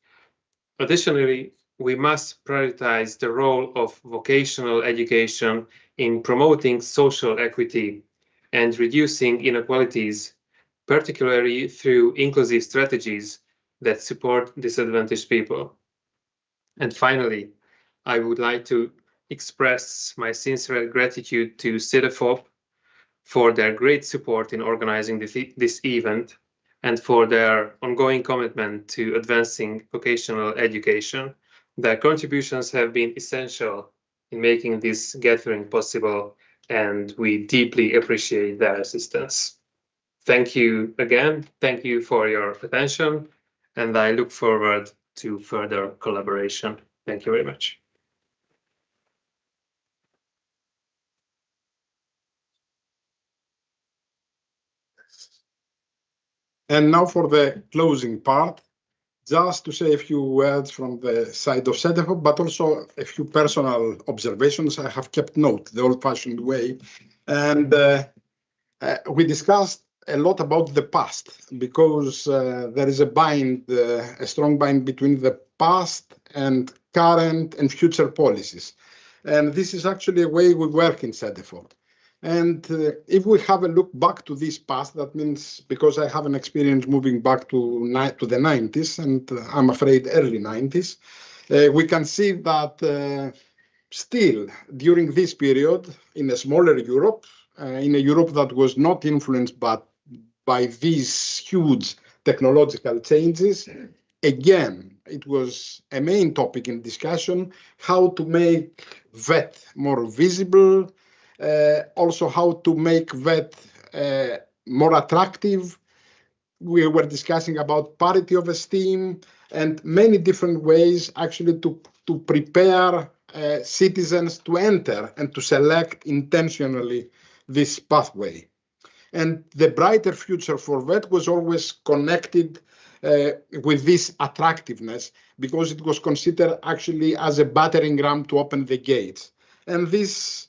Additionally, we must prioritize the role of vocational education in promoting social equity and reducing inequalities, particularly through inclusive strategies that support disadvantaged people. And finally, I would like to express my sincere gratitude to Cedefop for their great support in organizing this event and for their ongoing commitment to advancing vocational education. Their contributions have been essential in making this gathering possible, and we deeply appreciate their assistance. Thank you again. Thank you for your attention, and I look forward to further collaboration. Thank you very much. And now for the closing part, just to say a few words from the side of Cedefop, but also a few personal observations. I have kept note the old-fashioned way. And we discussed a lot about the past because there is a strong bind between the past and current and future policies. And this is actually a way we work in Cedefop. And if we have a look back to this past, that means because I have an experience moving back to the 90s, and I'm afraid early 90s, we can see that still during this period in a smaller Europe, in a Europe that was not influenced by these huge technological changes, again, it was a main topic in discussion, how to make VET more visible, also how to make VET more attractive. We were discussing about parity of esteem and many different ways actually to prepare citizens to enter and to select intentionally this pathway. And the brighter future for VET was always connected with this attractiveness because it was considered actually as a battering ram to open the gates. And this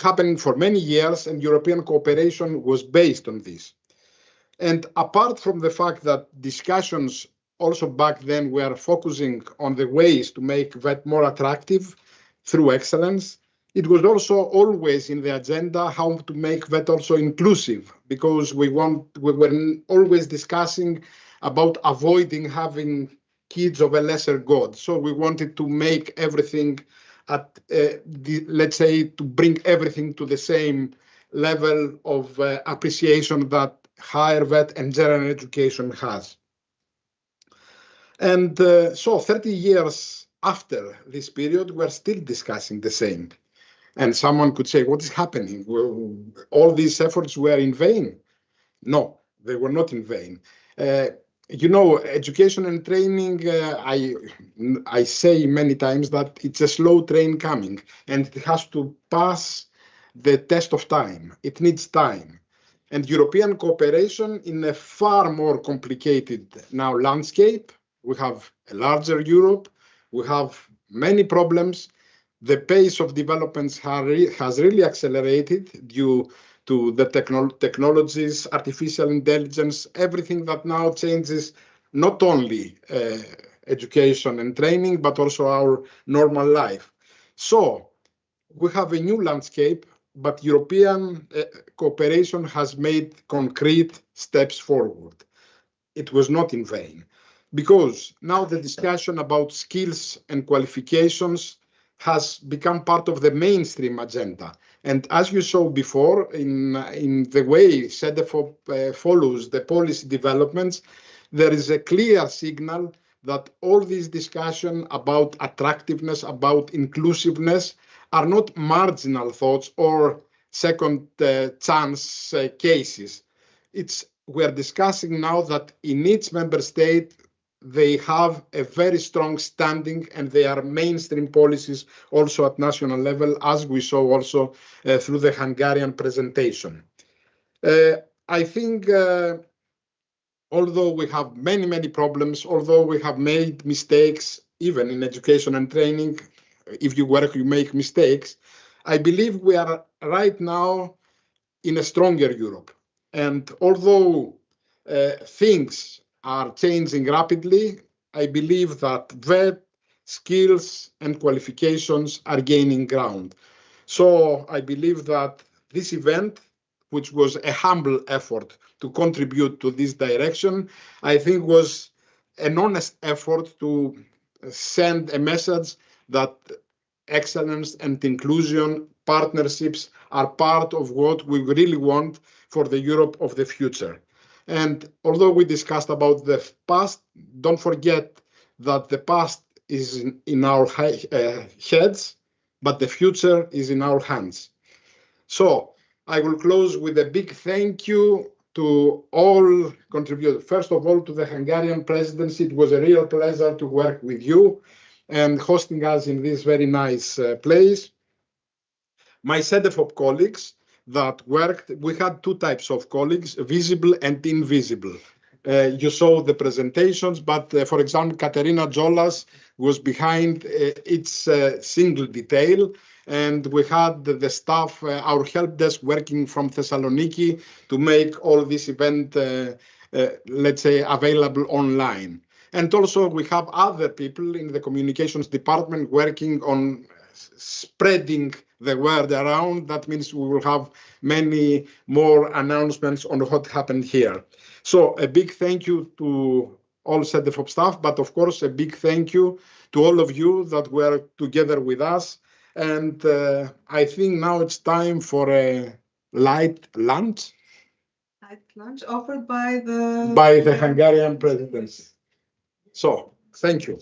happening for many years, and European cooperation was based on this. And apart from the fact that discussions also back then were focusing on the ways to make VET more attractive through excellence, it was also always in the agenda how to make VET also inclusive, because we were always discussing about avoiding having kids of a lesser god. So we wanted to make everything at, let's say, to bring everything to the same level of appreciation that higher VET and general education has. And so 30 years after this period, we're still discussing the same. And someone could say, what is happening? All these efforts were in vain. No, they were not in vain. You know, education and training, I say many times that it's a slow train coming and it has to pass the test of time. It needs time. And European cooperation in a far more complicated now landscape. We have a larger Europe. We have many problems. The pace of developments has really accelerated due to the technologies, artificial intelligence, everything that now changes not only education and training, but also our normal life. So we have a new landscape, but European cooperation has made concrete steps forward. It was not in vain, because now the discussion about skills and qualifications has become part of the mainstream agenda. And as you saw before, in the way Cedefop follows the policy developments, there is a clear signal that all these discussions about attractiveness, about inclusiveness, are not marginal thoughts or second chance cases. We're discussing now that in each member state, they have a very strong standing and they are mainstream policies also at national level, as we saw also through the Hungarian presentation. I think although we have many problems, although we have made mistakes, even in education and training, if you work, you make mistakes, I believe we are right now in a stronger Europe. And although things are changing rapidly, I believe that VET, skills and qualifications are gaining ground. So I believe that this event, which was a humble effort to contribute to this direction, I think was an honest effort to send a message that excellence and inclusion partnerships are part of what we really want for the Europe of the future. And although we discussed about the past, don't forget that the past is in our heads, but the future is in our hands. So I will close with a big thank you to all contributors. First of all, to the Hungarian presidency. It was a real pleasure to work with you and hosting us in this very nice place. My Cedefop colleagues that worked, we had two types of colleagues, visible and invisible. You saw the presentations, but for example, Katerina Jolas was behind each single detail. And we had the staff, our help desk working from Thessaloniki to make all this event, let's say, available online. And also we have other people in the communications department working on spreading the word around. That means we will have many more announcements on what happened here. So a big thank you to all Cedefop staff, but of course a big thank you to all of you that were together with us. And I think now it's time for a light lunch. Light lunch offered by the Hungarian presidency. So, thank you.